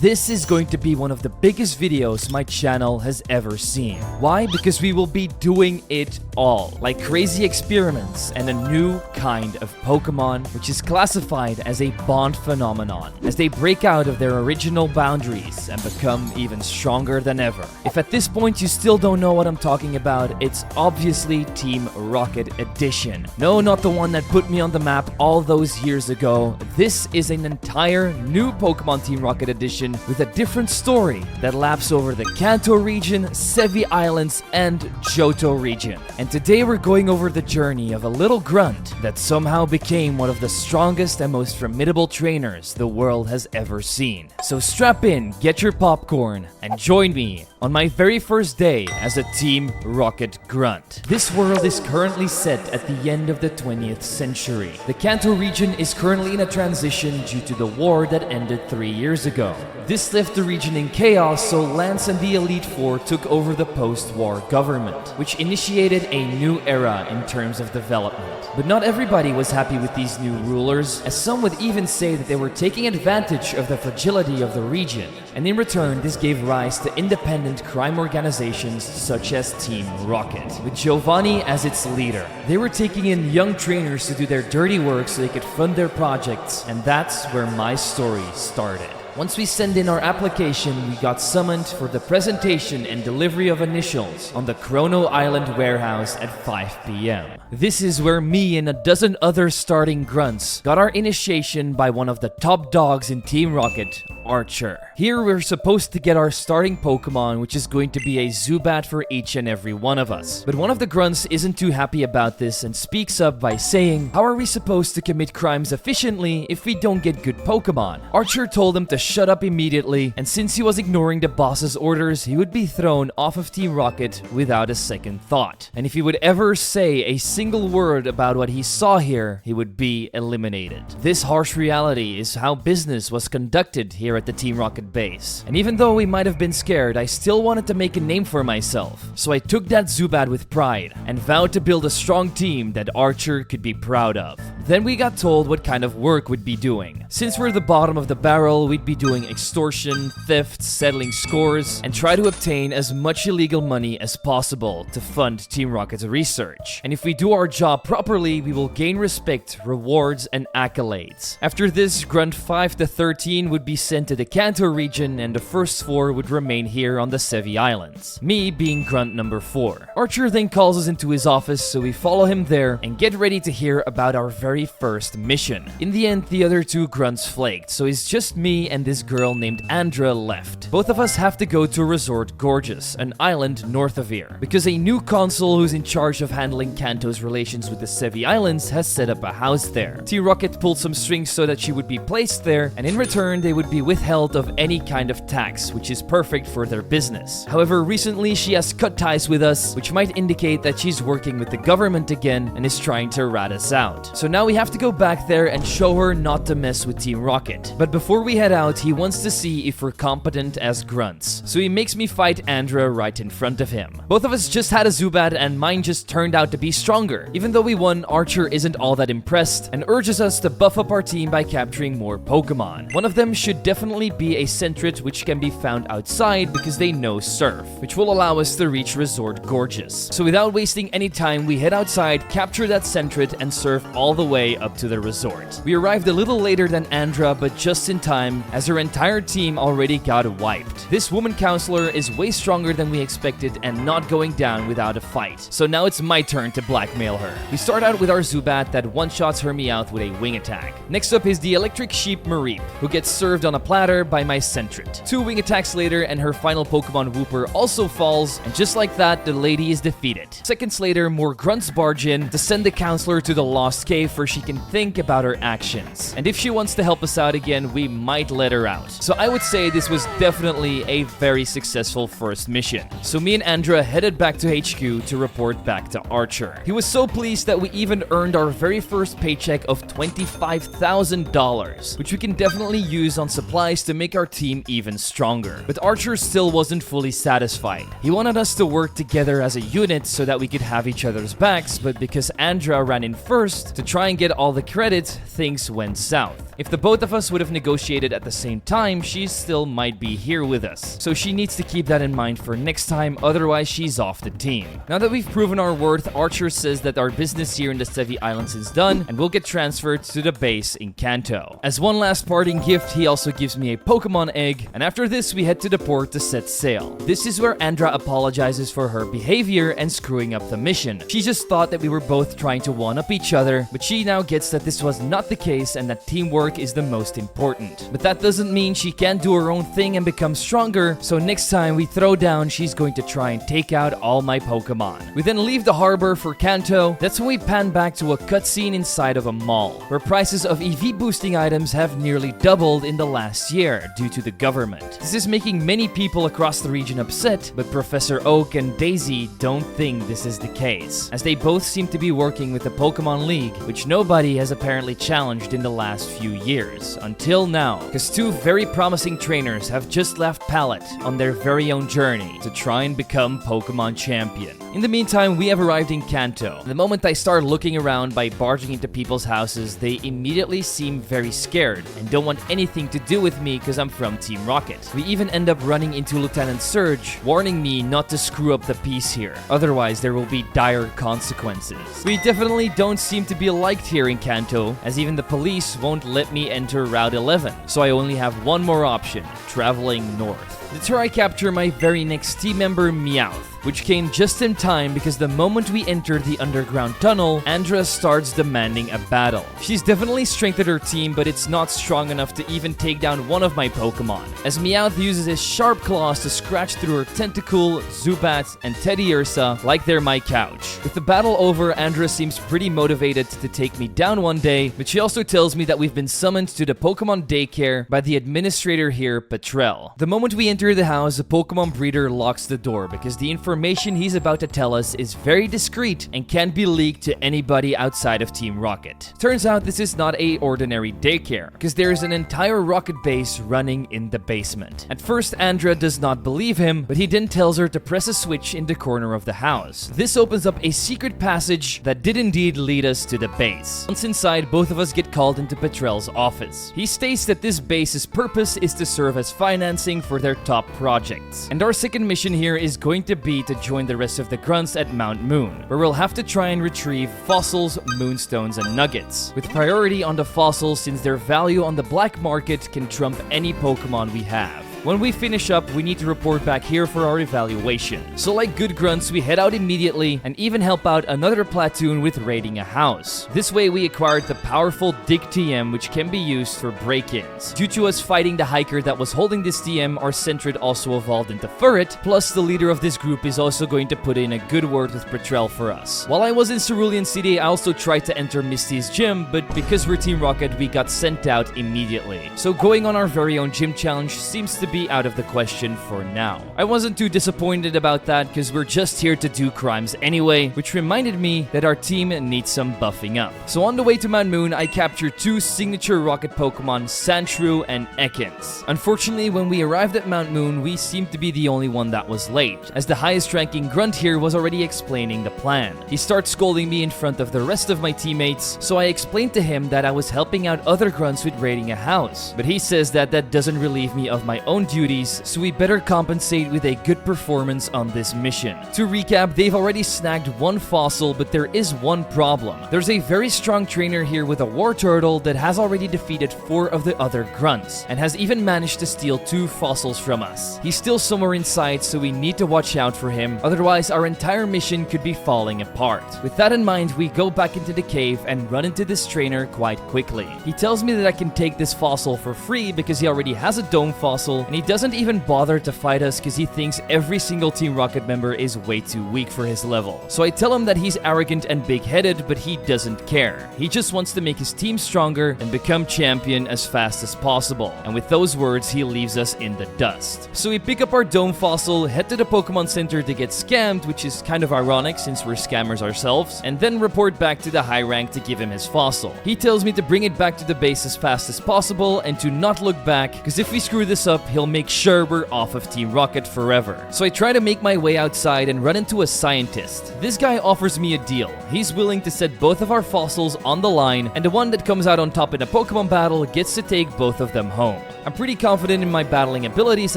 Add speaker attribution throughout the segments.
Speaker 1: This is going to be one of the biggest videos my channel has ever seen. Why? Because we will be doing it all, like crazy experiments and a new kind of Pokemon, which is classified as a bond phenomenon, as they break out of their original boundaries and become even stronger than ever. If at this point you still don't know what I'm talking about, it's obviously Team Rocket Edition. No, not the one that put me on the map all those years ago. This is an entire new Pokemon Team Rocket Edition with a different story that laps over the Kanto region, Sevii Islands, and Johto region. And today we're going over the journey of a little grunt that somehow became one of the strongest and most formidable trainers the world has ever seen. So strap in, get your popcorn, and join me on my very first day as a Team Rocket Grunt. This world is currently set at the end of the 20th century. The Kanto region is currently in a transition due to the war that ended 3 years ago. This left the region in chaos, so Lance and the Elite Four took over the post-war government, which initiated a new era in terms of development. But not everybody was happy with these new rulers, as some would even say that they were taking advantage of the fragility of the region. And in return, this gave rise to independent crime organizations such as Team Rocket, with Giovanni as its leader. They were taking in young trainers to do their dirty work so they could fund their projects, and that's where my story started. Once we send in our application, we got summoned for the presentation and delivery of initials on the Chrono Island warehouse at 5 p.m. This is where me and a dozen other starting grunts got our initiation by one of the top dogs in Team Rocket, Archer. Here we're supposed to get our starting Pokemon, which is going to be a Zubat for each and every one of us. But one of the grunts isn't too happy about this and speaks up by saying, "How are we supposed to commit crimes efficiently if we don't get good Pokemon?" Archer told him to shut up immediately, and since he was ignoring the boss's orders, he would be thrown off of Team Rocket without a second thought. And if he would ever say a single word about what he saw here, he would be eliminated. This harsh reality is how business was conducted here at the Team Rocket base. And even though we might have been scared, I still wanted to make a name for myself. So I took that Zubat with pride and vowed to build a strong team that Archer could be proud of. Then we got told what kind of work we'd be doing. Since we're the bottom of the barrel, we'd be doing extortion, theft, settling scores, and try to obtain as much illegal money as possible to fund Team Rocket's research. And if we do our job properly, we will gain respect, rewards, and accolades. After this, Grunt 5 to 13 would be sent to the Kanto region, and the first 4 would remain here on the Sevii Islands, me being Grunt number 4. Archer then calls us into his office, so we follow him there and get ready to hear about our very first mission. In the end, the other 2 grunts flaked, so it's just me and this girl named Andra left. Both of us have to go to Resort Gorgeous, an island north of here, because a new consul who's in charge of handling Kanto's relations with the Sevii Islands has set up a house there. Team Rocket pulled some strings so that she would be placed there, and in return they would be withheld of any kind of tax, which is perfect for their business. However, recently she has cut ties with us, which might indicate that she's working with the government again and is trying to rat us out. So now we have to go back there and show her not to mess with Team Rocket. But before we head out, he wants to see if we're competent as grunts. So he makes me fight Andra right in front of him. Both of us just had a Zubat and mine just turned out to be stronger. Even though we won, Archer isn't all that impressed and urges us to buff up our team by capturing more Pokemon. One of them should definitely be a Sentret, which can be found outside because they know Surf, which will allow us to reach Resort Gorgeous. So without wasting any time, we head outside, capture that Sentret, and surf all the way up to the resort. We arrived a little later than Andra, but just in time, as her entire team already got wiped. This woman counselor is way stronger than we expected and not going down without a fight. So now it's my turn to blackmail her. We start out with our Zubat that one-shots her Meowth with a wing attack. Next up is the Electric Sheep Mareep, who gets served on a platter by my Sentret. 2 wing attacks later and her final Pokemon Wooper also falls, and just like that, the lady is defeated. Seconds later, more grunts barge in to send the counselor to the Lost Cave where she can think about her actions. And if she wants to help us out again, we might let her out. So I would say this was definitely a very successful first mission. So me and Andra headed back to HQ to report back to Archer. He was so pleased that we even earned our very first paycheck of $25,000, which we can definitely use on supplies to make our team even stronger. But Archer still wasn't fully satisfied. He wanted us to work together as a unit so that we could have each other's backs, but because Andra ran in first to try and get all the credit, things went south. If the both of us would have negotiated at the same time, she still might be here with us. So she needs to keep that in mind for next time, otherwise she's off the team. Now that we've proven our worth, Archer says that our business here in the Sevii Islands is done and we'll get transferred to the base in Kanto. As one last parting gift, he also gives me a Pokemon egg, and after this we head to the port to set sail. This is where Andra apologizes for her behavior and screwing up the mission. She just thought that we were both trying to one-up each other, but she now gets that this was not the case and that teamwork is the most important. But that doesn't mean she can't do her own thing and become stronger, so next time we throw down, she's going to try and take out all my Pokemon. We then leave the harbor for Kanto. That's when we pan back to a cutscene inside of a mall, where prices of EV boosting items have nearly doubled in the last year due to the government. This is making many people across the region upset, but Professor Oak and Daisy don't think this is the case, as they both seem to be working with the Pokemon League, which nobody has apparently challenged in the last few years, until now, because two very promising trainers have just left Pallet on their very own journey to try and become Pokemon champion. In the meantime, we have arrived in Kanto. The moment I start looking around by barging into people's houses, they immediately seem very scared and don't want anything to do with me because I'm from Team Rocket. We even end up running into Lieutenant Surge, warning me not to screw up the peace here, otherwise there will be dire consequences. We definitely don't seem to be liked here in Kanto, as even the police won't let me enter Route 11, so I only have one more option, traveling north. That's where I capture my very next team member, Mewtwo, which came just in time because the moment we entered the underground tunnel, Andra starts demanding a battle. She's definitely strengthened her team, but it's not strong enough to even take down one of my Pokemon, as Mewtwo uses his sharp claws to scratch through her Tentacool, Zubat, and Teddiursa like they're my couch. With the battle over, Andra seems pretty motivated to take me down one day, but she also tells me that we've been summoned to the Pokemon daycare by the administrator here, Petrel. The moment we enter the house, the Pokemon breeder locks the door because the information he's about to tell us is very discreet and can't be leaked to anybody outside of Team Rocket. Turns out this is not a ordinary daycare, because there is an entire Rocket base running in the basement. At first, Andra does not believe him, but he then tells her to press a switch in the corner of the house. This opens up a secret passage that did indeed lead us to the base. Once inside, both of us get called into Petrel's office. He states that this base's purpose is to serve as financing for their top projects, and our second mission here is going to be to join the rest of the grunts at Mount Moon, where we'll have to try and retrieve fossils, moonstones, and nuggets, with priority on the fossils since their value on the black market can trump any Pokemon we have. When we finish up, we need to report back here for our evaluation. So like good grunts, we head out immediately and even help out another platoon with raiding a house. This way we acquired the powerful Dig TM, which can be used for break-ins. Due to us fighting the hiker that was holding this TM, our Sentret also evolved into Furret, plus the leader of this group is also going to put in a good word with Petrel for us. While I was in Cerulean City, I also tried to enter Misty's gym, but because we're Team Rocket, we got sent out immediately. So going on our very own gym challenge seems to be out of the question for now. I wasn't too disappointed about that because we're just here to do crimes anyway, which reminded me that our team needs some buffing up. So on the way to Mount Moon, I captured two signature Rocket Pokemon, Sandshrew and Ekans. Unfortunately, when we arrived at Mount Moon, we seemed to be the only one that was late, as the highest ranking grunt here was already explaining the plan. He starts scolding me in front of the rest of my teammates, so I explained to him that I was helping out other grunts with raiding a house, but he says that that doesn't relieve me of my own duties, so we better compensate with a good performance on this mission. To recap, they've already snagged one fossil, but there is one problem. There's a very strong trainer here with a war turtle that has already defeated 4 of the other grunts, and has even managed to steal 2 fossils from us. He's still somewhere inside, so we need to watch out for him, otherwise our entire mission could be falling apart. With that in mind, we go back into the cave and run into this trainer quite quickly. He tells me that I can take this fossil for free because he already has a dome fossil, and he doesn't even bother to fight us because he thinks every single Team Rocket member is way too weak for his level. So I tell him that he's arrogant and big-headed, but he doesn't care. He just wants to make his team stronger and become champion as fast as possible. And with those words, he leaves us in the dust. So we pick up our dome fossil, head to the Pokemon Center to get scammed, which is kind of ironic since we're scammers ourselves, and then report back to the high rank to give him his fossil. He tells me to bring it back to the base as fast as possible and to not look back, because if we screw this up, he'll make sure we're off of Team Rocket forever. So I try to make my way outside and run into a scientist. This guy offers me a deal. He's willing to set both of our fossils on the line, and the one that comes out on top in a Pokemon battle gets to take both of them home. I'm pretty confident in my battling abilities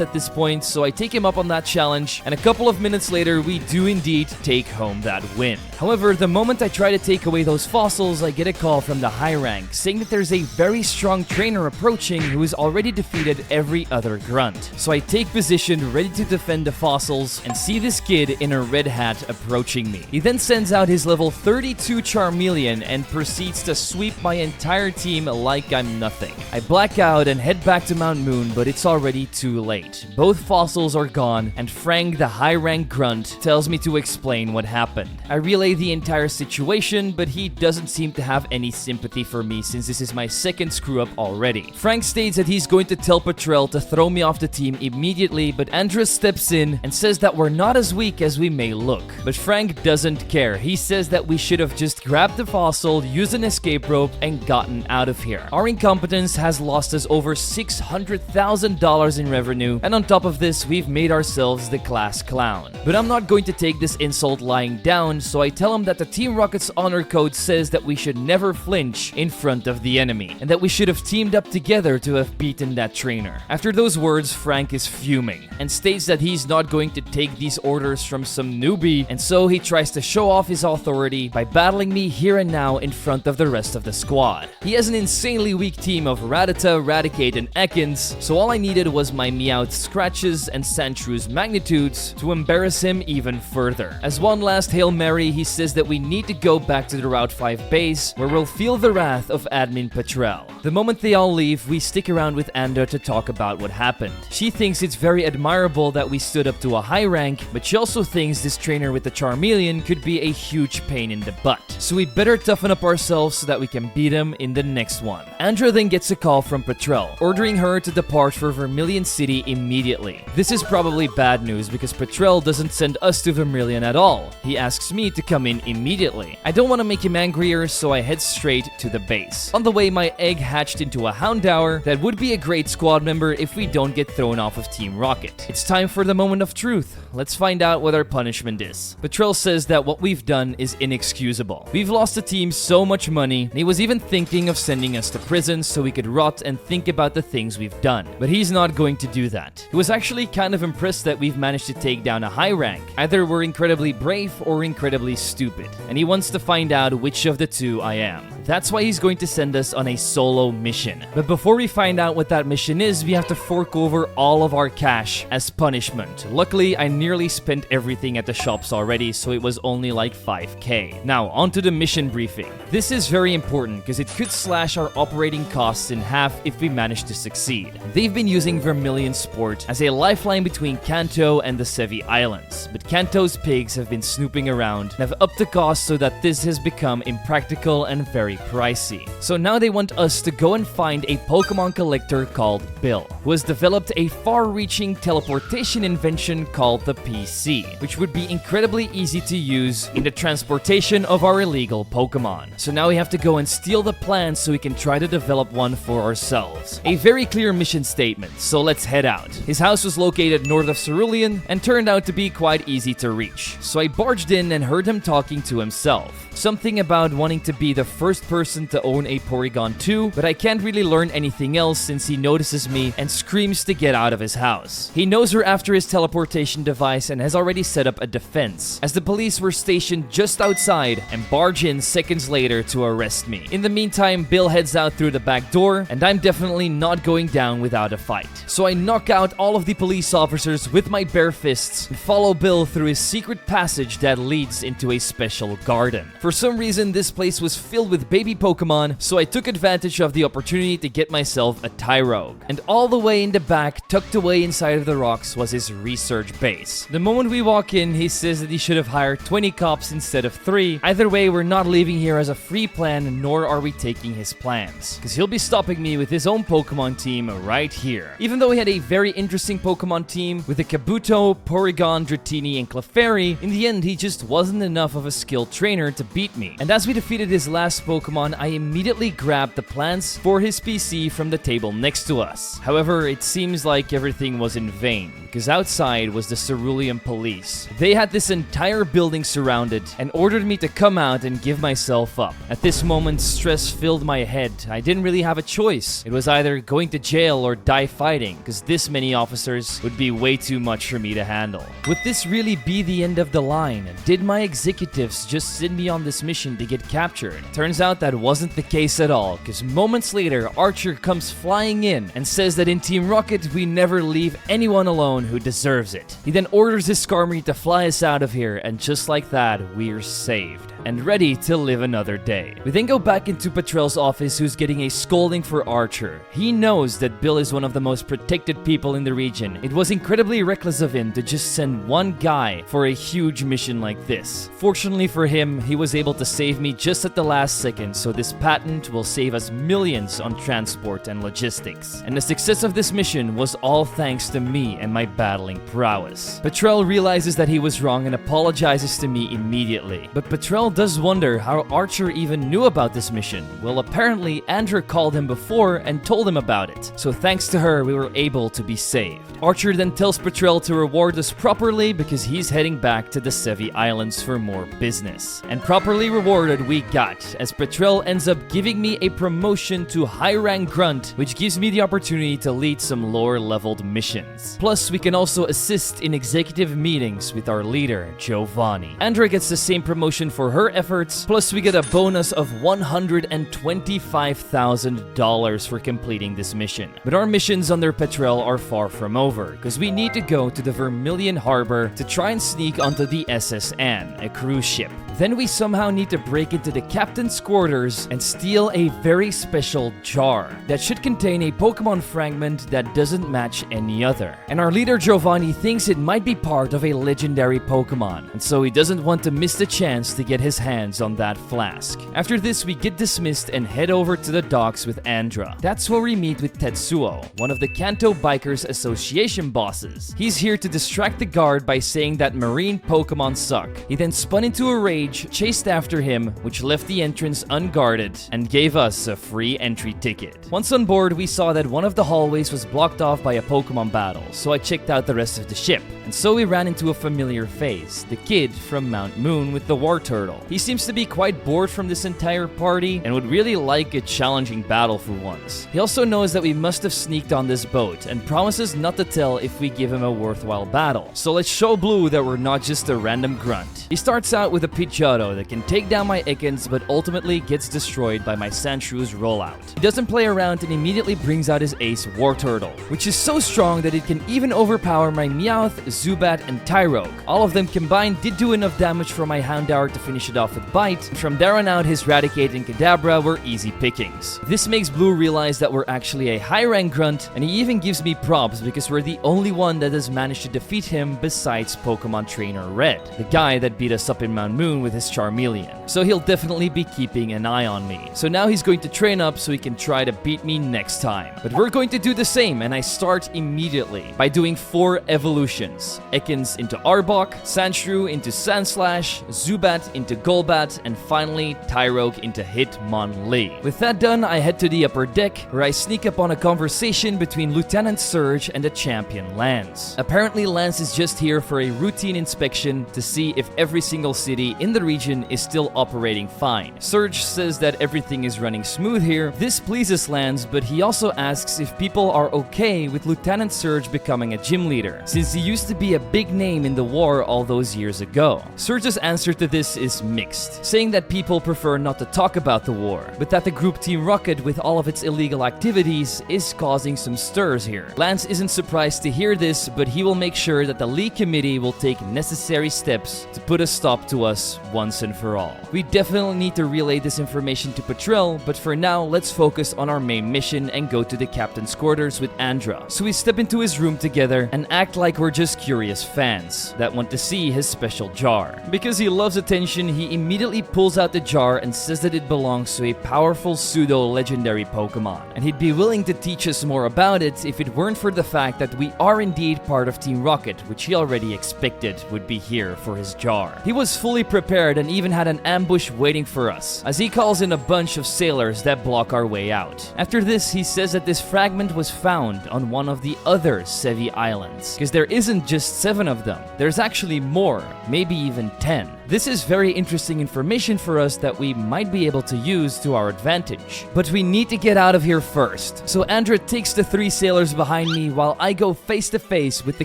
Speaker 1: at this point, so I take him up on that challenge, and a couple of minutes later, we do indeed take home that win. However, the moment I try to take away those fossils, I get a call from the high rank saying that there's a very strong trainer approaching who has already defeated every other grunt. So I take position ready to defend the fossils and see this kid in a red hat approaching me. He then sends out his level 32 Charmeleon and proceeds to sweep my entire team like I'm nothing. I black out and head back to Mount Moon, but it's already too late. Both fossils are gone, and Frank, the high rank grunt, tells me to explain what happened. I relay the entire situation, but he doesn't seem to have any sympathy for me since this is my second screw up already. Frank states that he's going to tell Petrel to throw me off the team immediately, but Andres steps in and says that we're not as weak as we may look. But Frank doesn't care. He says that we should have just grabbed the fossil, used an escape rope, and gotten out of here. Our incompetence has lost us over $600,000 in revenue, and on top of this, we've made ourselves the class clown. But I'm not going to take this insult lying down, so I tell him that the Team Rocket's honor code says that we should never flinch in front of the enemy, and that we should have teamed up together to have beaten that trainer. After those words, Frank is fuming, and states that he's not going to take these orders from some newbie, and so he tries to show off his authority by battling me here and now in front of the rest of the squad. He has an insanely weak team of Rattata, Raticate, and Ekans, so all I needed was my Meowth's scratches and Sandshrews magnitudes to embarrass him even further. As one last Hail Mary, he says that we need to go back to the Route 5 base, where we'll feel the wrath of Admin Petrel. The moment they all leave, we stick around with Anda to talk about what happened. She thinks it's very admirable that we stood up to a high rank, but she also thinks this trainer with the Charmeleon could be a huge pain in the butt. So we better toughen up ourselves so that we can beat him in the next one. Andra then gets a call from Petrel, ordering her to depart for Vermilion City immediately. This is probably bad news because Petrel doesn't send us to Vermilion at all. He asks me to come in immediately. I don't want to make him angrier, so I head straight to the base. On the way, my egg hatched into a Houndour that would be a great squad member if we don't get thrown off of Team Rocket. It's time for the moment of truth. Let's find out what our punishment is. Petrel says that what we've done is inexcusable. We've lost the team so much money, and he was even thinking of sending us to prison so we could rot and think about the things we've done. But he's not going to do that. He was actually kind of impressed that we've managed to take down a high rank. Either we're incredibly brave or incredibly stupid, and he wants to find out which of the two I am. That's why he's going to send us on a solo mission. But before we find out what that mission is, we have to fork over all of our cash as punishment. Luckily, I nearly spent everything at the shops already, so it was only like 5k. Now, onto the mission briefing. This is very important because it could slash our operating costs in half if we manage to succeed. They've been using Vermilion Sport as a lifeline between Kanto and the Sevii Islands, but Kanto's pigs have been snooping around and have upped the cost so that this has become impractical and very pricey. So now they want us to go and find a Pokemon collector called Bill, who has developed a far-reaching teleportation invention called the PC, which would be incredibly easy to use in the transportation of our illegal Pokemon. So now we have to go and steal the plans so we can try to develop one for ourselves. A very clear mission statement, so let's head out. His house was located north of Cerulean and turned out to be quite easy to reach. So I barged in and heard him talking to himself. Something about wanting to be the first person to own a Porygon 2, but I can't really learn anything else since he notices me and screams to get out of his house. He knows her after his teleportation device and has already set up a defense, as the police were stationed just outside and barge in seconds later to arrest me. In the meantime, Bill heads out through the back door, and I'm definitely not going down without a fight. So I knock out all of the police officers with my bare fists and follow Bill through his secret passage that leads into a special garden. For some reason, this place was filled with baby Pokemon, so I took advantage of the opportunity to get myself a Tyrogue. And all the way in the back, tucked away inside of the rocks, was his research base. The moment we walk in, he says that he should have hired 20 cops instead of 3. Either way, we're not leaving here as a free plan, nor are we taking his plans, because he'll be stopping me with his own Pokemon team right here. Even though he had a very interesting Pokemon team with a Kabuto, Porygon, Dratini, and Clefairy, in the end, he just wasn't enough of a skilled trainer to beat me. And as we defeated his last Pokemon, I immediately grabbed the plans for his PC from the table next to us. However, it seems like everything was in vain, because outside was the Cerulean police. They had this entire building surrounded and ordered me to come out and give myself up. At this moment, stress filled my head. I didn't really have a choice. It was either going to jail or die fighting, because this many officers would be way too much for me to handle. Would this really be the end of the line? Did my executives just send me on this mission to get captured? Turns out that wasn't the case at all, because moments later, Archer comes flying in and says that in Team Rocket, we never leave anyone alone who deserves it. He then orders his Skarmory to fly us out of here, and just like that, we're saved and ready to live another day. We then go back into Petrel's office, who's getting a scolding for Archer. He knows that Bill is one of the most protected people in the region. It was incredibly reckless of him to just send one guy for a huge mission like this. Fortunately for him, he was able to save me just at the last second, so this patent will save us millions on transport and logistics. And the success of this mission was all thanks to me and my battling prowess. Petrel realizes that he was wrong and apologizes to me immediately. But Petrel does wonder how Archer even knew about this mission. Well, apparently Andra called him before and told him about it. So thanks to her, we were able to be saved. Archer then tells Petrel to reward us properly because he's heading back to the Sevii Islands for more business. And properly rewarded we got, as Petrel ends up giving me a promotion to high rank grunt, which gives me the opportunity to lead some lower leveled missions. Plus, we can also assist in executive meetings with our leader, Giovanni. Andra gets the same promotion for her efforts, plus we get a bonus of $125,000 for completing this mission. But our missions under Petrel are far from over, because we need to go to the Vermilion Harbor to try and sneak onto the SS Anne, a cruise ship. Then we somehow need to break into the captain's quarters and steal a very special jar that should contain a Pokemon fragment that doesn't match any other. And our leader Giovanni thinks it might be part of a legendary Pokemon, and so he doesn't want to miss the chance to get his hands on that flask. After this, we get dismissed and head over to the docks with Andra. That's where we meet with Tetsuo, one of the Kanto Bikers Association bosses. He's here to distract the guard by saying that marine Pokemon suck. He then spun into a rage, chased after him, which left the entrance unguarded, and gave us a free entry ticket. Once on board, we saw that one of the hallways was blocked off by a Pokemon battle, so I checked out the rest of the ship. And so we ran into a familiar face, the kid from Mount Moon with the war turtle. He seems to be quite bored from this entire party and would really like a challenging battle for once. He also knows that we must have sneaked on this boat and promises not to tell if we give him a worthwhile battle. So let's show Blue that we're not just a random grunt. He starts out with a Pidgeotto that can take down my Ekans but ultimately gets destroyed by my Sandshrews rollout. He doesn't play around and immediately brings out his ace War Turtle, which is so strong that it can even overpower my Meowth, Zubat, and Tyrogue. All of them combined did do enough damage for my Houndour to finish it off with Bite, and from there on out his Raticate and Kadabra were easy pickings. This makes Blue realize that we're actually a high rank grunt, and he even gives me props because we're the only one that has managed to defeat him besides Pokemon Trainer Red, the guy that beat us up in Mount Moon with his Charmeleon. So he'll definitely be keeping an eye on me. So now he's going to train up so he can try to beat me next time. But we're going to do the same, and I start immediately by doing 4 evolutions. Ekans into Arbok, Sandshrew into Sandslash, Zubat into Golbat, and finally Tyrogue into Hitmonlee. With that done, I head to the upper deck, where I sneak up on a conversation between Lieutenant Surge and the champion Lance. Apparently Lance is just here for a routine inspection to see if every single city in the region is still operating fine. Surge says that everything is running smooth here. This pleases Lance, but he also asks if people are okay with Lieutenant Surge becoming a gym leader, since he used to be a big name in the war all those years ago. Surge's answer to this is mixed, saying that people prefer not to talk about the war, but that the group Team Rocket, with all of its illegal activities, is causing some stirs here. Lance isn't surprised to hear this, but he will make sure that the League Committee will take necessary steps to put a stop to us once and for all. We definitely need to relay this information to Petrel, but for now, let's focus on our main mission and go to the captain's quarters with Andra. So we step into his room together and act like we're just curious fans that want to see his special jar. Because he loves attention, he immediately pulls out the jar and says that it belongs to a powerful pseudo-legendary Pokemon, and he'd be willing to teach us more about it if it weren't for the fact that we are indeed part of Team Rocket, which he already expected would be here for his jar. He was fully prepared and even had an ambush waiting for us, as he calls in a bunch of sailors that block our way out. After this, he says that this fragment was found on one of the other Sevii Islands, because there isn't just 7 of them. There's actually more, maybe even 10. This is very interesting information for us that we might be able to use to our advantage. But we need to get out of here first. So Andra takes the 3 sailors behind me while I go face to face with the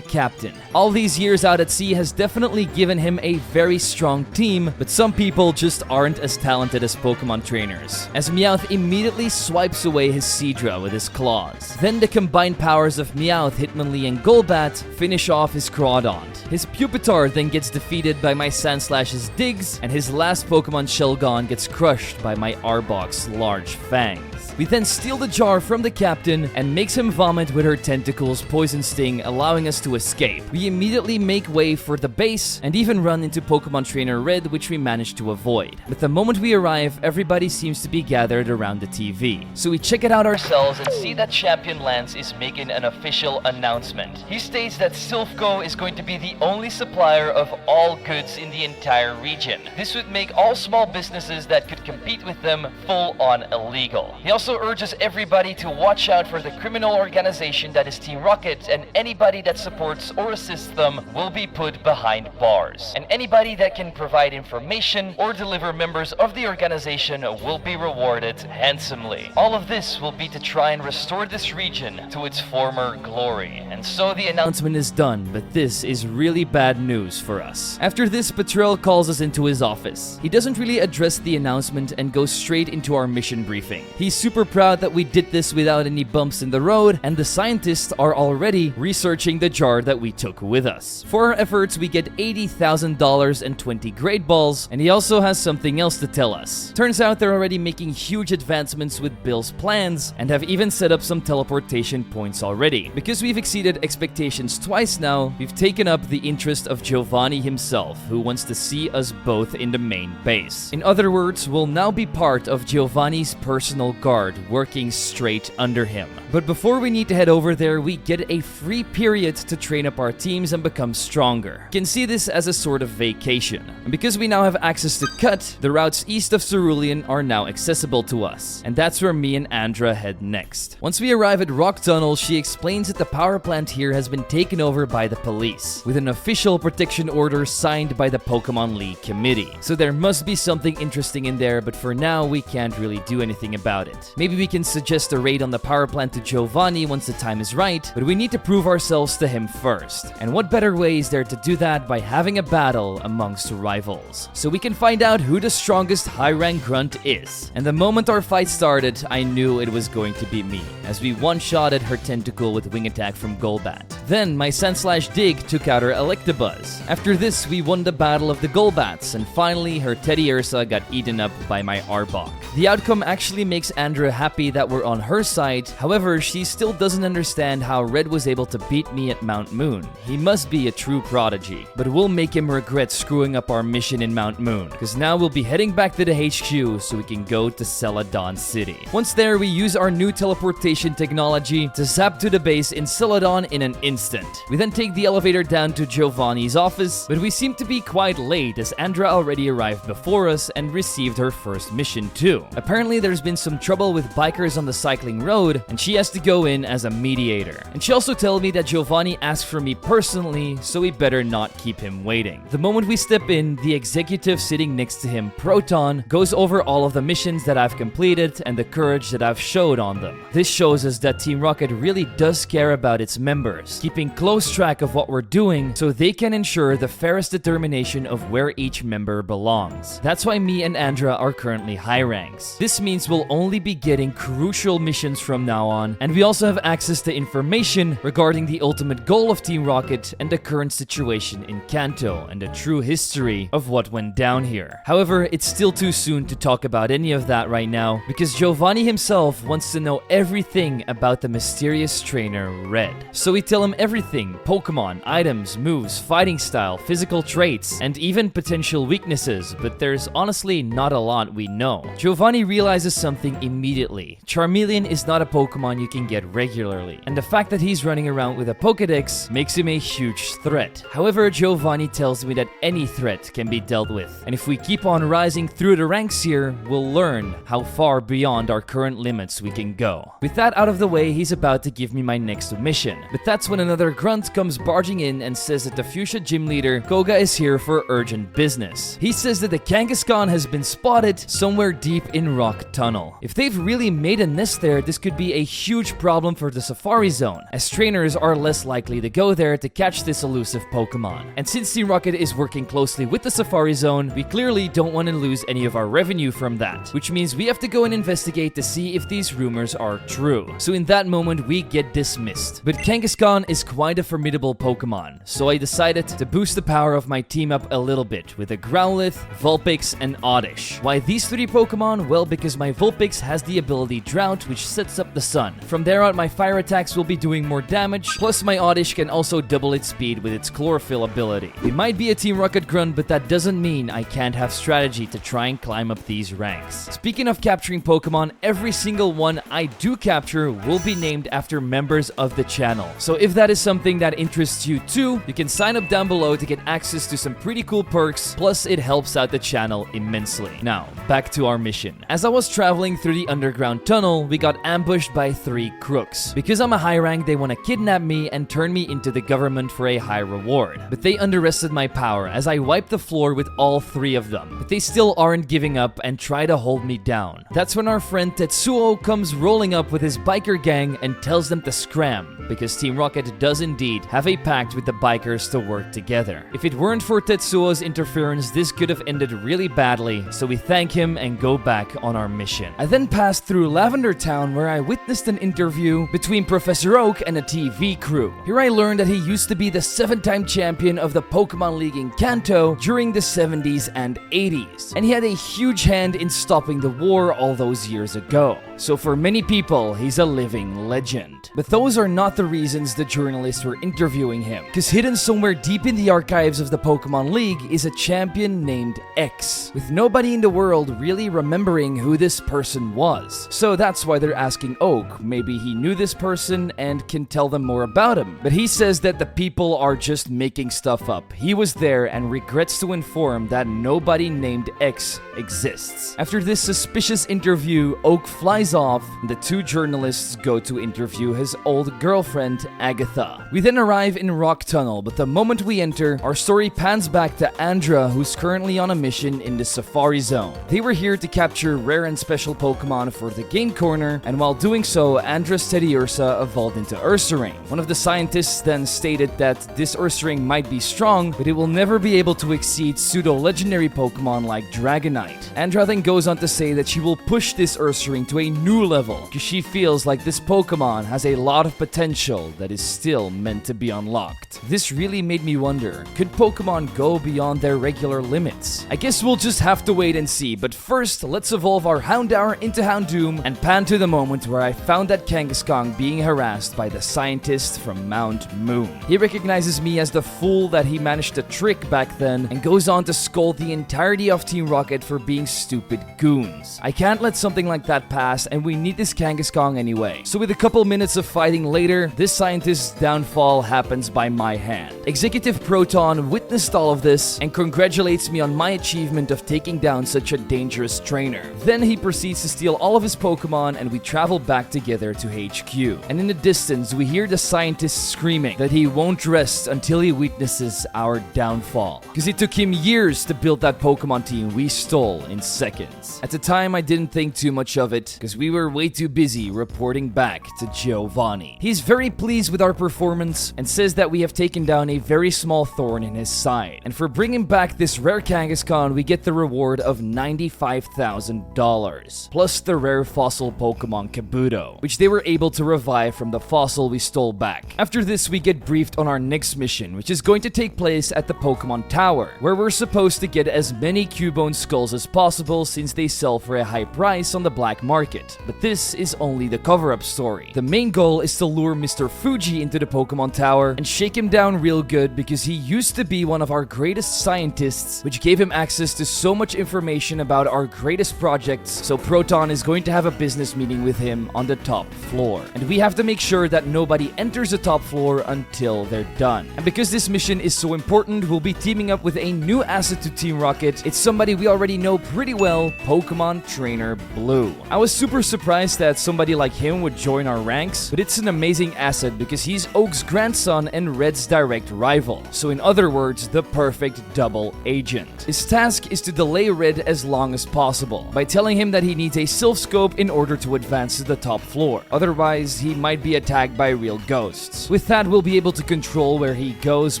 Speaker 1: captain. All these years out at sea has definitely given him a very strong team, but some people just aren't as talented as Pokemon trainers, as Meowth immediately swipes away his Seadra with his claws. Then the combined powers of Meowth, Hitmonlee, and Golbat finish off his Groudon. His Pupitar then gets defeated by my Sandslash's Diggs, and his last Pokemon Shelgon gets crushed by my Arbok's Large Fangs. We then steal the jar from the captain and makes him vomit with her tentacles Poison Sting, allowing us to escape. We immediately make way for the base and even run into Pokemon Trainer Red, which we managed to avoid. But the moment we arrive, everybody seems to be gathered around the TV. So we check it out ourselves and see that Champion Lance is making an official announcement. He states that Silph Co is going to be the only supplier of all goods in the entire region. This would make all small businesses that could compete with them full-on illegal. He also urges everybody to watch out for the criminal organization that is Team Rocket, and anybody that supports or assists them will be put behind bars. And anybody that can provide information or deliver members of the organization will be rewarded handsomely. All of this will be to try and restore this region to its former glory. And so the announcement is done, but this is really bad news for us. After this, Patrell calls us into his office. He doesn't really address the announcement and goes straight into our mission briefing. He's super proud that we did this without any bumps in the road, and the scientists are already researching the jar that we took with us. For our efforts, we get $80,000 and 20 Great Balls, and he also has something else to tell us. Turns out they're already making huge advancements with Bill's plans and have even set up some teleportation points already. Because we've exceeded expectations twice now, we've taken up the interest of Giovanni himself, who wants to see us both in the main base. In other words, we'll now be part of Giovanni's personal guard, working straight under him. But before we need to head over there, we get a free period to train up our teams and become stronger. You can see this as a sort of vacation. And because we now have access to Cut, the routes east of Cerulean are now accessible to us. And that's where me and Andra head next. Once we arrive at Rock Tunnel, she explains that the power plant here has been taken over by the police, with an official protection order signed by the Pokemon League Committee. So there must be something interesting in there, but for now, we can't really do anything about it. Maybe we can suggest a raid on the power plant to Giovanni once the time is right, but we need to prove ourselves to him first. And what better way is there to do that by having a battle amongst rivals? So we can find out who the strongest high-rank grunt is. And the moment our fight started, I knew it was going to be me, as we one-shotted her tentacle with Wing Attack from Golbat. Then my Sandslash Dig took out her Electabuzz. After this, we won the battle of the Golbats, and finally her Teddy Ursa got eaten up by my Arbok. The outcome actually makes Andra happy that we're on her side. However, she still doesn't understand how Red was able to beat me at Mount Moon. He must be a true prodigy, but we'll make him regret screwing up our mission in Mount Moon, because now we'll be heading back to the HQ so we can go to Celadon City. Once there, we use our new teleportation technology to zap to the base in Celadon in an instant. We then take the elevator down to Giovanni's office, but we seem to be quite late as Andra already arrived before us and received her first mission too. Apparently there's been some trouble with bikers on the cycling road, and she has to go in as a mediator. And she also told me that Giovanni asked for me personally, so we better not keep him waiting. The moment we step in, the executive sitting next to him, Proton, goes over all of the missions that I've completed and the courage that I've showed on them. This shows us that Team Rocket really does care about its members, keeping close track of what we're doing so they can ensure the fairest determination of where each member belongs. That's why me and Andra are currently high ranks. This means we'll only be getting crucial missions from now on, and we also have access to information regarding the ultimate goal of Team Rocket and the current situation in Kanto and the true history of what went down here. However, it's still too soon to talk about any of that right now because Giovanni himself wants to know everything about the mysterious trainer Red. So we tell him everything: Pokemon, items, moves, fighting style, physical traits, and even potential weaknesses, but there's honestly not a lot we know. Giovanni realizes something immediately. Charmeleon is not a Pokemon you can get regularly, and the fact that he's running around with a Pokedex makes him a huge threat. However, Giovanni tells me that any threat can be dealt with, and if we keep on rising through the ranks here, we'll learn how far beyond our current limits we can go. With that out of the way, he's about to give me my next mission, but that's when another grunt comes barging in and says that the Fuchsia gym leader, Koga, is here for urgent extraction business. He says that the Kangaskhan has been spotted somewhere deep in Rock Tunnel. If they've really made a nest there, this could be a huge problem for the Safari Zone, as trainers are less likely to go there to catch this elusive Pokemon. And since Team Rocket is working closely with the Safari Zone, we clearly don't want to lose any of our revenue from that, which means we have to go and investigate to see if these rumors are true. So in that moment, we get dismissed. But Kangaskhan is quite a formidable Pokemon, so I decided to boost the power of my team up a little bit with a Growlithe, Vulpix, and Oddish. Why these three Pokemon? Well, because my Vulpix has the ability Drought, which sets up the sun. From there out, my fire attacks will be doing more damage, plus my Oddish can also double its speed with its Chlorophyll ability. We might be a Team Rocket grunt, but that doesn't mean I can't have strategy to try and climb up these ranks. Speaking of capturing Pokemon, every single one I do capture will be named after members of the channel. So if that is something that interests you too, you can sign up down below to get access to some pretty cool perks, plus it helps out the channel immensely. Now, back to our mission. As I was traveling through the underground tunnel, we got ambushed by 3 crooks. Because I'm a high rank, they want to kidnap me and turn me into the government for a high reward. But they underestimated my power as I wiped the floor with all 3 of them. But they still aren't giving up and try to hold me down. That's when our friend Tetsuo comes rolling up with his biker gang and tells them to scram, because Team Rocket does indeed have a pact with the bikers to work together. If it weren't for Tetsuo's interference, this could have ended really badly, so we thank him and go back on our mission. I then passed through Lavender Town, where I witnessed an interview between Professor Oak and a TV crew. Here I learned that he used to be the 7-time champion of the Pokemon League in Kanto during the 70s and 80s, and he had a huge hand in stopping the war all those years ago. So for many people, he's a living legend. But those are not the reasons the journalists were interviewing him, because hidden somewhere deep in the archives of the Pokemon League is a champion named X, with nobody in the world really remembering who this person was. So that's why they're asking Oak. Maybe he knew this person and can tell them more about him. But he says that the people are just making stuff up. He was there and regrets to inform that nobody named X exists. After this suspicious interview, Oak flies off, and the 2 journalists go to interview his old girlfriend, Agatha. We then arrive in Rock Tunnel, but the moment we enter, our story pans back to Andra, who's currently on a mission in the Safari Zone. They were here to capture rare and special Pokemon for the game corner, and while doing so, Andra's Teddiursa evolved into Ursaring. One of the scientists then stated that this Ursaring might be strong, but it will never be able to exceed pseudo-legendary Pokemon like Dragonite. Andra then goes on to say that she will push this Ursaring to a new level, because she feels like this Pokemon has a lot of potential that is still meant to be unlocked. This really made me wonder, could Pokemon go beyond their regular limits? I guess we'll just have to wait and see, but first, let's evolve our Houndour into Houndoom and pan to the moment where I found that Kangaskhan being harassed by the scientist from Mount Moon. He recognizes me as the fool that he managed to trick back then and goes on to scold the entirety of Team Rocket for being stupid goons. I can't let something like that pass, and we need this Kangaskhan anyway. So with a couple minutes of fighting later, this scientist's downfall happens by my hand. Executive Proton witnessed all of this and congratulates me on my achievement of taking down such a dangerous trainer. Then he proceeds to steal all of his Pokemon, and we travel back together to HQ. And in the distance, we hear the scientist screaming that he won't rest until he witnesses our downfall, because it took him years to build that Pokemon team we stole in seconds. At the time, I didn't think too much of it, because we were way too busy reporting back to Giovanni. He's very pleased with our performance and says that we have taken down a very small thorn in his side. And for bringing back this rare Kangaskhan, we get the reward of $95,000, plus the rare fossil Pokemon Kabuto, which they were able to revive from the fossil we stole back. After this, we get briefed on our next mission, which is going to take place at the Pokemon Tower, where we're supposed to get as many Cubone skulls as possible since they sell for a high price on the black market. But this is only the cover-up story. The main goal is to lure Mr. Fuji into the Pokemon Tower and shake him down real good, because he used to be one of our greatest scientists, which gave him access to so much information about our greatest projects, so Proton is going to have a business meeting with him on the top floor. And we have to make sure that nobody enters the top floor until they're done. And because this mission is so important, we'll be teaming up with a new asset to Team Rocket. It's somebody we already know pretty well, Pokemon Trainer Blue. I was super super surprised that somebody like him would join our ranks, but it's an amazing asset because he's Oak's grandson and Red's direct rival. So in other words, the perfect double agent. His task is to delay Red as long as possible by telling him that he needs a Silph Scope in order to advance to the top floor. Otherwise, he might be attacked by real ghosts. With that, we'll be able to control where he goes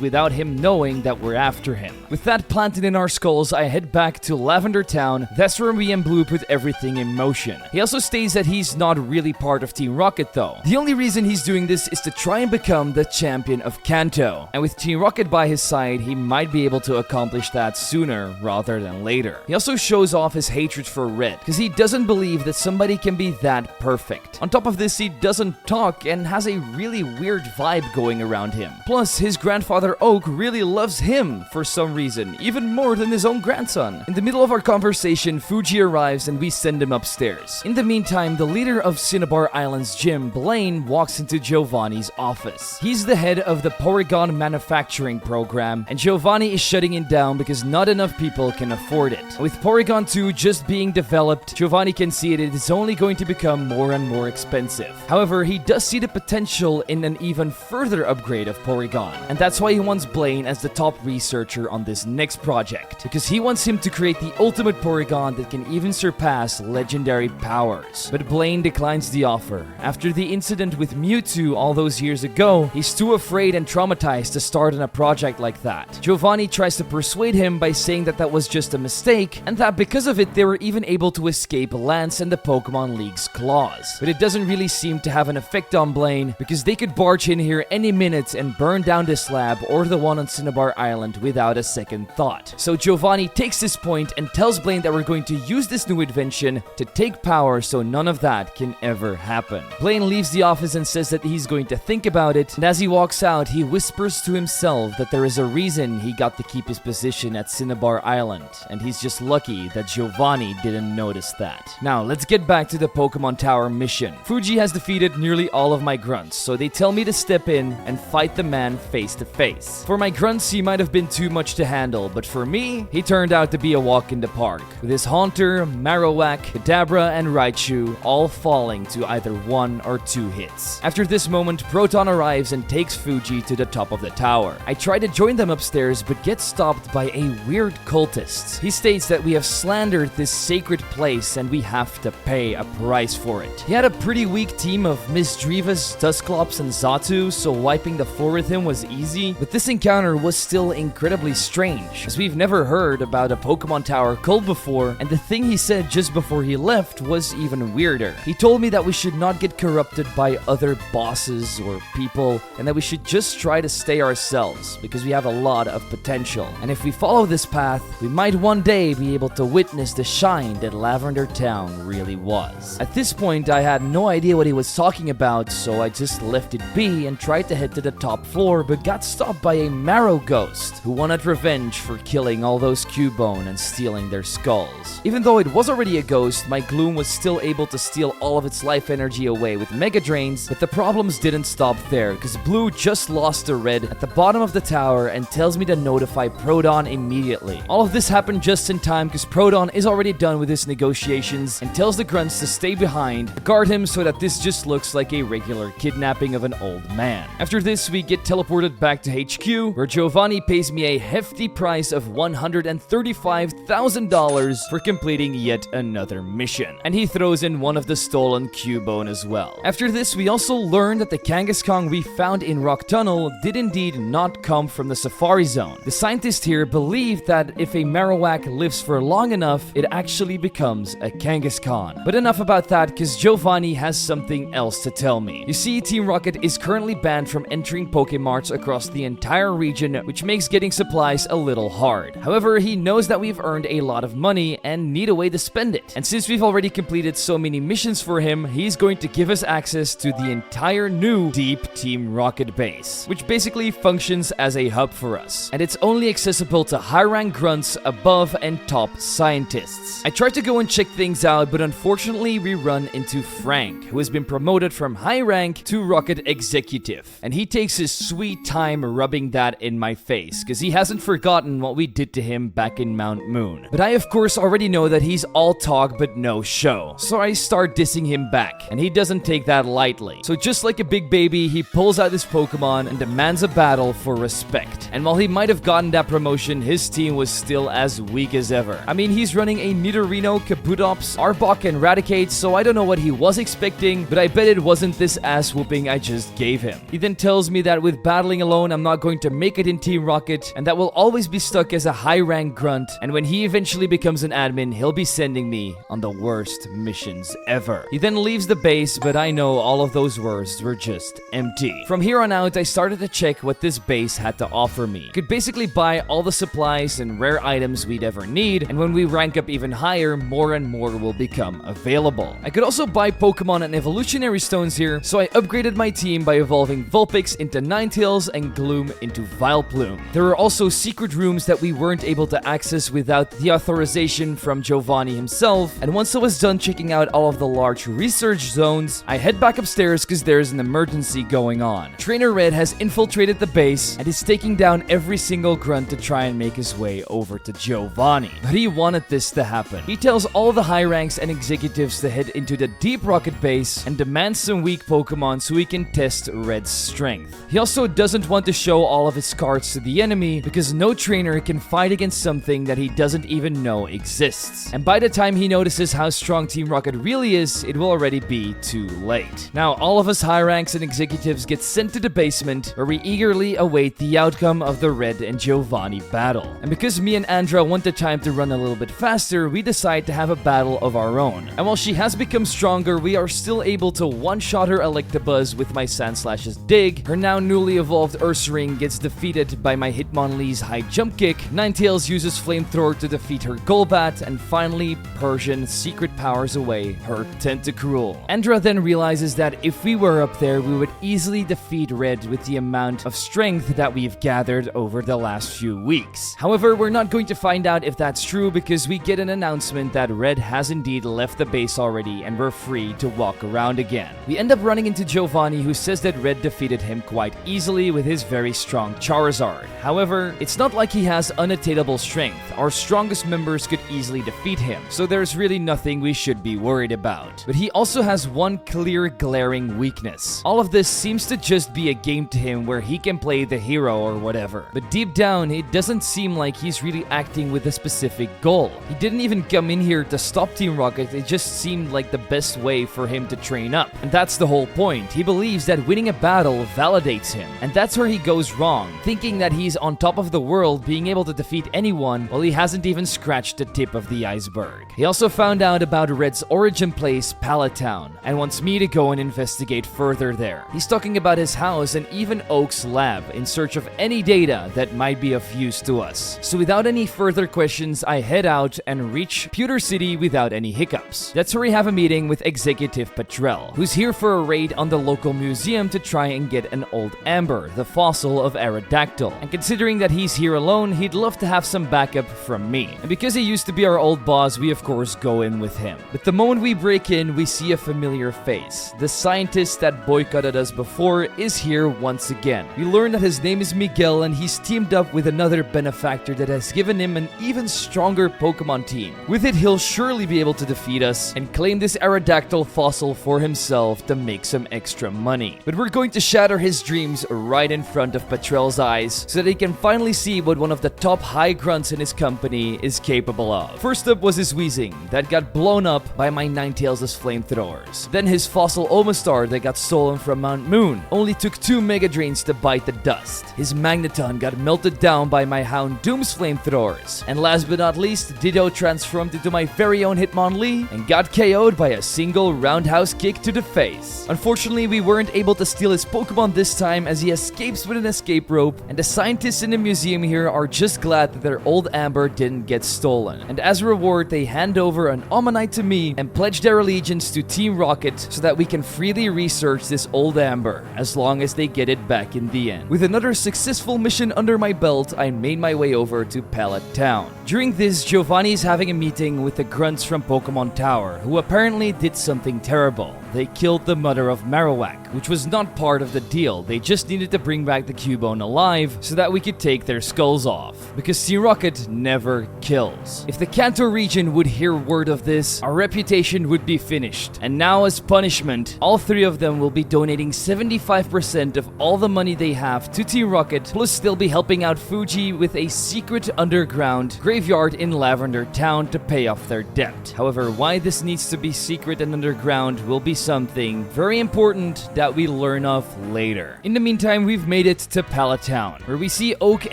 Speaker 1: without him knowing that we're after him. With that planted in our skulls, I head back to Lavender Town. That's where me and Blue put everything in motion. He also states that he's not really part of Team Rocket though. The only reason he's doing this is to try and become the champion of Kanto. And with Team Rocket by his side, he might be able to accomplish that sooner rather than later. He also shows off his hatred for Red because he doesn't believe that somebody can be that perfect. On top of this, he doesn't talk and has a really weird vibe going around him. Plus, his grandfather Oak really loves him for some reason, even more than his own grandson. In the middle of our conversation, Fuji arrives and we send him upstairs. In the meantime, the leader of Cinnabar Island's gym, Blaine, walks into Giovanni's office. He's the head of the Porygon manufacturing program, and Giovanni is shutting it down because not enough people can afford it. With Porygon 2 just being developed, Giovanni can see it is only going to become more and more expensive. However, he does see the potential in an even further upgrade of Porygon, and that's why he wants Blaine as the top researcher on this next project, because he wants him to create the ultimate Porygon that can even surpass legendary powers. But Blaine declines the offer. After the incident with Mewtwo all those years ago, he's too afraid and traumatized to start on a project like that. Giovanni tries to persuade him by saying that that was just a mistake, and that because of it they were even able to escape Lance and the Pokemon League's claws. But it doesn't really seem to have an effect on Blaine, because they could barge in here any minute and burn down this lab or the one on Cinnabar Island without a second thought. So Giovanni takes this point and tells Blaine that we're going to use this new invention to take power so none of that can ever happen. Blaine leaves the office and says that he's going to think about it, and as he walks out, he whispers to himself that there is a reason he got to keep his position at Cinnabar Island, and he's just lucky that Giovanni didn't notice that. Now, let's get back to the Pokemon Tower mission. Fuji has defeated nearly all of my grunts, so they tell me to step in and fight the man face to face. For my grunts, he might have been too much to handle, but for me, he turned out to be a walk in the park, with his Haunter, Marowak, Kadabra, and Raichu all falling to either 1 or 2 hits. After this moment, Proton arrives and takes Fuji to the top of the tower. I try to join them upstairs, but get stopped by a weird cultist. He states that we have slandered this sacred place and we have to pay a price for it. He had a pretty weak team of Misdreavus, Dusclops, and Xatu, so wiping the floor with him was easy, but this encounter was still incredibly strange, as we've never heard about a Pokemon Tower cult before, and the thing he said just before he left was even weirder. He told me that we should not get corrupted by other bosses or people, and that we should just try to stay ourselves, because we have a lot of potential. And if we follow this path, we might one day be able to witness the shine that Lavender Town really was. At this point, I had no idea what he was talking about, so I just left it be and tried to head to the top floor, but got stopped by a Marrow Ghost, who wanted revenge for killing all those Cubone and stealing their skulls. Even though it was already a ghost, my Gloom was still able to steal all of its life energy away with Mega Drains, but the problems didn't stop there, because Blue just lost to Red at the bottom of the tower and tells me to notify Proton immediately. All of this happened just in time because Proton is already done with his negotiations and tells the grunts to stay behind, guard him so that this just looks like a regular kidnapping of an old man. After this, we get teleported back to HQ, where Giovanni pays me a hefty price of $135,000 for completing yet another mission, and he throws in one of the stolen Cubone as well. After this, we also learn that the Kangaskhan we found in Rock Tunnel did indeed not come from the Safari Zone. The scientists here believe that if a Marowak lives for long enough, it actually becomes a Kangaskhan. But enough about that, because Giovanni has something else to tell me. You see, Team Rocket is currently banned from entering Pokemarts across the entire region, which makes getting supplies a little hard. However, he knows that we've earned a lot of money and need a way to spend it. And since we've already completed so many missions for him, he's going to give us access to the entire new Deep Team Rocket base, which basically functions as a hub for us. And it's only accessible to high-rank grunts, above and top scientists. I tried to go and check things out, but unfortunately we run into Frank, who has been promoted from high rank to Rocket Executive. And he takes his sweet time rubbing that in my face, because he hasn't forgotten what we did to him back in Mount Moon. But I of course already know that he's all talk but no show. now. So I start dissing him back, and he doesn't take that lightly. So just like a big baby, he pulls out his Pokemon and demands a battle for respect. And while he might have gotten that promotion, his team was still as weak as ever. I mean, he's running a Nidorino, Kabutops, Arbok, and Raticate, so I don't know what he was expecting, but I bet it wasn't this ass whooping I just gave him. He then tells me that with battling alone, I'm not going to make it in Team Rocket, and that will always be stuck as a high-rank grunt, and when he eventually becomes an admin, he'll be sending me on the worst missions ever. He then leaves the base, but I know all of those words were just empty. From here on out, I started to check what this base had to offer me. Could basically buy all the supplies and rare items we'd ever need, and when we rank up even higher, more and more will become available. I could also buy Pokemon and evolutionary stones here, so I upgraded my team by evolving Vulpix into Ninetales and Gloom into Vileplume. There are also secret rooms that we weren't able to access without the authorization from Giovanni himself, and once I was done checking out all of the large research zones, I head back upstairs because there's an emergency going on. Trainer Red has infiltrated the base and is taking down every single grunt to try and make his way over to Giovanni. But he wanted this to happen. He tells all the high ranks and executives to head into the Deep Rocket base and demands some weak Pokemon so he can test Red's strength. He also doesn't want to show all of his cards to the enemy because no trainer can fight against something that he doesn't even know exists. And by the time he notices how strong Team Rocket really is, it will already be too late. Now, all of us high ranks and executives get sent to the basement where we eagerly await the outcome of the Red and Giovanni battle. And because me and Andra want the time to run a little bit faster, we decide to have a battle of our own. And while she has become stronger, we are still able to one-shot her Electabuzz with my Sandslash's Dig. Her now newly evolved Ursaring gets defeated by my Hitmonlee's high jump kick. Ninetales uses Flamethrower to defeat her Golbat, and finally, Persian secret powers away her Tentacruel. Andra then realizes that if we were up there, we would easily defeat Red with the amount of strength that we've gathered over the last few weeks. However, we're not going to find out if that's true because we get an announcement that Red has indeed left the base already and we're free to walk around again. We end up running into Giovanni, who says that Red defeated him quite easily with his very strong Charizard. However, it's not like he has unattainable strength. Our strongest members could easily defeat him, so there's really nothing we should be worried about. But he also has one clear, glaring weakness. All of this seems to just be a game to him where he can play the hero or whatever. But deep down, it doesn't seem like he's really acting with a specific goal. He didn't even come in here to stop Team Rocket, it just seemed like the best way for him to train up. And that's the whole point. He believes that winning a battle validates him. And that's where he goes wrong, thinking that he's on top of the world, being able to defeat anyone while he hasn't even scratched the tip of the iceberg. He also found out about Red's origin place, Pallet Town, and wants me to go and investigate further there. He's talking about his house and even Oak's lab in search of any data that might be of use to us. So without any further questions, I head out and reach Pewter City without any hiccups. That's where we have a meeting with Executive Patrell, who's here for a raid on the local museum to try and get an old amber, the fossil of Aerodactyl. And considering that he's here alone, he'd love to have some backup from me. And because he used to be our old boss, we of course go in with him. But the moment we break in, we see a familiar face. The scientist that boycotted us before is here once again. We learn that his name is Miguel and he's teamed up with another benefactor that has given him an even stronger Pokemon team. With it, he'll surely be able to defeat us and claim this Aerodactyl fossil for himself to make some extra money. But we're going to shatter his dreams right in front of Patrell's eyes so that he can finally see what one of the top high grunts in his company is capable of. First up was his Weezing that got blown up by my Ninetales' flamethrowers. Then his fossil Omastar that got stolen from Mount Moon only took 2 Mega Drains to bite the dust. His Magneton got melted down by my Houndoom's flamethrowers. And last but not least, Ditto transformed into my very own Hitmonlee and got KO'd by a single roundhouse kick to the face. Unfortunately, we weren't able to steal his Pokemon this time as he escapes with an escape rope, and the scientists in the museum here are just glad that their old Amber didn't get stolen. And as a reward, they hand over an Omanyte to me and pledge their allegiance to Team Rocket so that we can freely research this old Amber as long as they get it back in the end. With another successful mission under my belt, I made my way over to Pallet Town. During this, Giovanni is having a meeting with the grunts from Pokemon Tower, who apparently did something terrible. they killed the mother of Marowak, which was not part of the deal. They just needed to bring back the Cubone alive so that we could take their skulls off, because Team Rocket never kills. If the Kanto region would hear word of this, our reputation would be finished. And now, as punishment, all three of them will be donating 75% of all the money they have to Team Rocket, plus they'll be helping out Fuji with a secret underground graveyard in Lavender Town to pay off their debt. However, why this needs to be secret and underground will be something very important that we learn of later. In the meantime, we've made it to Pallet Town, where we see Oak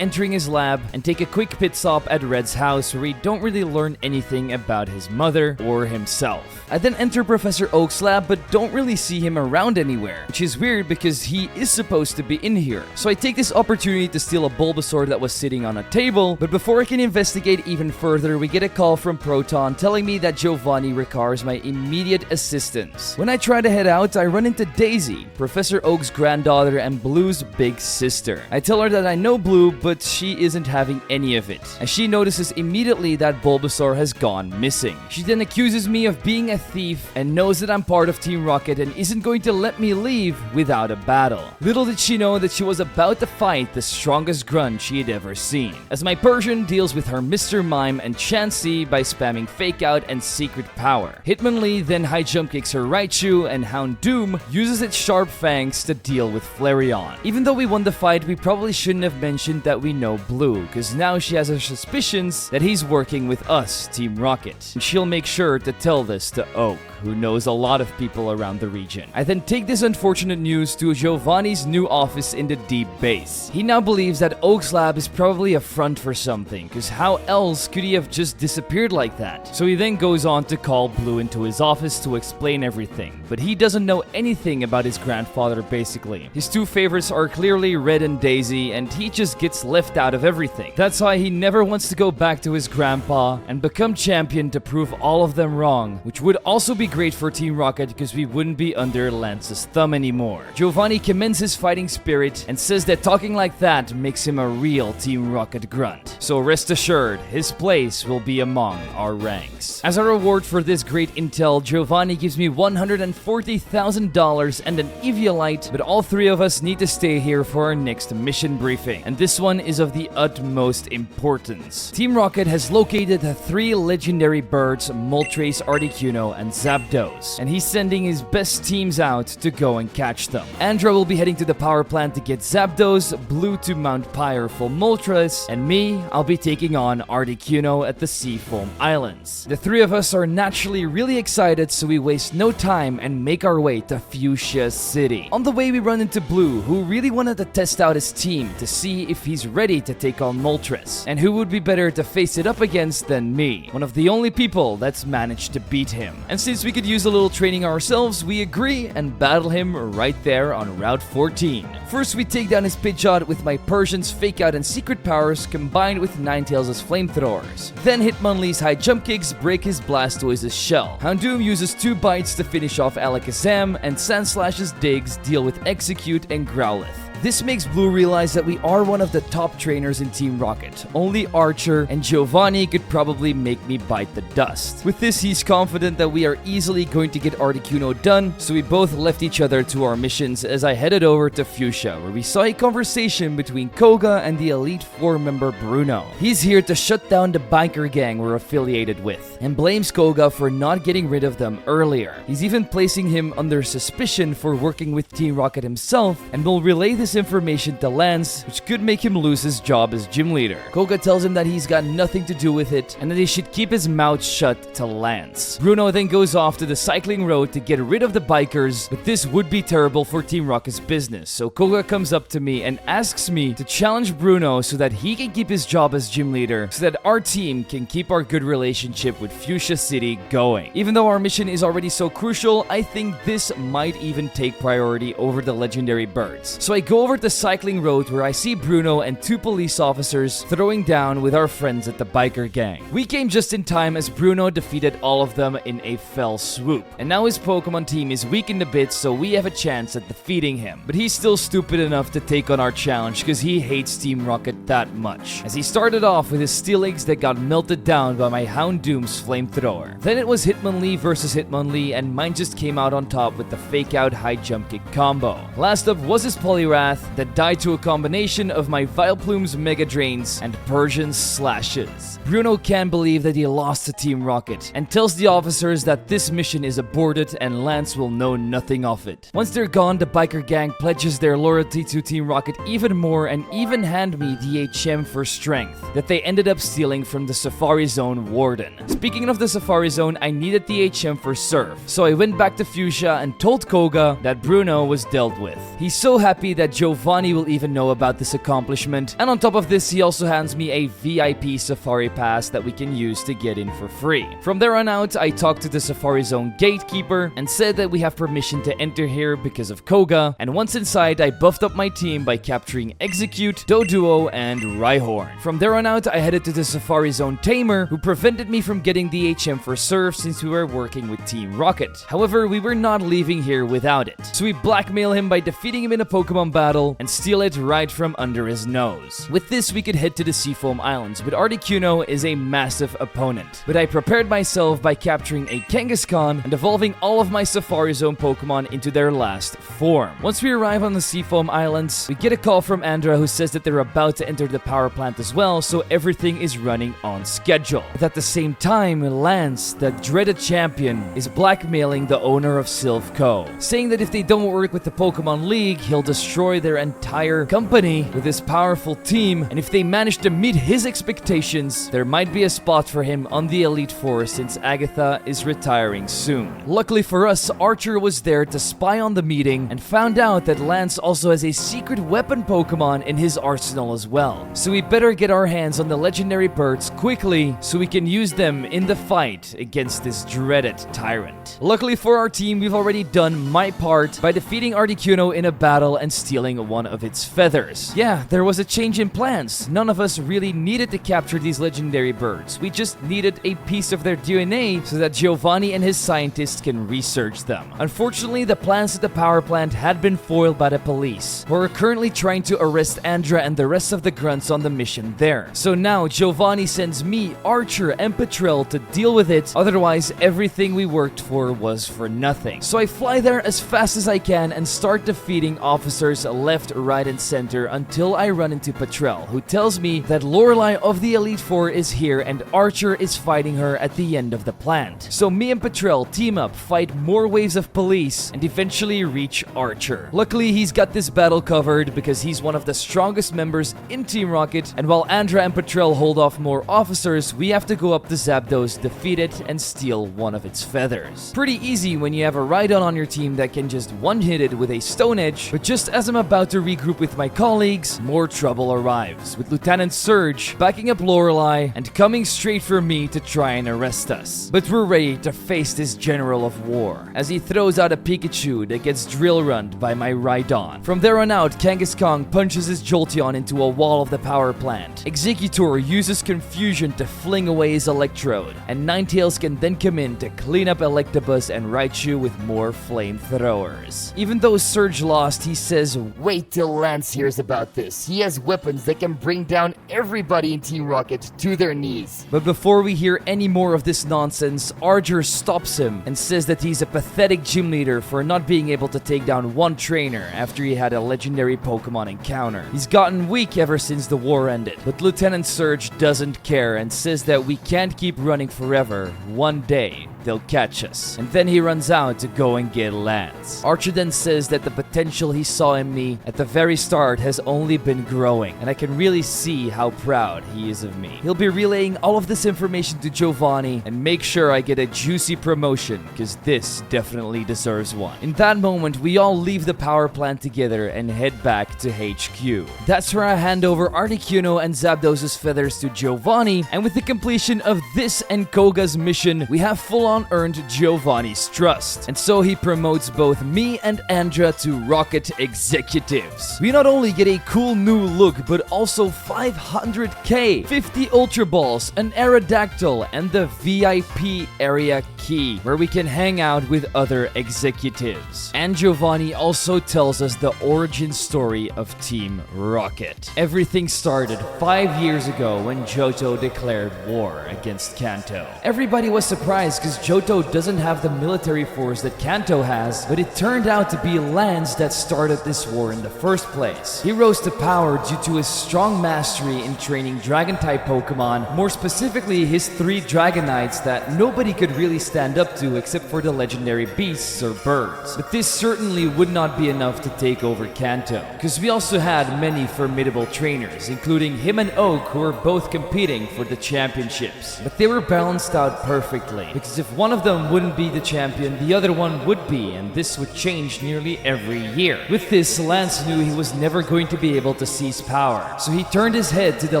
Speaker 1: entering his lab and take a quick pit stop at Red's house, where we don't really learn anything about his mother or himself. I then enter Professor Oak's lab but don't really see him around anywhere, which is weird because he is supposed to be in here. So I take this opportunity to steal a Bulbasaur that was sitting on a table, but before I can investigate even further, we get a call from Proton telling me that Giovanni requires my immediate assistance. When I try to head out, I run into Daisy, Professor Oak's granddaughter and Blue's big sister. I tell her that I know Blue, but she isn't having any of it, as she notices immediately that Bulbasaur has gone missing. She then accuses me of being a thief and knows that I'm part of Team Rocket and isn't going to let me leave without a battle. Little did she know that she was about to fight the strongest grunt she had ever seen, as my Persian deals with her Mr. Mime and Chansey by spamming Fake Out and Secret Power. Hitmonlee then high jump kicks her Raichu, and Houndoom uses its sharp fangs to deal with Flareon. Even though we won the fight, we probably shouldn't have mentioned that we know Blue, because now she has her suspicions that he's working with us, Team Rocket. And she'll make sure to tell this to Oak, who knows a lot of people around the region. I then take this unfortunate news to Giovanni's new office in the deep base. He now believes that Oak's lab is probably a front for something, because how else could he have just disappeared like that? So he then goes on to call Blue into his office to explain everything, but he doesn't know anything about his grandfather basically. His two favorites are clearly Red and Daisy, and he just gets left out of everything. That's why he never wants to go back to his grandpa and become champion to prove all of them wrong, which would also be great for Team Rocket because we wouldn't be under Lance's thumb anymore. Giovanni commends his fighting spirit and says that talking like that makes him a real Team Rocket grunt. So rest assured, his place will be among our ranks. As a reward for this great intel, Giovanni gives me $140,000 and an Eviolite, but all three of us need to stay here for our next mission briefing, and this one is of the utmost importance. Team Rocket has located the three legendary birds, Moltres, Articuno, and Zapdos, and he's sending his best teams out to go and catch them. Andra will be heading to the power plant to get Zapdos, Blue to Mount Pyre for Moltres, and me, I'll be taking on Articuno at the Sevii Islands. The three of us are naturally really excited, so we waste no time and make our way to Fuchsia City. On the way, we run into Blue, who really wanted to test out his team to see if he's ready to take on Moltres, and who would be better to face it up against than me, one of the only people that's managed to beat him. And since we could use a little training ourselves, we agree and battle him right there on Route 14. First, we take down his Pidgeot with my Persian's Fake Out and Secret Powers combined with Ninetales' flamethrowers. Then Hitmonlee's high jump kicks break his Blastoise's shell. Houndoom uses 2 bites to finish off Alakazam, and Sandslash's digs deal with Execute and Growlithe. This makes Blue realize that we are one of the top trainers in Team Rocket. Only Archer and Giovanni could probably make me bite the dust. With this, he's confident that we are easily going to get Articuno done, so we both left each other to our missions as I headed over to Fuchsia, where we saw a conversation between Koga and the Elite Four member Bruno. He's here to shut down the biker gang we're affiliated with, and blames Koga for not getting rid of them earlier. He's even placing him under suspicion for working with Team Rocket himself, and will relay this information to Lance, which could make him lose his job as gym leader. Koga tells him that he's got nothing to do with it and that he should keep his mouth shut to Lance. Bruno then goes off to the cycling road to get rid of the bikers, but this would be terrible for Team Rocket's business, so Koga comes up to me and asks me to challenge Bruno so that he can keep his job as gym leader, so that our team can keep our good relationship with Fuchsia City going. Even though our mission is already so crucial, I think this might even take priority over the legendary birds. So I go over to Cycling Road where I see Bruno and 2 police officers throwing down with our friends at the biker gang. We came just in time as Bruno defeated all of them in a fell swoop. And now his Pokemon team is weakened a bit, so we have a chance at defeating him. But he's still stupid enough to take on our challenge because he hates Team Rocket that much. As he started off with his Steel Eggs that got melted down by my Houndoom's flamethrower. Then it was Hitmonlee versus Hitmonlee, and mine just came out on top with the fake out high jump kick combo. Last up was his Poliwrath that died to a combination of my Vileplume's Mega Drains and Persian's Slashes. Bruno can't believe that he lost to Team Rocket and tells the officers that this mission is aborted and Lance will know nothing of it. Once they're gone, the biker gang pledges their loyalty to Team Rocket even more and even hand me the HM for strength that they ended up stealing from the Safari Zone warden. Speaking of the Safari Zone, I needed the HM for Surf, so I went back to Fuchsia and told Koga that Bruno was dealt with. He's so happy that Giovanni will even know about this accomplishment, and on top of this, he also hands me a VIP Safari Pass that we can use to get in for free. From there on out, I talked to the Safari Zone gatekeeper and said that we have permission to enter here because of Koga, and once inside, I buffed up my team by capturing Execute, Doduo, and Rhyhorn. From there on out, I headed to the Safari Zone Tamer, who prevented me from getting the HM for Surf since we were working with Team Rocket. However, we were not leaving here without it, so we blackmail him by defeating him in a Pokemon battle and steal it right from under his nose. With this, we could head to the Seafoam Islands, but Articuno is a massive opponent. But I prepared myself by capturing a Kangaskhan and evolving all of my Safari Zone Pokemon into their last form. Once we arrive on the Seafoam Islands, we get a call from Andra who says that they're about to enter the power plant as well, so everything is running on schedule. But at the same time, Lance, the dreaded champion, is blackmailing the owner of Silph Co, saying that if they don't work with the Pokemon League, he'll destroy their entire company with his powerful team, and if they manage to meet his expectations, there might be a spot for him on the Elite Four since Agatha is retiring soon. Luckily for us, Archer was there to spy on the meeting and found out that Lance also has a secret weapon Pokemon in his arsenal as well. So we better get our hands on the legendary birds quickly so we can use them in the fight against this dreaded tyrant. Luckily for our team, we've already done my part by defeating Articuno in a battle and stealing one of its feathers. Yeah, there was a change in plans. None of us really needed to capture these legendary birds. We just needed a piece of their DNA so that Giovanni and his scientists can research them. Unfortunately, the plans at the power plant had been foiled by the police, who are currently trying to arrest Andra and the rest of the grunts on the mission there. So now Giovanni sends me, Archer, and Petrel to deal with it, otherwise everything we worked for was for nothing. So I fly there as fast as I can and start defeating officers left, right, and center until I run into Petrel, who tells me that Lorelei of the Elite Four is here and Archer is fighting her at the end of the plant. So me and Petrel team up, fight more waves of police, and eventually reach Archer. Luckily, he's got this battle covered because he's one of the strongest members in Team Rocket, and while Andra and Petrel hold off more officers, we have to go up to Zapdos, defeat it, and steal one of its feathers. Pretty easy when you have a Rhydon on your team that can just one-hit it with a Stone Edge, but just as I'm about to regroup with my colleagues, more trouble arrives, with Lieutenant Surge backing up Lorelei and coming straight for me to try and arrest us. But we're ready to face this General of War, as he throws out a Pikachu that gets drill-runned by my Rhydon. From there on out, Kangaskhan punches his Jolteon into a wall of the power plant. Executor uses Confusion to fling away his Electrode, and Ninetales can then come in to clean up Electabuzz and Raichu with more flamethrowers. Even though Surge lost, he says,
Speaker 2: "Wait till Lance hears about this. He has weapons that can bring down everybody in Team Rocket to their knees."
Speaker 1: But before we hear any more of this nonsense, Archer stops him and says that he's a pathetic gym leader for not being able to take down one trainer after he had a legendary Pokemon encounter. He's gotten weak ever since the war ended, but Lieutenant Surge doesn't care and says that we can't keep running forever. One day, they'll catch us. And then he runs out to go and get Lance. Archer then says that the potential he saw in me at the very start has only been growing, and I can really see how proud he is of me. He'll be relaying all of this information to Giovanni and make sure I get a juicy promotion, because this definitely deserves one. In that moment, we all leave the power plant together and head back to HQ. That's where I hand over Articuno and Zapdos' feathers to Giovanni, and with the completion of this and Koga's mission, we have full-on earned Giovanni's trust. And so he promotes both me and Andra to Rocket Executive. executives. We not only get a cool new look, but also 500k, 50 Ultra Balls, an Aerodactyl, and the VIP area key, where we can hang out with other executives. And Giovanni also tells us the origin story of Team Rocket. Everything started 5 years ago when Johto declared war against Kanto. Everybody was surprised because Johto doesn't have the military force that Kanto has, but it turned out to be Lance that started this war in the first place. He rose to power due to his strong mastery in training Dragon-type Pokemon, more specifically his 3 Dragonites that nobody could really stand up to except for the legendary beasts or birds. But this certainly would not be enough to take over Kanto, because we also had many formidable trainers, including him and Oak, who were both competing for the championships. But they were balanced out perfectly, because if one of them wouldn't be the champion, the other one would be, and this would change nearly every year. With this, Lance knew he was never going to be able to seize power, so he turned his head to the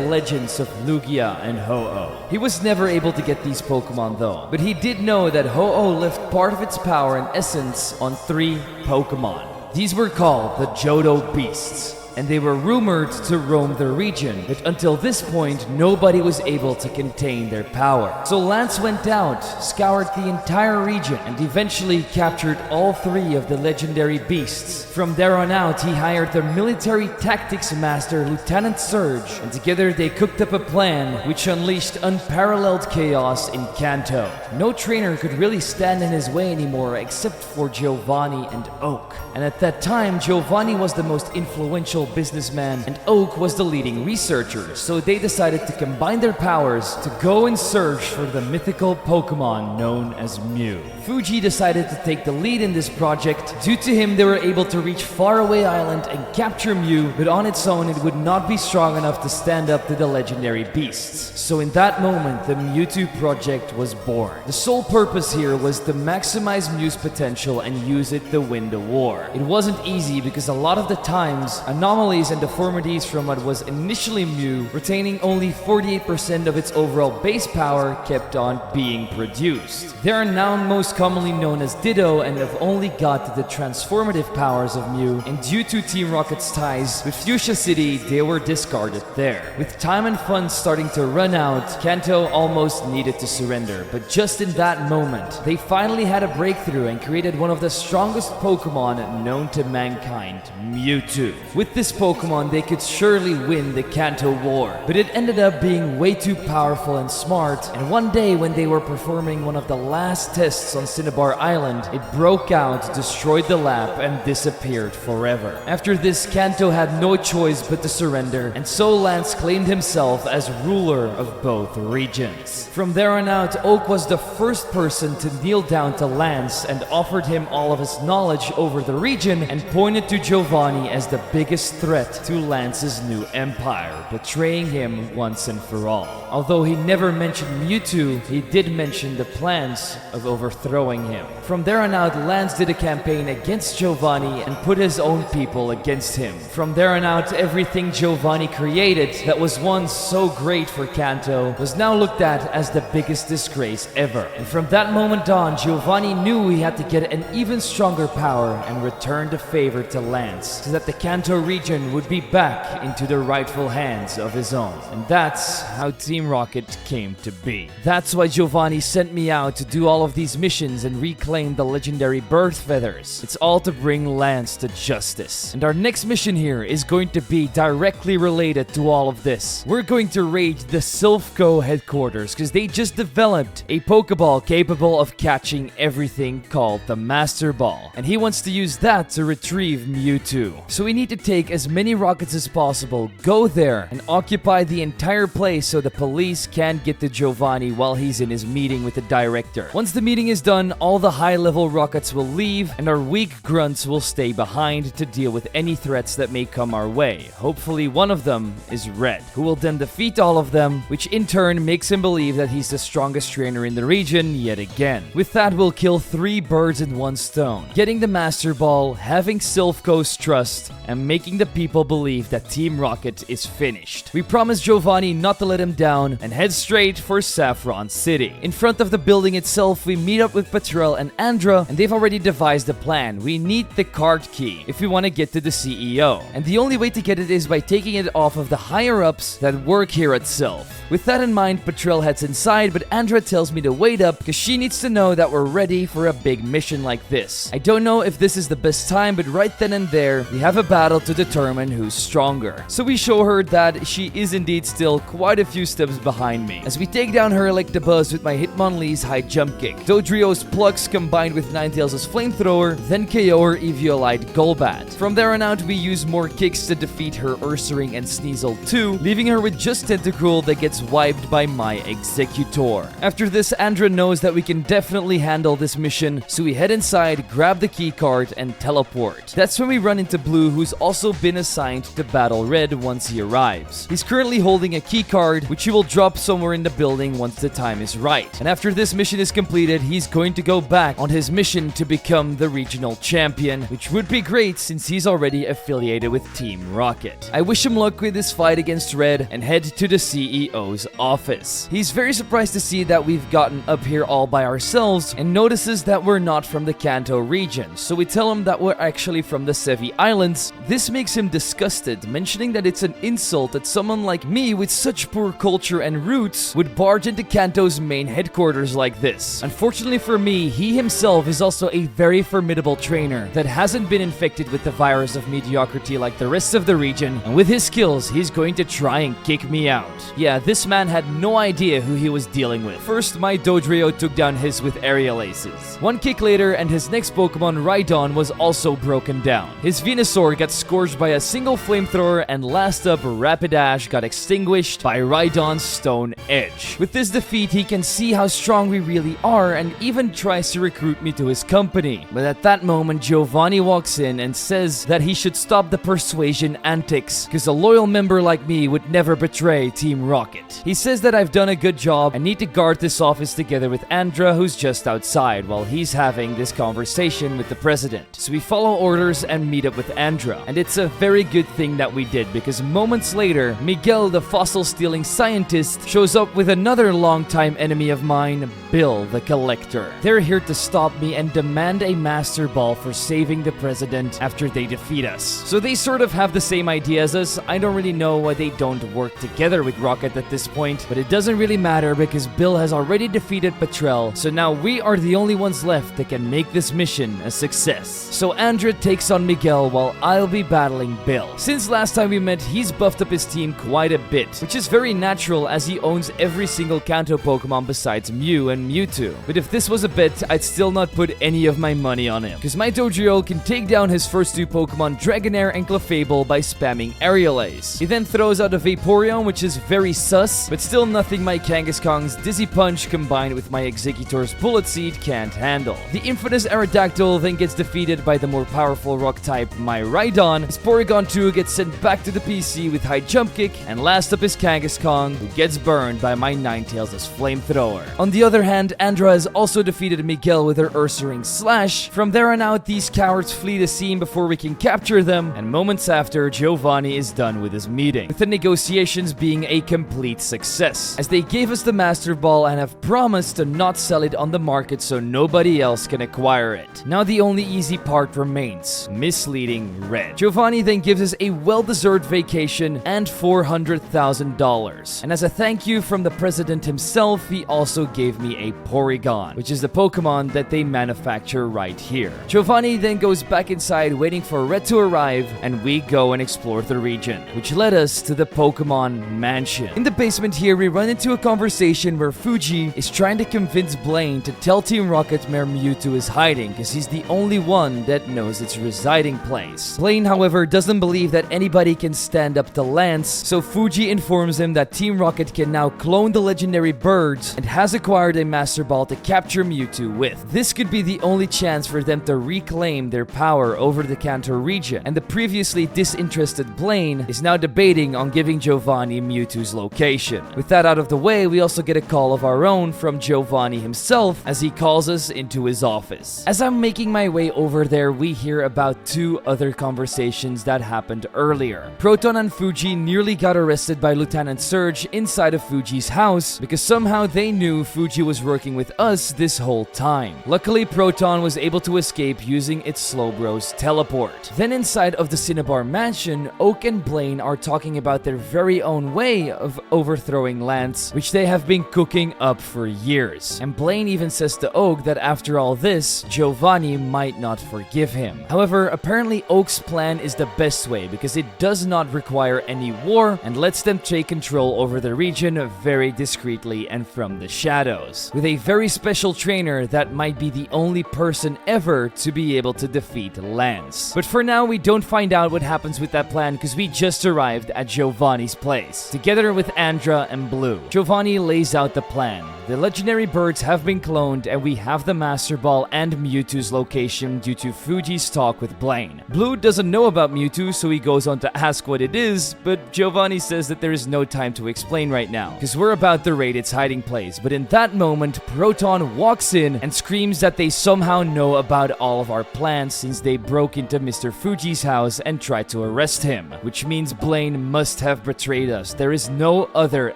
Speaker 1: legends of Lugia and Ho-Oh. He was never able to get these Pokemon though, but he did know that Ho-Oh left part of its power and essence on 3 Pokemon. These were called the Johto Beasts, and they were rumored to roam the region, but until this point, nobody was able to contain their power. So Lance went out, scoured the entire region, and eventually captured all 3 of the legendary beasts. From there on out, he hired the military tactics master, Lieutenant Surge, and together they cooked up a plan which unleashed unparalleled chaos in Kanto. No trainer could really stand in his way anymore except for Giovanni and Oak. And at that time, Giovanni was the most influential businessman and Oak was the leading researcher, so they decided to combine their powers to go and search for the mythical Pokemon known as Mew. Fuji decided to take the lead in this project. Due to him, they were able to reach Faraway Island and capture Mew, but on its own it would not be strong enough to stand up to the legendary beasts. So in that moment, the Mewtwo project was born. The sole purpose here was to maximize Mew's potential and use it to win the war. It wasn't easy because a lot of the times, anomalies and deformities from what was initially Mew, retaining only 48% of its overall base power, kept on being produced. They are now most commonly known as Ditto and have only got to the transformative powers of Mew, and due to Team Rocket's ties with Fuchsia City, they were discarded there. With time and funds starting to run out, Kanto almost needed to surrender, but just in that moment, they finally had a breakthrough and created one of the strongest Pokemon known to mankind, Mewtwo. With this Pokemon, they could surely win the Kanto War, but it ended up being way too powerful and smart, and one day when they were performing one of the last tests on Cinnabar Island, it broke out, destroyed the lab, and disappeared forever. After this, Kanto had no choice but to surrender, and so Lance claimed himself as ruler of both regions. From there on out, Oak was the first person to kneel down to Lance and offered him all of his knowledge over the region and pointed to Giovanni as the biggest threat to Lance's new empire, betraying him once and for all. Although he never mentioned Mewtwo, he did mention the plans of overthrowing him. From there on out, Lance did a campaign against Giovanni and put his own people against him. From there on out, everything Giovanni created that was once so great for Kanto was now looked at as the biggest disgrace ever. And from that moment on, Giovanni knew he had to get an even stronger power and return the favor to Lance so that the Kanto region would be back into the rightful hands of his own. And that's how Team Rocket came to be. That's why Giovanni sent me out to do all of these missions and reclaim the legendary birth feathers. It's all to bring Lance to justice. And our next mission here is going to be directly related to all of this. We're going to raid the Silph Co headquarters because they just developed a Pokeball capable of catching everything called the Master Ball. And he wants to use that to retrieve Mewtwo. So we need to take as many rockets as possible, go there, and occupy the entire place so the police can't get to Giovanni while he's in his meeting with the director. Once the meeting is done, all the high-level rockets will leave, and our weak grunts will stay behind to deal with any threats that may come our way. Hopefully one of them is Red, who will then defeat all of them, which in turn makes him believe that he's the strongest trainer in the region yet again. With that, we'll kill 3 birds in one stone, getting the Master Ball, having Silph Co's trust, and making making the people believe that Team Rocket is finished. We promise Giovanni not to let him down and head straight for Saffron City. In front of the building itself, we meet up with Patrell and Andra, and they've already devised a plan. We need the card key if we want to get to the CEO, and the only way to get it is by taking it off of the higher-ups that work here at Silph. With that in mind, Patrell heads inside, but Andra tells me to wait up because she needs to know that we're ready for a big mission like this. I don't know if this is the best time, but right then and there, we have a battle to determine who's stronger. So we show her that she is indeed still quite a few steps behind me, as we take down her like the buzz with my Hitmonlee's high jump kick, Dodrio's plucks combined with Ninetales' flamethrower, then Kyogre Eviolite Golbat. From there on out, we use more kicks to defeat her Ursaring and Sneasel too, leaving her with just Tentacruel that gets wiped by my Exeggutor. After this, Andra knows that we can definitely handle this mission, so we head inside, grab the key card, and teleport. That's when we run into Blue, who's also been assigned to battle Red once he arrives. He's currently holding a key card, which he will drop somewhere in the building once the time is right. And after this mission is completed, he's going to go back on his mission to become the regional champion, which would be great since he's already affiliated with Team Rocket. I wish him luck with his fight against Red and head to the CEO's office. He's very surprised to see that we've gotten up here all by ourselves and notices that we're not from the Kanto region, so we tell him that we're actually from the Sevii Islands. This makes him disgusted, mentioning that it's an insult that someone like me with such poor culture and roots would barge into Kanto's main headquarters like this. Unfortunately for me, he himself is also a very formidable trainer that hasn't been infected with the virus of mediocrity like the rest of the region, and with his skills, he's going to try and kick me out. Yeah, this man had no idea who he was dealing with. First, my Dodrio took down his with Aerial Aces. One kick later, and his next Pokemon, Rhydon, was also broken down. His Venusaur got scorched by a single flamethrower, and last up, Rapidash got extinguished by Rhydon's Stone Edge. With this defeat, he can see how strong we really are and even tries to recruit me to his company. But at that moment, Giovanni walks in and says that he should stop the persuasion antics, because a loyal member like me would never betray Team Rocket. He says that I've done a good job and need to guard this office together with Andra, who's just outside, while he's having this conversation with the president. So we follow orders and meet up with Andra, and it's a very good thing that we did, because moments later, Miguel, the fossil-stealing scientist, shows up with another longtime enemy of mine, Bill, the Collector. They're here to stop me and demand a Master Ball for saving the president after they defeat us. So they sort of have the same idea as us. I don't really know why they don't work together with Rocket at this point, but it doesn't really matter because Bill has already defeated Patrell, so now we are the only ones left that can make this mission a success. So Andra takes on Miguel while I'll be battling Bill. Since last time we met, he's buffed up his team quite a bit, which is very natural as he owns every single Kanto Pokemon besides Mew and Mewtwo. But if this was a bet, I'd still not put any of my money on him, because my Dodrio can take down his first two Pokemon, Dragonair and Clefable, by spamming Aerial Ace. He then throws out a Vaporeon, which is very sus, but still nothing my Kangaskhan's Dizzy Punch combined with my Exeggutor's Bullet Seed can't handle. The infamous Aerodactyl then gets defeated by the more powerful rock type, my Rhydon. His Porygon 2 gets sent back to the PC with high jump kick, and last up is Kangaskhan, who gets burned by my Ninetales' flamethrower. On the other hand, Andra has also defeated Miguel with her Ursaring Slash. From there on out, these cowards flee the scene before we can capture them, and moments after, Giovanni is done with his meeting, with the negotiations being a complete success, as they gave us the Master Ball and have promised to not sell it on the market so nobody else can acquire it. Now the only easy part remains, misleading Red. Giovanni then gives us a well-deserved vacation and $400,000. And as a thank you from the president himself, he also gave me a Porygon, which is the Pokemon that they manufacture right here. Giovanni then goes back inside waiting for Red to arrive, and we go and explore the region, which led us to the Pokemon Mansion. In the basement here, we run into a conversation where Fuji is trying to convince Blaine to tell Team Rocket where Mewtwo is hiding, because he's the only one that knows its residing place. Blaine, however, doesn't believe that anybody can stand up to Lance, so Fuji informs him that Team Rocket can now clone the legendary birds and has acquired a Master Ball to capture Mewtwo with. This could be the only chance for them to reclaim their power over the Kanto region, and the previously disinterested Blaine is now debating on giving Giovanni Mewtwo's location. situation. With that out of the way, we also get a call of our own from Giovanni himself as he calls us into his office. As I'm making my way over there, we hear about two other conversations that happened earlier. Proton and Fuji nearly got arrested by Lieutenant Surge inside of Fuji's house because somehow they knew Fuji was working with us this whole time. Luckily, Proton was able to escape using its Slowbro's teleport. Then inside of the Cinnabar mansion, Oak and Blaine are talking about their very own way of overthrowing Lance, which they have been cooking up for years. And Blaine even says to Oak that after all this, Giovanni might not forgive him. However, apparently Oak's plan is the best way because it does not require any war and lets them take control over the region very discreetly and from the shadows, with a very special trainer that might be the only person ever to be able to defeat Lance. But for now, we don't find out what happens with that plan because we just arrived at Giovanni's place, together with Andra and Blue. Giovanni lays out the plan. The legendary birds have been cloned and we have the Master Ball and Mewtwo's location due to Fuji's talk with Blaine. Blue doesn't know about Mewtwo, so he goes on to ask what it is, but Giovanni says that there is no time to explain right now because we're about to raid its hiding place. But in that moment, Proton walks in and screams that they somehow know about all of our plans since they broke into Mr. Fuji's house and tried to arrest him, which means Blaine must have betrayed us. There is no other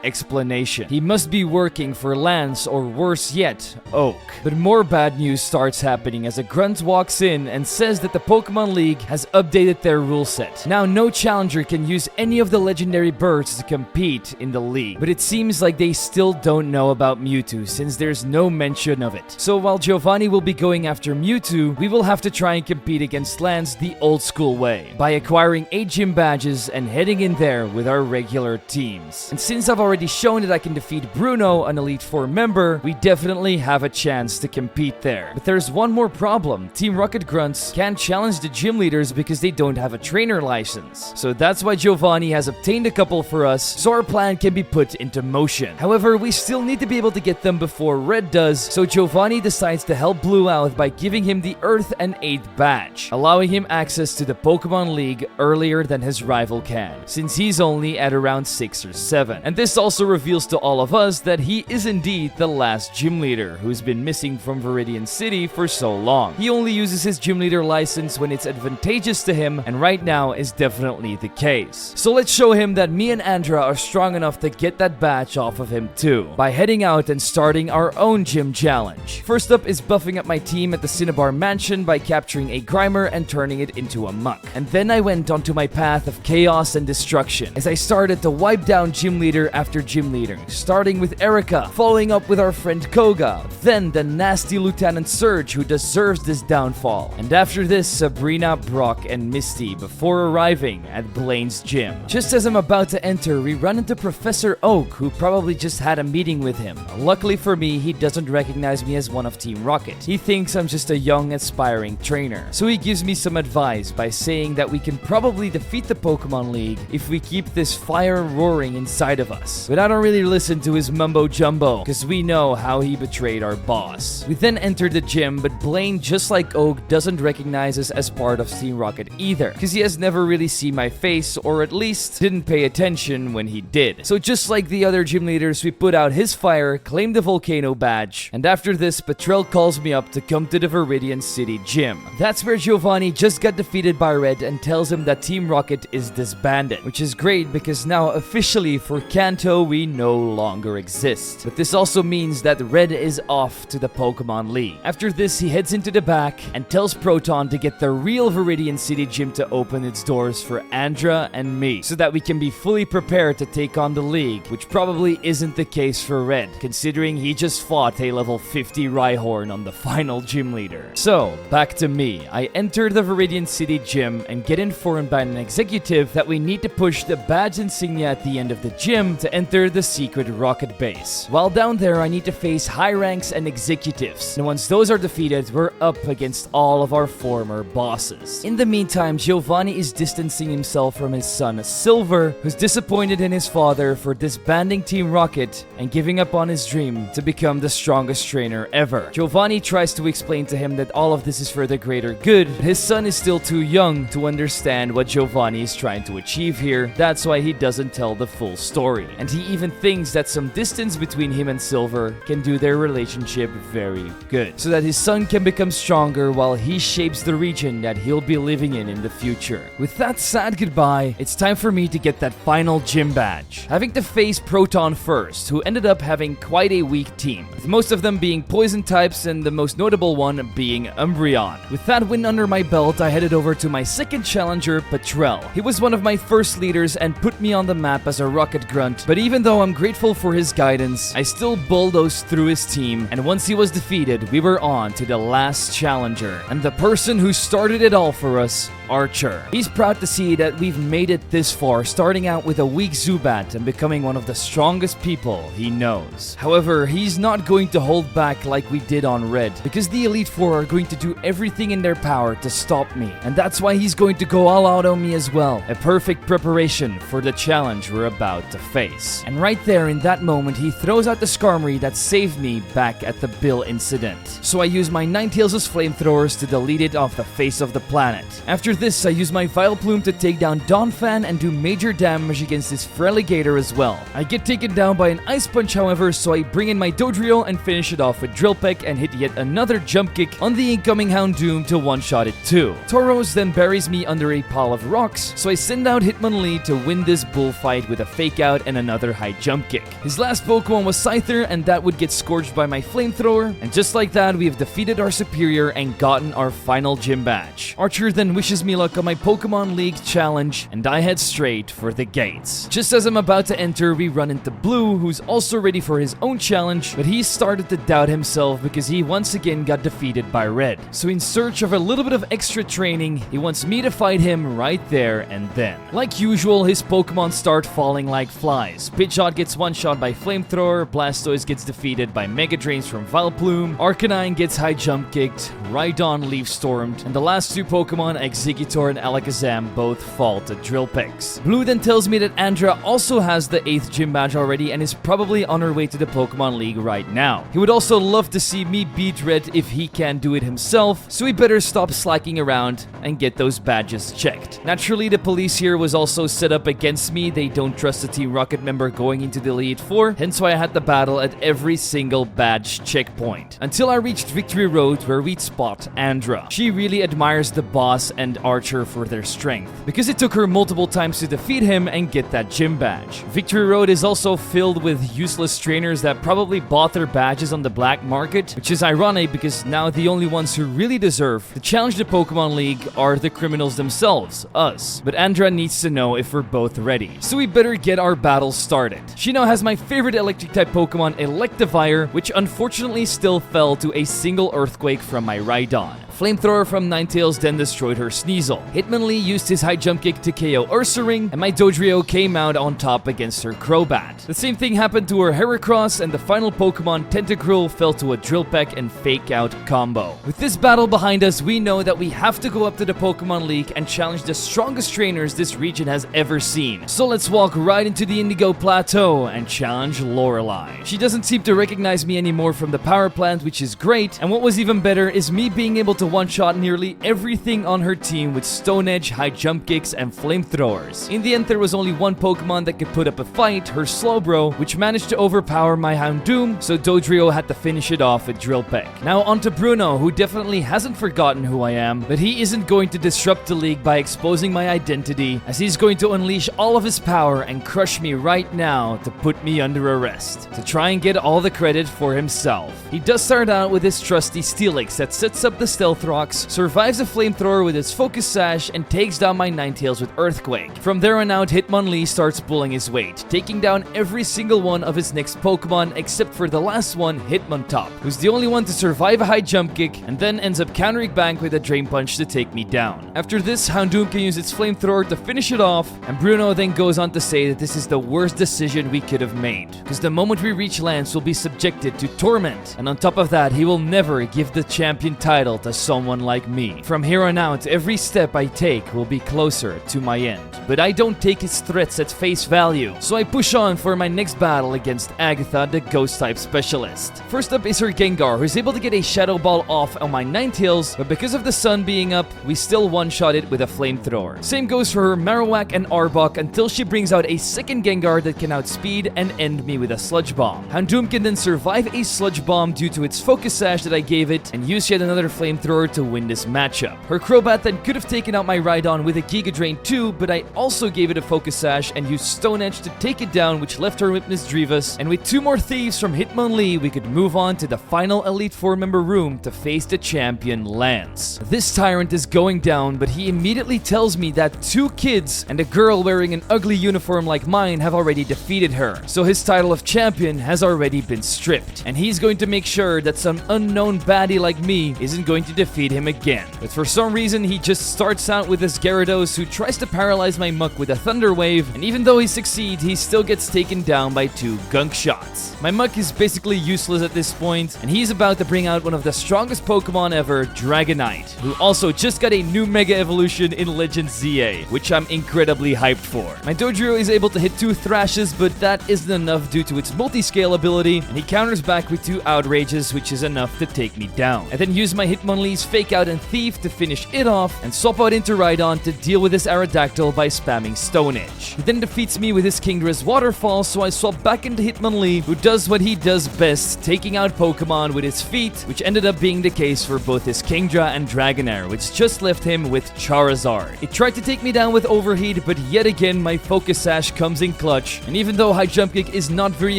Speaker 1: explanation. He must be working for Lance, or worse yet, Oak. But more bad news starts happening as a grunt walks in and says that the Pokemon League has updated their rule set. Now no challenger can use any of the legendary birds to compete in the league, but it seems like they still don't know about Mewtwo since there's no mention of it. So while Giovanni will be going after Mewtwo, we will have to try and compete against Lance the old school way, by acquiring 8 gym badges and heading in there with our regular teams. And since I've already shown that I can defeat Bruno, an Elite Four member, we definitely have a chance to compete there. But there's one more problem. Team Rocket Grunts can't challenge the gym leaders because they don't have a trainer license. So that's why Giovanni has obtained a couple for us, so our plan can be put into motion. However, we still need to be able to get them before Red does, so Giovanni decides to help Blue out by giving him the Earth and 8th badge, allowing him access to the Pokemon League earlier than his rival can, since he's only at around 6 or 7. And this also reveals to all of us that he is indeed the last gym leader who's been missing from Viridian City for so long. He only uses his gym leader license when it's advantageous to him, and right now is definitely the case. So let's show him that me and Andra are strong enough to get that badge off of him too, by heading out and starting our own gym challenge. First up is buffing up my team at the Cinnabar Mansion by capturing a Grimer and turning it into a Muck. And then I went onto my path of chaos and destruction as I started to wipe down gym leader after gym leader, starting with Erica, following up with our friend Koga, then the nasty Lieutenant Surge who deserves this downfall, and after this Sabrina, Brock, and Misty before arriving at Blaine's gym. Just as I'm about to enter, we run into Professor Oak, who probably just had a meeting with him. Luckily for me, he doesn't recognize me as one of Team Rocket. He thinks I'm just a young aspiring trainer. So he gives me some advice by saying that we can probably defeat the Pokemon League if we keep this fire roaring inside of us. But I don't really listen to his mumbo jumbo because we know how he betrayed our boss. We then enter the gym, but Blaine, just like Oak, doesn't recognize us as part of Team Rocket either because he has never really seen my face, or at least didn't pay attention when he did. So just like the other gym leaders, we put out his fire, claim the Volcano badge, and after this, Patrell calls me up to come to the Viridian City gym. That's where Giovanni just got defeated by Red and tells him that Team Rocket is disbanded, which is great because now officially for Kanto we no longer exist. But this also means that Red is off to the Pokemon League. After this, he heads into the back and tells Proton to get the real Viridian City gym to open its doors for Andra and me, so that we can be fully prepared to take on the League, which probably isn't the case for Red, considering he just fought a level 50 Rhyhorn on the final gym leader. So, back to me. I enter the Viridian City gym and get informed by an executive that we need to push the badge insignia at the end of the gym to enter the secret rocket base. While down there, I need to face high ranks and executives, and once those are defeated, we're up against all of our former bosses. In the meantime, Giovanni is distancing himself from his son Silver, who's disappointed in his father for disbanding Team Rocket and giving up on his dream to become the strongest trainer ever. Giovanni tries to explain to him that all of this is for the greater good, but his son is still too young to understand what Giovanni is trying to achieve here. That's why he doesn't tell the full story. story, and he even thinks that some distance between him and Silver can do their relationship very good, so that his son can become stronger while he shapes the region that he'll be living in the future. With that sad goodbye, it's time for me to get that final gym badge, having to face Proton first, who ended up having quite a weak team, with most of them being poison types and the most notable one being Umbreon. With that win under my belt, I headed over to my second challenger, Petrel. He was one of my first leaders and put me on the map as a rocket grunt, but even though I'm grateful for his guidance, I still bulldozed through his team, and once he was defeated, we were on to the last challenger, and the person who started it all for us, Archer. He's proud to see that we've made it this far, starting out with a weak Zubat and becoming one of the strongest people he knows. However, he's not going to hold back like we did on Red, because the Elite Four are going to do everything in their power to stop me, and that's why he's going to go all out on me as well. A perfect preparation for the challenge we're about to face. And right there in that moment, he throws out the Skarmory that saved me back at the Bill incident. So I use my Ninetales' flamethrowers to delete it off the face of the planet. After this, I use my Vileplume to take down Donphan and do major damage against his Feraligatr as well. I get taken down by an Ice Punch, however, so I bring in my Dodrio and finish it off with Drill Peck and hit yet another jump kick on the incoming Houndoom to one-shot it too. Tauros then buries me under a pile of rocks, so I send out Hitmonlee to win this bullfight with a fake out and another high jump kick. His last Pokemon was Scyther, and that would get scorched by my flamethrower, and just like that, we have defeated our superior and gotten our final gym badge. Archer then wishes me luck on my Pokemon League challenge, and I head straight for the gates. Just as I'm about to enter, we run into Blue, who's also ready for his own challenge, but he started to doubt himself because he once again got defeated by Red. So in search of a little bit of extra training, he wants me to fight him right there and then. Like usual, his Pokemon start falling like flies. Pidgeot gets one-shot by Flamethrower, Blastoise gets defeated by Mega Drains from Vileplume, Arcanine gets high jump kicked, Rhydon leaf stormed, and the last two Pokemon, Exeggutor and Alakazam, both fall to Drill Picks. Blue then tells me that Andra also has the 8th gym badge already and is probably on her way to the Pokemon League right now. He would also love to see me beat Red if he can't do it himself, so we better stop slacking around and get those badges checked. Naturally, the police here was also set up against me. They don't trust a Team Rocket member going into the Elite Four, hence why I had to battle at every single badge checkpoint. Until I reached Victory Road, where we'd spot Andra. She really admires the boss and Archer for their strength, because it took her multiple times to defeat him and get that gym badge. Victory Road is also filled with useless trainers that probably bought their badges on the black market, which is ironic because now the only ones who really deserve to challenge the Pokemon League are the criminals themselves, us. But Andra needs to know if we're both ready, so we better get our battle started. She now has my favorite electric type Pokemon, Electivire, which unfortunately still fell to a single Earthquake from my Rhydon. Flamethrower from Ninetales then destroyed her Sneasel. Hitmonlee used his high jump kick to KO Ursaring, and my Dodrio came out on top against her Crobat. The same thing happened to her Heracross, and the final Pokemon, Tentacruel, fell to a Drill Peck and Fake Out combo. With this battle behind us, we know that we have to go up to the Pokemon League and challenge the strongest trainers this region has ever seen. So let's walk right into the Indigo Plateau and challenge Lorelei. She doesn't seem to recognize me anymore from the power plant, which is great, and what was even better is me being able to one-shot nearly everything on her team with Stone Edge, high jump kicks, and flamethrowers. In the end, there was only one Pokemon that could put up a fight, her Slowbro, which managed to overpower my Houndoom, so Dodrio had to finish it off with Drill Peck. Now onto Bruno, who definitely hasn't forgotten who I am, but he isn't going to disrupt the league by exposing my identity, as he's going to unleash all of his power and crush me right now to put me under arrest, to try and get all the credit for himself. He does start out with his trusty Steelix that sets up the Stealth Rocks, survives a Flamethrower with its Focus Sash, and takes down my Ninetales with Earthquake. From there on out, Hitmonlee starts pulling his weight, taking down every single one of his next Pokemon except for the last one, Hitmontop, who's the only one to survive a high jump kick, and then ends up countering back with a Drain Punch to take me down. After this, Houndoom can use its Flamethrower to finish it off, and Bruno then goes on to say that this is the worst decision we could have made, because the moment we reach Lance, we'll be subjected to torment, and on top of that, he will never give the champion title to someone like me. From here on out, every step I take will be closer to my end. But I don't take his threats at face value, so I push on for my next battle against Agatha, the Ghost-type specialist. First up is her Gengar, who's able to get a Shadow Ball off on my Ninetales, but because of the sun being up, we still one-shot it with a Flamethrower. Same goes for her Marowak and Arbok until she brings out a second Gengar that can outspeed and end me with a Sludge Bomb. Houndoom can then survive a Sludge Bomb due to its Focus Sash that I gave it, and use yet another Flamethrower to win this matchup. Her Crobat then could have taken out my Rhydon with a Giga Drain too, but I also gave it a Focus Sash and used Stone Edge to take it down, which left her with Miss Drivas, and with 2 more Thieves from Hitmonlee, we could move on to the final Elite 4-member room to face the champion Lance. This tyrant is going down, but he immediately tells me that 2 kids and a girl wearing an ugly uniform like mine have already defeated her, so his title of champion has already been stripped, and he's going to make sure that some unknown baddie like me isn't going to defeat him again. But for some reason, he just starts out with his Gyarados, who tries to paralyze my Muck with a Thunder Wave, and even though he succeeds, he still gets taken down by 2 Gunk Shots. My Muck is basically useless at this point, and he's about to bring out one of the strongest Pokemon ever, Dragonite, who also just got a new Mega Evolution in Legend ZA, which I'm incredibly hyped for. My Dodrio is able to hit 2 Thrashes, but that isn't enough due to its multi-scale ability, and he counters back with 2 Outrages, which is enough to take me down. I then use my Hitmonlee's Fake Out and Thief to finish it off, and swap out into Rhydon to deal with his Aerodactyl by spamming Stone Edge. He then defeats me with his Kingdra's Waterfall, so I swap back into Hitmonlee, who does what he does best, taking out Pokemon with his feet, which ended up being the case for both his Kingdra and Dragonair, which just left him with Charizard. It tried to take me down with Overheat, but yet again my Focus Sash comes in clutch, and even though High Jump Kick is not very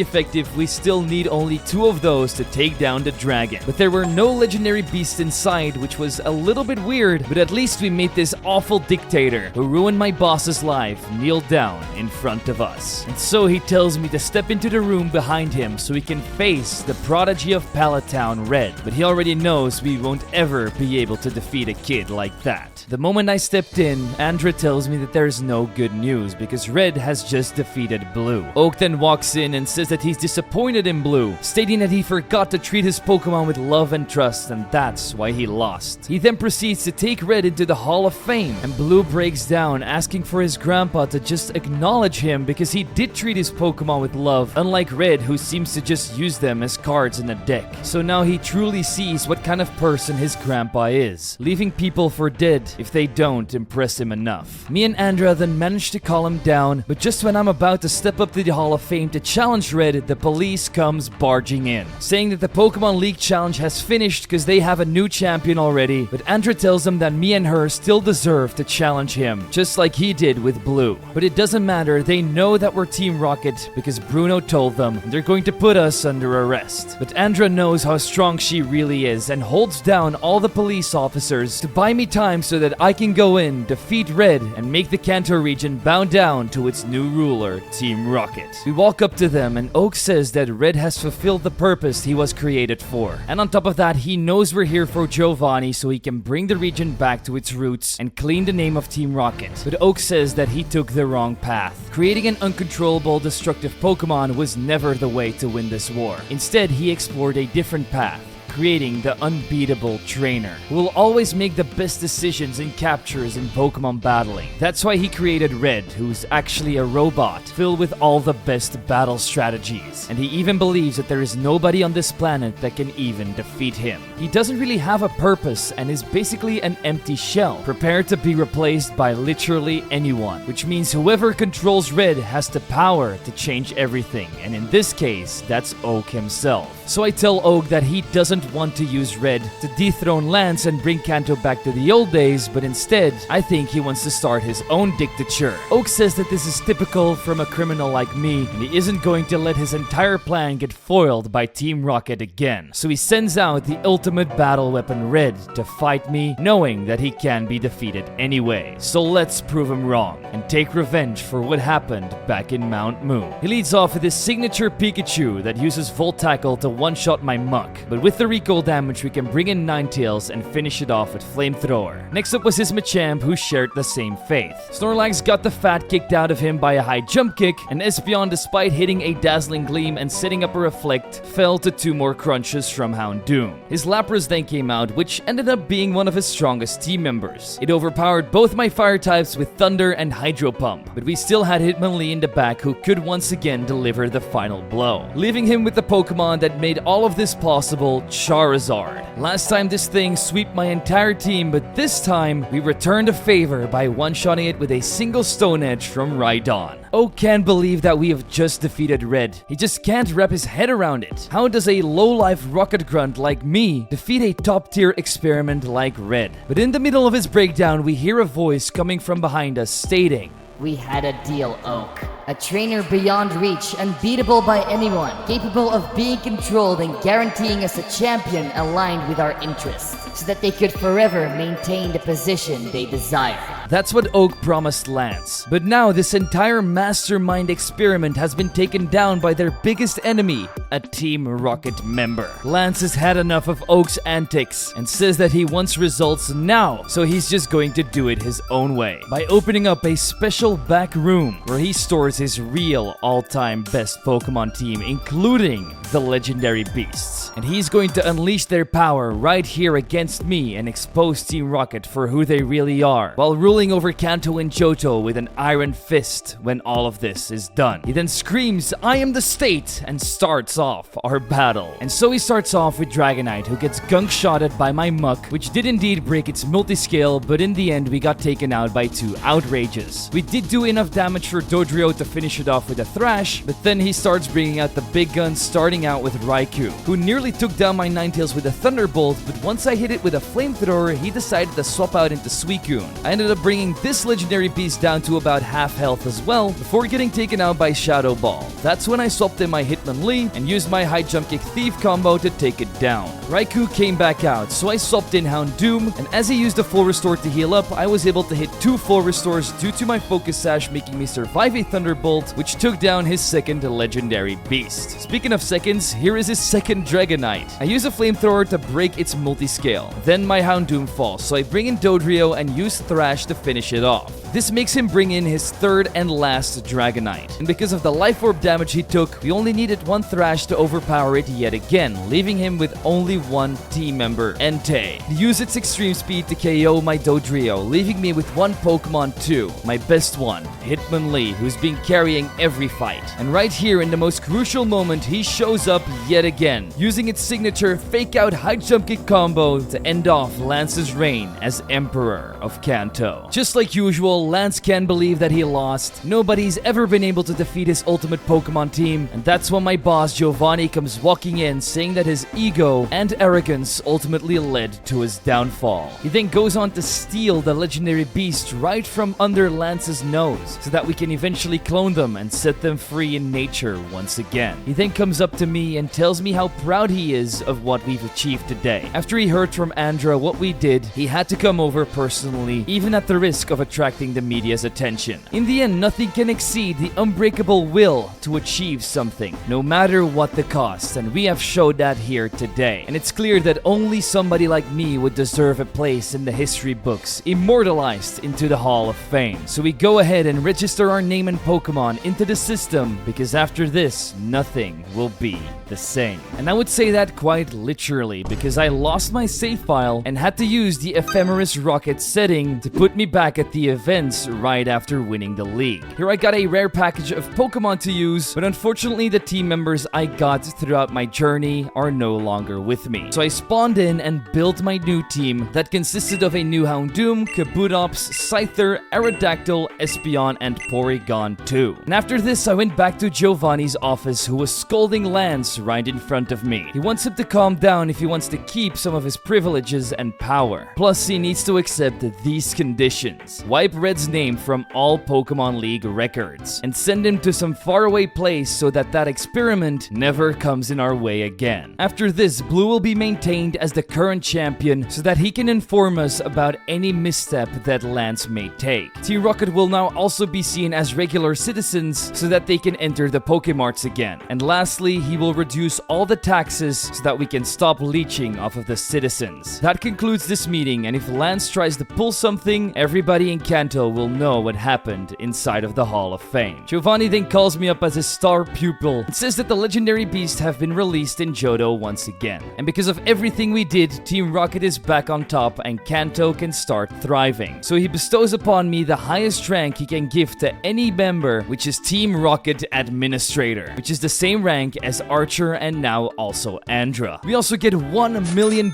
Speaker 1: effective, we still need only 2 of those to take down the dragon. But there were no legendary beasts inside, which was a little bit weird, but at least we made this awful dictator, who ruined my boss's life, kneel down in front of us. And so he tells me to step into the room behind him so we can face the prodigy of Pallet Town, Red, but he already knows we won't ever be able to defeat a kid like that. The moment I stepped in, Andra tells me that there's no good news because Red has just defeated Blue. Oak then walks in and says that he's disappointed in Blue, stating that he forgot to treat his Pokemon with love and trust, and that's why he lost. He then proceeds to take Red into the Hall of Fame, and Blue breaks down, asking for his grandpa to just acknowledge him because he did treat his Pokemon with love, unlike Red, who seems to just use them as cards in a deck. So now he truly sees what kind of person his grandpa is, leaving people for dead if they don't impress him enough. Me and Andra then manage to calm him down, but just when I'm about to step up to the Hall of Fame to challenge Red, the police comes barging in, saying that the Pokemon League challenge has finished because they have a new champion already, but Andra tells them that me and her still deserve to challenge him, just like he did with Blue. But it doesn't matter, they know that we're Team Rocket because Bruno told them, and they're going to put us under arrest. But Andra knows how strong she really is and holds down all the police officers to buy me time so that I can go in, defeat Red, and make the Kanto region bow down to its new ruler, Team Rocket. We walk up to them and Oak says that Red has fulfilled the purpose he was created for. And on top of that, he knows we're here for Giovanni so he can bring the region back to its roots and clean the name of Team Rocket. But Oak says that he took the wrong path. Creating an uncontrollable, destructive Pokemon was never the way to win this war. Instead, he explored a different path, creating the unbeatable trainer, who will always make the best decisions and captures in Pokemon battling. That's why he created Red, who's actually a robot, filled with all the best battle strategies. And he even believes that there is nobody on this planet that can even defeat him. He doesn't really have a purpose and is basically an empty shell, prepared to be replaced by literally anyone, which means whoever controls Red has the power to change everything, and in this case, that's Oak himself. So I tell Oak that he doesn't want to use Red to dethrone Lance and bring Kanto back to the old days, but instead, I think he wants to start his own dictature. Oak says that this is typical from a criminal like me, and he isn't going to let his entire plan get foiled by Team Rocket again. So he sends out the ultimate battle weapon Red to fight me, knowing that he can be defeated anyway. So let's prove him wrong and take revenge for what happened back in Mount Moon. He leads off with his signature Pikachu that uses Volt Tackle to one-shot my Muck, but with the recoil damage we can bring in Ninetales and finish it off with Flamethrower. Next up was his Machamp, who shared the same fate. Snorlax got the fat kicked out of him by a high jump kick, and Espeon, despite hitting a Dazzling Gleam and setting up a Reflect, fell to 2 more crunches from Houndoom. His Lapras then came out, which ended up being one of his strongest team members. It overpowered both my fire types with Thunder and Hydro Pump, but we still had Hitmonlee in the back who could once again deliver the final blow, leaving him with the Pokemon that made all of this possible, Charizard. Last time this thing swept my entire team, but this time we returned a favor by one-shotting it with a single Stone Edge from Rhydon. Oak can't believe that we have just defeated Red. He just can't wrap his head around it. How does a low-life rocket grunt like me defeat a top-tier experiment like Red? But in the middle of his breakdown, we hear a voice coming from behind us stating,
Speaker 3: "We had a deal, Oak. A trainer beyond reach, unbeatable by anyone, capable of being controlled and guaranteeing us a champion aligned with our interests, so that they could forever maintain the position they desire."
Speaker 1: That's what Oak promised Lance. But now this entire mastermind experiment has been taken down by their biggest enemy, a Team Rocket member. Lance has had enough of Oak's antics and says that he wants results now, so he's just going to do it his own way, by opening up a special back room where he stores his real all-time best Pokemon team, including the legendary beasts. And he's going to unleash their power right here against me and expose Team Rocket for who they really are, while ruling over Kanto and Johto with an iron fist when all of this is done. He then screams, "I am the state," and starts off our battle. And so he starts off with Dragonite, who gets gunk-shotted by my Muck, which did indeed break its multiscale, but in the end we got taken out by 2 Outrages. We did do enough damage for Dodrio to finish it off with a Thrash, but then he starts bringing out the big guns, starting out with Raikou, who nearly took down my Ninetales with a Thunderbolt, but once I hit it with a Flamethrower, he decided to swap out into Suicune. I ended up bringing this legendary beast down to about half health as well, before getting taken out by Shadow Ball. That's when I swapped in my Hitmonlee and used my high jump kick Thief combo to take it down. Raikou came back out, so I swapped in Houndoom, and as he used a full restore to heal up, I was able to hit 2 full restores due to my Focus Sash, making me survive a Thunderbolt, which took down his second legendary beast. Speaking of seconds, here is his second Dragonite. I use a Flamethrower to break its multiscale. Then my Houndoom falls, so I bring in Dodrio and use Thrash to finish it off. This makes him bring in his third and last Dragonite. And because of the Life Orb damage he took, we only needed 1 Thrash to overpower it yet again, leaving him with only 1 team member, Entei. He used its extreme speed to KO my Dodrio, leaving me with 1 Pokemon too, my best one, Hitmonlee, who's been carrying every fight. And right here in the most crucial moment, he shows up yet again, using its signature Fake Out High Jump Kick combo to end off Lance's reign as Emperor of Kanto. Just like usual, Lance can't believe that he lost. Nobody's ever been able to defeat his ultimate Pokemon team, and that's when my boss Giovanni comes walking in, saying that his ego and arrogance ultimately led to his downfall. He then goes on to steal the legendary beast right from under Lance's nose, so that we can eventually clone them and set them free in nature once again. He then comes up to me and tells me how proud he is of what we've achieved today. After he heard from Andra what we did, he had to come over personally, even at the risk of attracting the media's attention. In the end, nothing can exceed the unbreakable will to achieve something, no matter what the cost, and we have showed that here today. And it's clear that only somebody like me would deserve a place in the history books, immortalized into the Hall of Fame. So we go ahead and register our name and Pokemon into the system, because after this, nothing will be the same. And I would say that quite literally, because I lost my save file and had to use the Ephemeris Rocket setting to put me back at the events right after winning the league. Here I got a rare package of Pokemon to use, but unfortunately the team members I got throughout my journey are no longer with me. So I spawned in and built my new team that consisted of a new Houndoom, Kabutops, Scyther, Aerodactyl, Espeon, and Porygon 2. And after this, I went back to Giovanni's office, who was scolding Lance right in front of me. He wants him to calm down if he wants to keep some of his privileges and power. Plus, he needs to accept these conditions. Wipe Red Red's name from all Pokemon League records and send him to some faraway place so that that experiment never comes in our way again. After this, Blue will be maintained as the current champion so that he can inform us about any misstep that Lance may take. Team Rocket will now also be seen as regular citizens so that they can enter the Pokemarts again. And lastly, he will reduce all the taxes so that we can stop leeching off of the citizens. That concludes this meeting, and if Lance tries to pull something, everybody in Kanto will know what happened inside of the Hall of Fame. Giovanni then calls me up as his star pupil and says that the legendary beasts have been released in Johto once again. And because of everything we did, Team Rocket is back on top and Kanto can start thriving. So he bestows upon me the highest rank he can give to any member, which is Team Rocket Administrator, which is the same rank as Archer and now also Andra. We also get $1 million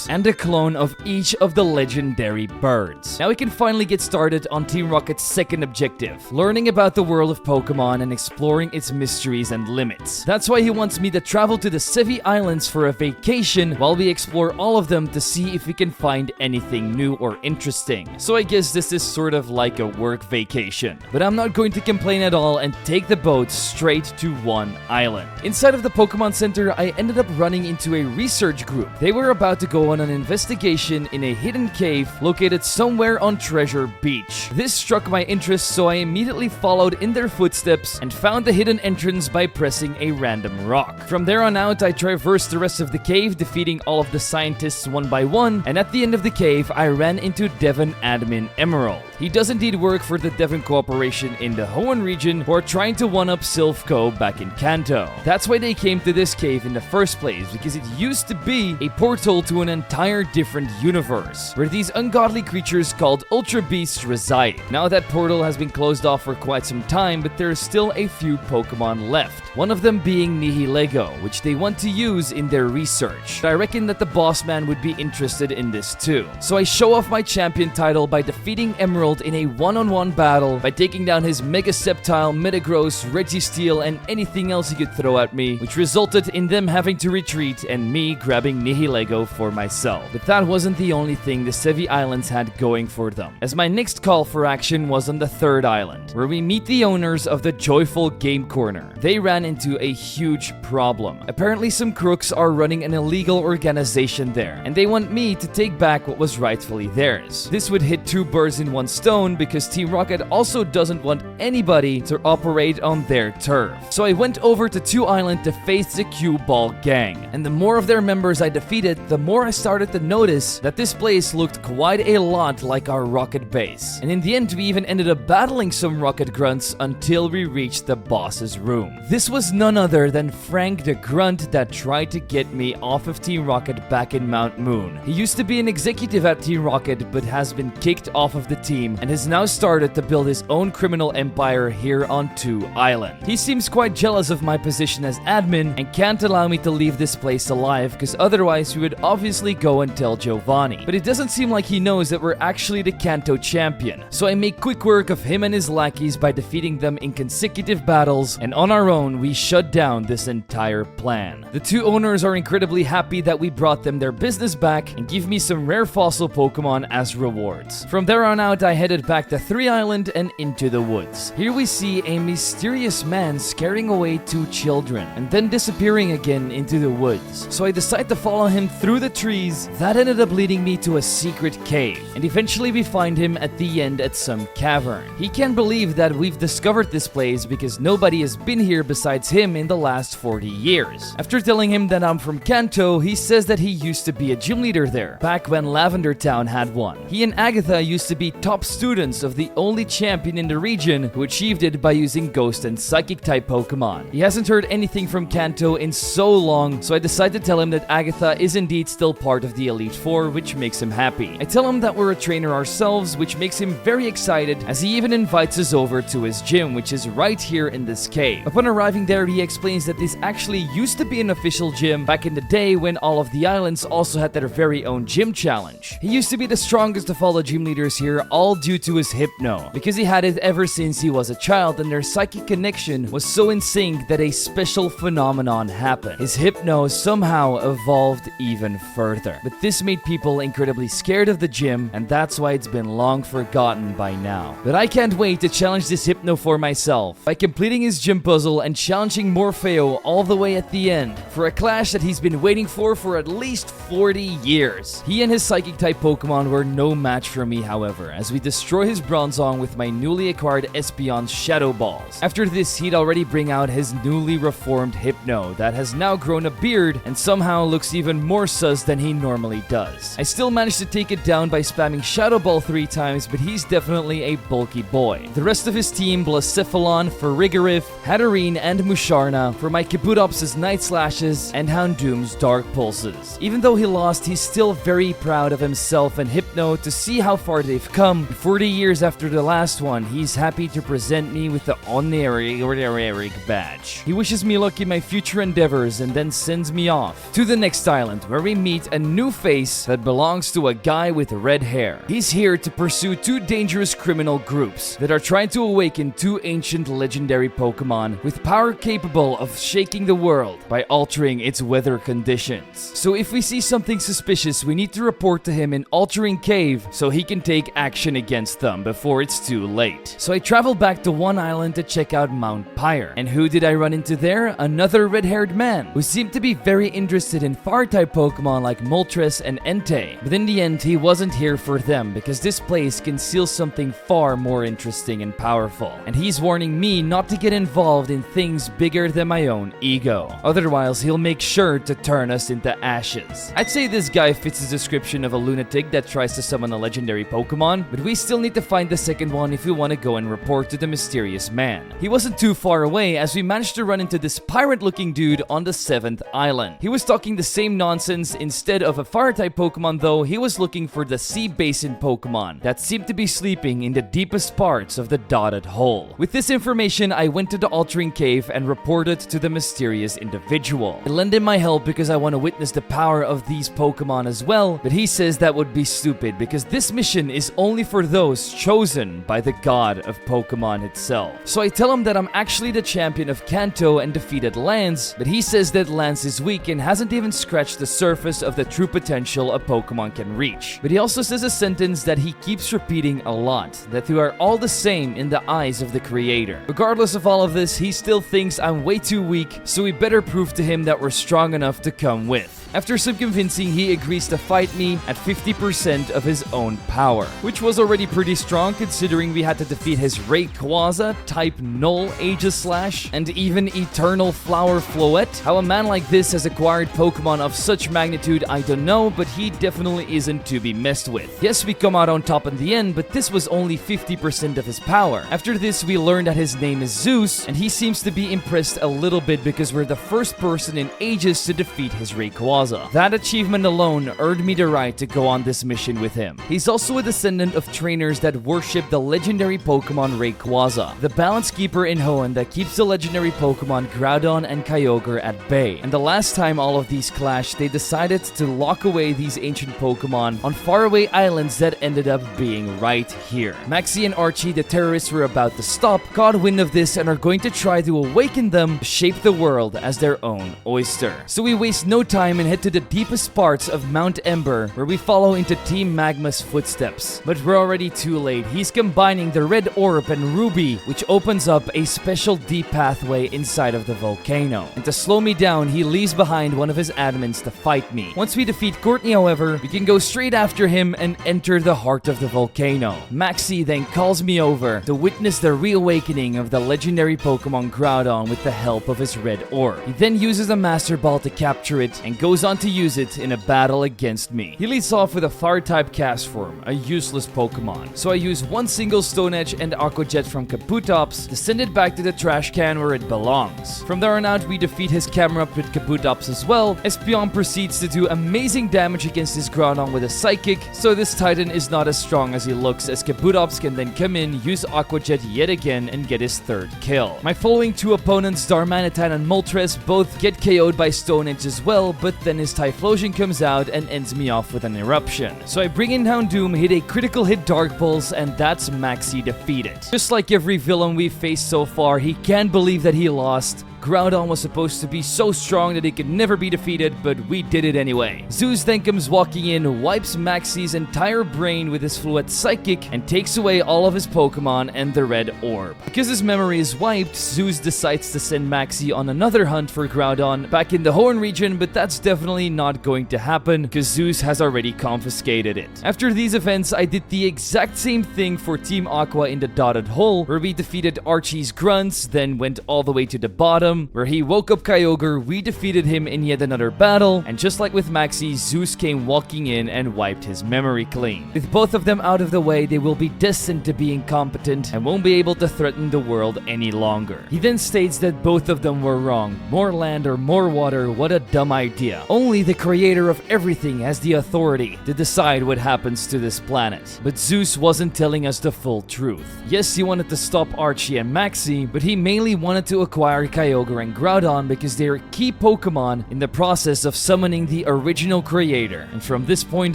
Speaker 1: and a clone of each of the legendary birds. Now we can finally get started on Team Rocket's second objective, learning about the world of Pokemon and exploring its mysteries and limits. That's why he wants me to travel to the Sevii Islands for a vacation while we explore all of them to see if we can find anything new or interesting. So I guess this is sort of like a work vacation. But I'm not going to complain at all and take the boat straight to one island. Inside of the Pokemon Center, I ended up running into a research group. They were about to go on an investigation in a hidden cave located somewhere on Treasure Beach. This struck my interest, so I immediately followed in their footsteps and found the hidden entrance by pressing a random rock. From there on out, I traversed the rest of the cave, defeating all of the scientists one by one, and at the end of the cave, I ran into Devon Admin Emerald. He does indeed work for the Devon Corporation in the Hoenn region, who are trying to one-up Silph Co back in Kanto. That's why they came to this cave in the first place, because it used to be a portal to an entire different universe, where these ungodly creatures called Ultra Beasts reside. Now that portal has been closed off for quite some time, but there are still a few Pokemon left. One of them being Nihilego, which they want to use in their research. But I reckon that the boss man would be interested in this too. So I show off my champion title by defeating Emerald in a one-on-one battle by taking down his Mega Sceptile, Metagross, Registeel, and anything else he could throw at me, which resulted in them having to retreat and me grabbing Nihilego for myself. But that wasn't the only thing the Sevii Islands had going for them, as my next call for action was on the third island, where we meet the owners of the Joyful Game Corner. They ran into a huge problem. Apparently some crooks are running an illegal organization there, and they want me to take back what was rightfully theirs. This would hit two birds in one stone, because Team Rocket also doesn't want anybody to operate on their turf. So I went over to 2 Island to face the Cue Ball gang, and the more of their members I defeated, the more I started to notice that this place looked quite a lot like our Rocket base. And in the end, we even ended up battling some Rocket grunts until we reached the boss's room. This was none other than Frank the Grunt that tried to get me off of Team Rocket back in Mount Moon. He used to be an executive at Team Rocket, but has been kicked off of the team and has now started to build his own criminal empire here on 2 Island. He seems quite jealous of my position as admin and can't allow me to leave this place alive, because otherwise we would obviously go and tell Giovanni. But it doesn't seem like he knows that we're actually the Kanto champion, so I make quick work of him and his lackeys by defeating them in consecutive battles, and on our own we shut down this entire plan. The 2 owners are incredibly happy that we brought them their business back and give me some rare fossil Pokemon as rewards. From there on out, I headed back to 3 Island and into the woods. Here we see a mysterious man scaring away 2 children and then disappearing again into the woods. So I decide to follow him through the trees. That ended up leading me to a secret cave, and eventually we find him at the end at some cavern. He can't believe that we've discovered this place because nobody has been here besides him in the last 40 years. After telling him that I'm from Kanto, he says that he used to be a gym leader there, back when Lavender Town had one. He and Agatha used to be top students of the only champion in the region who achieved it by using Ghost and Psychic type Pokemon. He hasn't heard anything from Kanto in so long, so I decide to tell him that Agatha is indeed still part of the Elite Four, which makes him happy. I tell him that we're a trainer ourselves, which makes him very excited, as he even invites us over to his gym, which is right here in this cave. Upon arriving there, he explains that this actually used to be an official gym back in the day when all of the islands also had their very own gym challenge. He used to be the strongest of all the gym leaders here all due to his Hypno, because he had it ever since he was a child and their psychic connection was so in sync that a special phenomenon happened. His Hypno somehow evolved even further. But this made people incredibly scared of the gym, and that's why it's been long forgotten by now. But I can't wait to challenge this Hypno for myself by completing his gym puzzle and challenging Morpheo all the way at the end for a clash that he's been waiting for at least 40 years. He and his psychic type Pokemon were no match for me, however, as we destroy his Bronzong with my newly acquired Espeon's Shadow Balls. After this, he'd already bring out his newly reformed Hypno that has now grown a beard and somehow looks even more sus than he normally does. I still managed to take it down by spamming Shadow Ball 3 times, but he's definitely a bulky boy. The rest of his team, Blacephalon, Farigirif, Hatterene, and Musharna for my Kabutops' Night Slashes and Houndoom's Dark Pulses. Even though he lost, he's still very proud of himself and Hypno to see how far they've come. 40 years after the last one, he's happy to present me with the honorary badge. He wishes me luck in my future endeavors and then sends me off to the next island where we meet a new face that belongs to a guy with red hair. He's here to pursue two dangerous criminal groups that are trying to awaken two ancient legendary Pokemon with power capable of shaking the world by altering its weather conditions. So if we see something suspicious, we need to report to him in Altering Cave so he can take action against them before it's too late. So I traveled back to one island to check out Mount Pyre. And who did I run into there? Another red-haired man who seemed to be very interested in fire-type Pokemon like Moltres and Entei. But in the end, he wasn't here for them because this place conceals something far more interesting and powerful. And he's warning me not to get involved in things bigger than my own ego. Otherwise, he'll make sure to turn us into ashes. I'd say this guy fits the description of a lunatic that tries to summon a legendary Pokemon, but we still need to find the second one if we want to go and report to the mysterious man. He wasn't too far away as we managed to run into this pirate-looking dude on the 7th island. He was talking the same nonsense. Instead of a fire-type Pokemon though, he was looking for the Sea Basin Pokemon that seemed to be sleeping in the deepest parts of the dotted hole. With this information, I went to the Altering Cave and reported to the mysterious individual. I lend him my help because I want to witness the power of these Pokemon as well, but he says that would be stupid because this mission is only for those chosen by the god of Pokemon itself. So I tell him that I'm actually the champion of Kanto and defeated Lance, but he says that Lance is weak and hasn't even scratched the surface of the true potential a Pokemon can reach. But he also says a sentence that he keeps repeating a lot, that we are all the same in the eyes of the creator. Regardless of all of this, he still thinks I'm way too weak, so we better prove to him that we're strong enough to come with. After some convincing, he agrees to fight me at 50% of his own power, which was already pretty strong considering we had to defeat his Rayquaza, type Null Aegislash, and even Eternal Flower Floette. How a man like this has acquired Pokemon of such magnitude, I don't know, but he definitely isn't to be messed with. Yes, we come out on top in the end, but this was only 50% of his power. After this, we learned that his name is Zeus, and he seems to be impressed a little bit because we're the first person in ages to defeat his Rayquaza. That achievement alone earned me the right to go on this mission with him. He's also a descendant of trainers that worship the legendary Pokemon Rayquaza, the balance keeper in Hoenn that keeps the legendary Pokemon Groudon and Kyogre at bay. And the last time all of these clashed, they decided to lock away these ancient Pokemon on faraway islands that ended up being right here. Maxie and Archie, the terrorists we're about to stop, caught wind of this and are going to try to awaken them to shape the world as their own oyster. So we waste no time and head to the deepest parts of Mount Ember, where we follow into Team Magma's footsteps. But we're already too late. He's combining the Red Orb and Ruby, which opens up a special deep pathway inside of the volcano. And to slow me down, he leaves behind one of his admins to fight me. Once we defeat Courtney, however, we can go straight after him and enter the heart of the volcano. Maxie then calls me over to witness the reawakening of the legendary Pokemon Groudon with the help of his Red Orb. He then uses a Master Ball to capture it and goes on to use it in a battle against me. He leads off with a Fire-type Castform, a useless Pokemon. So I use one single Stone Edge and Aqua Jet from Kabutops to send it back to the trash can where it belongs. From there on out, we defeat his Camerupt with Kabutops as well. Espeon proceeds to do amazing damage against his Groudon with a Psychic, so this Titan is not as strong as he looks, as Kabutops can then come in, use Aqua Jet yet again, and get his third kill. My following two opponents, Darmanitan and Moltres, both get KO'd by Stone Edge as well, but then his Typhlosion comes out and ends me off with an Eruption. So I bring in Houndoom, hit a critical hit Dark Pulse, and that's Maxi defeated. Just like every villain we've faced so far, he can't believe that he lost. Groudon was supposed to be so strong that he could never be defeated, but we did it anyway. Zeus then comes walking in, wipes Maxi's entire brain with his Fluet Psychic, and takes away all of his Pokemon and the red orb. Because his memory is wiped, Zeus decides to send Maxi on another hunt for Groudon back in the Horn region, but that's definitely not going to happen because Zeus has already confiscated it. After these events, I did the exact same thing for Team Aqua in the dotted hole, where we defeated Archie's grunts, then went all the way to the bottom, where he woke up Kyogre, we defeated him in yet another battle, and just like with Maxi, Zeus came walking in and wiped his memory clean. With both of them out of the way, they will be destined to be incompetent and won't be able to threaten the world any longer. He then states that both of them were wrong. More land or more water, what a dumb idea. Only the creator of everything has the authority to decide what happens to this planet. But Zeus wasn't telling us the full truth. Yes, he wanted to stop Archie and Maxi, but he mainly wanted to acquire Kyogre and Groudon because they are key Pokemon in the process of summoning the original creator. And from this point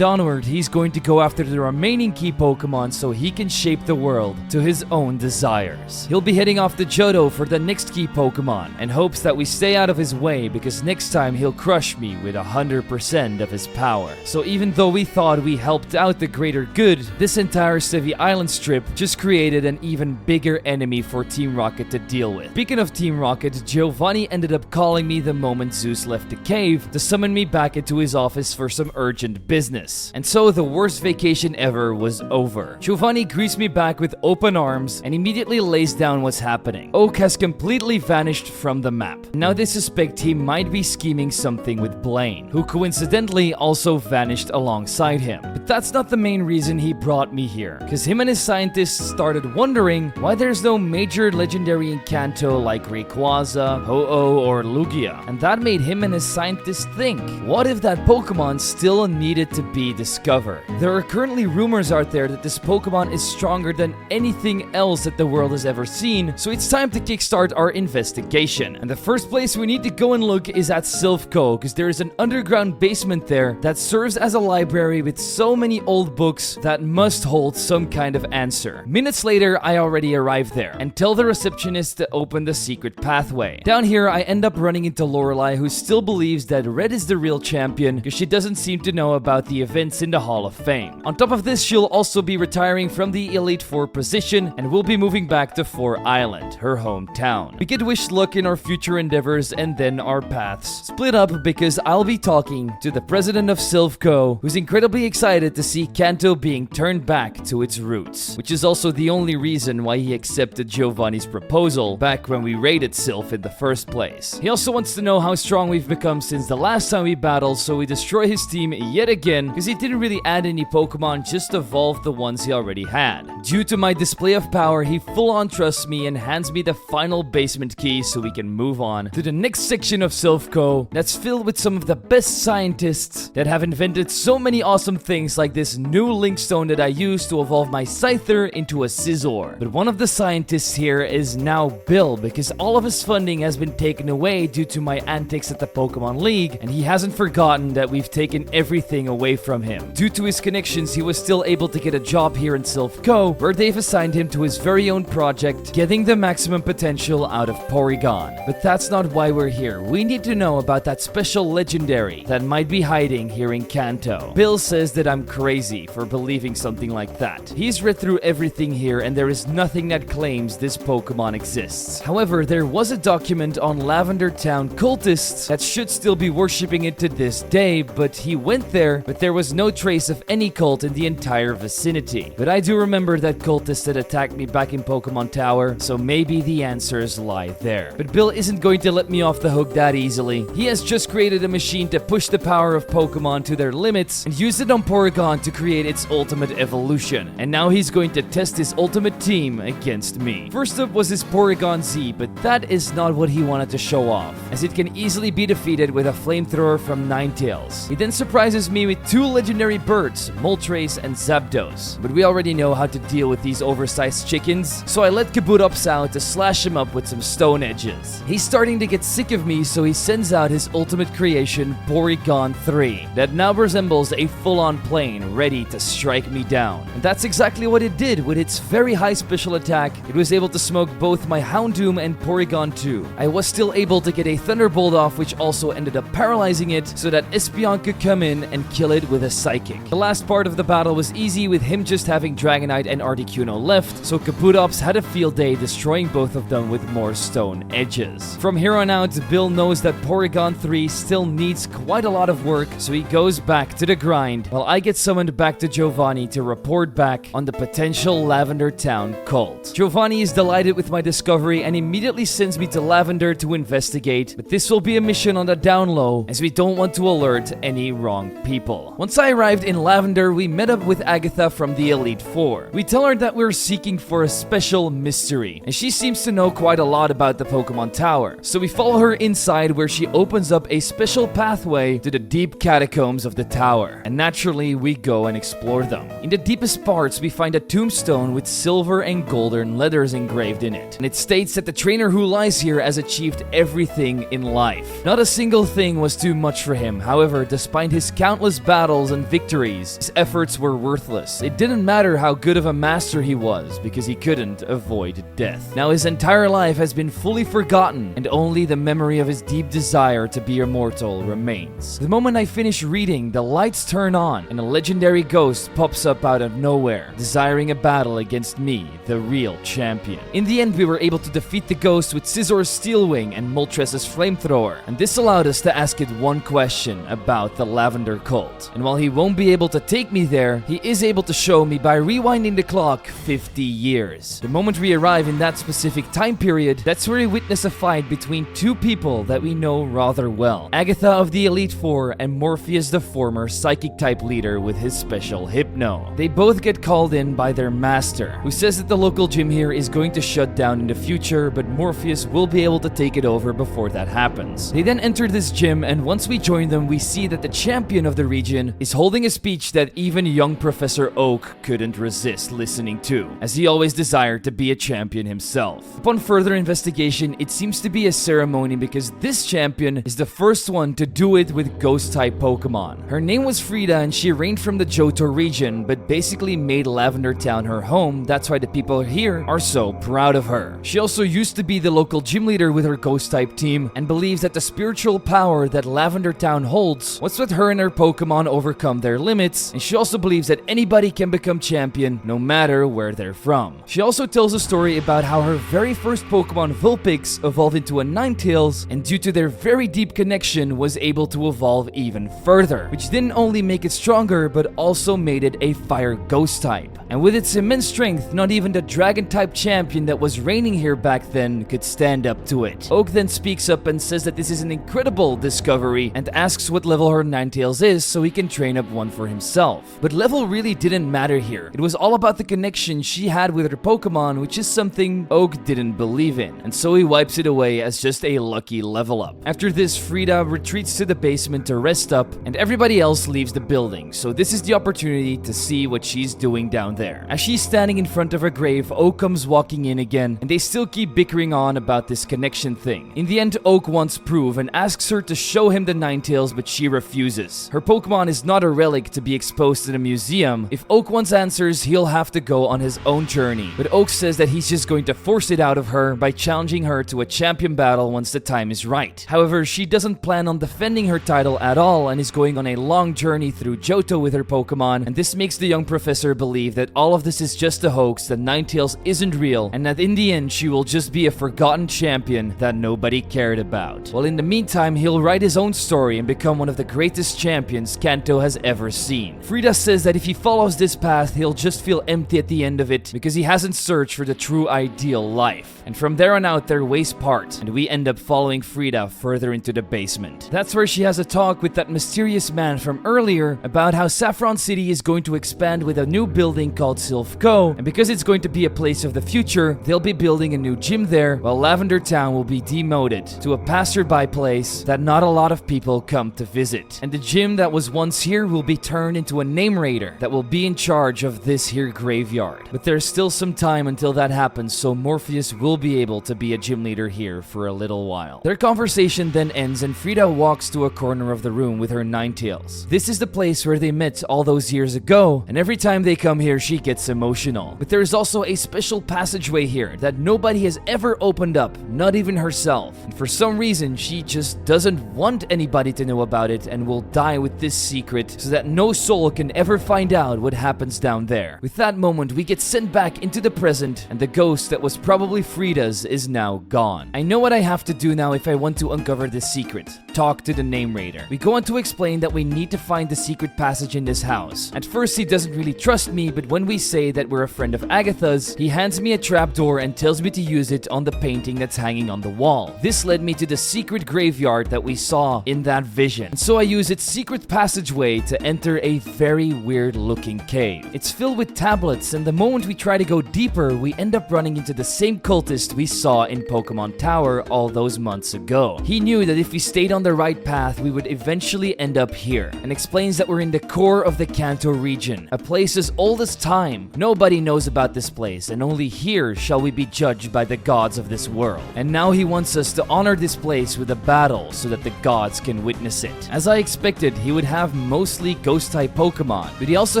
Speaker 1: onward, he's going to go after the remaining key Pokemon so he can shape the world to his own desires. He'll be heading off to Johto for the next key Pokemon and hopes that we stay out of his way because next time he'll crush me with 100% of his power. So even though we thought we helped out the greater good, this entire Sevii Islands trip just created an even bigger enemy for Team Rocket to deal with. Speaking of Team Rocket, Giovanni ended up calling me the moment Zeus left the cave to summon me back into his office for some urgent business. And so the worst vacation ever was over. Giovanni greets me back with open arms and immediately lays down what's happening. Oak has completely vanished from the map. Now they suspect he might be scheming something with Blaine, who coincidentally also vanished alongside him. But that's not the main reason he brought me here, because him and his scientists started wondering why there's no major legendary in Kanto like Rayquaza, Ho-Oh, or Lugia. And that made him and his scientists think, what if that Pokemon still needed to be discovered? There are currently rumors out there that this Pokemon is stronger than anything else that the world has ever seen, so it's time to kickstart our investigation. And the first place we need to go and look is at Silph Co, because there is an underground basement there that serves as a library with so many old books that must hold some kind of answer. Minutes later, I already arrived there and tell the receptionist to open the secret pathway. Down here, I end up running into Lorelei, who still believes that Red is the real champion because she doesn't seem to know about the events in the Hall of Fame. On top of this, she'll also be retiring from the Elite Four position and will be moving back to 4 Island, her hometown. We get wished luck in our future endeavors, and then our paths split up because I'll be talking to the president of Silph Co, who's incredibly excited to see Kanto being turned back to its roots, which is also the only reason why he accepted Giovanni's proposal back when we raided Silph in the first place. He also wants to know how strong we've become since the last time we battled, so we destroy his team yet again because he didn't really add any Pokemon, just evolved the ones he already had. Due to my display of power, he full-on trusts me and hands me the final basement key so we can move on to the next section of Silph Co that's filled with some of the best scientists that have invented so many awesome things like this new Linkstone that I used to evolve my Scyther into a Scizor. But one of the scientists here is now Bill because all of his funding has been taken away due to my antics at the Pokemon League, and he hasn't forgotten that we've taken everything away from him. Due to his connections, he was still able to get a job here in Silph Co, where they've assigned him to his very own project, getting the maximum potential out of Porygon. But that's not why we're here. We need to know about that special legendary that might be hiding here in Kanto. Bill says that I'm crazy for believing something like that. He's read through everything here and there is nothing that claims this Pokemon exists. However, there was a document on Lavender Town cultists that should still be worshipping it to this day, but he went there, but there was no trace of any cult in the entire vicinity. But I do remember that cultist that attacked me back in Pokemon Tower, so maybe the answers lie there. But Bill isn't going to let me off the hook that easily. He has just created a machine to push the power of Pokemon to their limits and use it on Porygon to create its ultimate evolution. And now he's going to test his ultimate team against me. First up was his Porygon Z, but that is not about what he wanted to show off, as it can easily be defeated with a flamethrower from Ninetales. He then surprises me with 2 legendary birds, Moltres and Zapdos, but we already know how to deal with these oversized chickens, so I let Kabutops out to slash him up with some stone edges. He's starting to get sick of me, so he sends out his ultimate creation, Porygon 3, that now resembles a full-on plane ready to strike me down. And that's exactly what it did. With its very high special attack, it was able to smoke both my Houndoom and Porygon 2. I was still able to get a Thunderbolt off, which also ended up paralyzing it so that Espeon could come in and kill it with a Psychic. The last part of the battle was easy, with him just having Dragonite and Articuno left, so Kabutops had a field day destroying both of them with more stone edges. From here on out, Bill knows that Porygon 3 still needs quite a lot of work, so he goes back to the grind, while I get summoned back to Giovanni to report back on the potential Lavender Town cult. Giovanni is delighted with my discovery and immediately sends me to Lavender to investigate, but this will be a mission on the down low, as we don't want to alert any wrong people. Once I arrived in Lavender, we met up with Agatha from the Elite Four. We tell her that we're seeking for a special mystery, and she seems to know quite a lot about the Pokemon Tower. So we follow her inside, where she opens up a special pathway to the deep catacombs of the tower, and naturally we go and explore them. In the deepest parts, we find a tombstone with silver and golden letters engraved in it, and it states that the trainer who lies here has achieved everything in life. Not a single thing was too much for him. However, despite his countless battles and victories, his efforts were worthless. It didn't matter how good of a master he was, because he couldn't avoid death. Now his entire life has been fully forgotten, and only the memory of his deep desire to be immortal remains. The moment I finish reading, the lights turn on, and a legendary ghost pops up out of nowhere, desiring a battle against me, the real champion. In the end, we were able to defeat the ghost with Scissor's Steel Wing and Moltres' Flamethrower, and this allowed us to ask it one question about the Lavender cult. And while he won't be able to take me there, he is able to show me by rewinding the clock 50 years. The moment we arrive in that specific time period, that's where we witness a fight between 2 people that we know rather well. Agatha of the Elite Four and Morpheus, the former Psychic-type leader with his special Hypno. They both get called in by their master, who says that the local gym here is going to shut down in the future, but Morpheus will be able to take it over before that happens. They then enter this gym, and once we join them, we see that the champion of the region is holding a speech that even young Professor Oak couldn't resist listening to, as he always desired to be a champion himself. Upon further investigation, it seems to be a ceremony because this champion is the first one to do it with ghost-type Pokemon. Her name was Frida, and she reigned from the Johto region, but basically made Lavender Town her home. That's why the people here are so proud of her. She also used to be the local gym leader with her ghost-type team, and believes that the spiritual power that Lavender Town holds was what her and her Pokemon overcome their limits, and she also believes that anybody can become champion no matter where they're from. She also tells a story about how her very first Pokemon, Vulpix, evolved into a Ninetales, and due to their very deep connection was able to evolve even further, which didn't only make it stronger but also made it a fire ghost type. And with its immense strength, not even the dragon type champion that was reigning here back then could stand up to it. Oak then speaks up and says that this is an incredible discovery, and asks what level her Ninetales is so he can train up one for himself. But level really didn't matter here. It was all about the connection she had with her Pokemon, which is something Oak didn't believe in, and so he wipes it away as just a lucky level up. After this, Frida retreats to the basement to rest up, and everybody else leaves the building, so this is the opportunity to see what she's doing down there. As she's standing in front of her grave, Oak comes walking in again, and they still keep bickering on about this connection thing. In the end, Oak wants proof and asks her to show him the Ninetales, but she refuses. Her Pokemon is not a relic to be exposed to the museum. If Oak wants answers, he'll have to go on his own journey, but Oak says that he's just going to force it out of her by challenging her to a champion battle once the time is right. However, she doesn't plan on defending her title at all and is going on a long journey through Johto with her Pokemon, and this makes the young professor believe that all of this is just a hoax, that Ninetales isn't real, and that in the end she will just be a forgotten champion that nobody cared about. Well, in the meantime, he'll write his own story and become one of the greatest champions Kanto has ever seen. Frida says that if he follows this path, he'll just feel empty at the end of it because he hasn't searched for the true ideal life. And from there on out, their ways part, and we end up following Frida further into the basement. That's where she has a talk with that mysterious man from earlier about how Saffron City is going to expand with a new building called Silph Co, and because it's going to be a place of the future, they'll be building a new gym there, while Lavender Lavender Town will be demoted to a passerby place that not a lot of people come to visit. And the gym that was once here will be turned into a name raider that will be in charge of this here graveyard. But there's still some time until that happens, so Morpheus will be able to be a gym leader here for a little while. Their conversation then ends and Frida walks to a corner of the room with her Ninetales. This is the place where they met all those years ago, and every time they come here she gets emotional. But there's also a special passageway here that nobody has ever opened up, not even herself. And for some reason she just doesn't want anybody to know about it and will die with this secret so that no soul can ever find out what happens down there. With that moment we get sent back into the present, and the ghost that was probably Frida's is now gone. I know what I have to do now if I want to uncover this secret. Talk to the name raider. We go on to explain that we need to find the secret passage in this house. At first he doesn't really trust me, but when we say that we're a friend of Agatha's, he hands me a trapdoor and tells me to use it on the painting that's hanging on the wall. This led me to the secret graveyard that we saw in that vision. And so I use its secret passageway to enter a very weird looking cave. It's filled with tablets, and the moment we try to go deeper, we end up running into the same cultist we saw in Pokemon Tower all those months ago. He knew that if we stayed on the right path, we would eventually end up here, and explains that we're in the core of the Kanto region, a place as old as time. Nobody knows about this place, and only here shall we be judged by the gods of this world. And now he wants us to honor this place with a battle so that the gods can witness it. As I expected, he would have mostly ghost-type Pokemon, but he also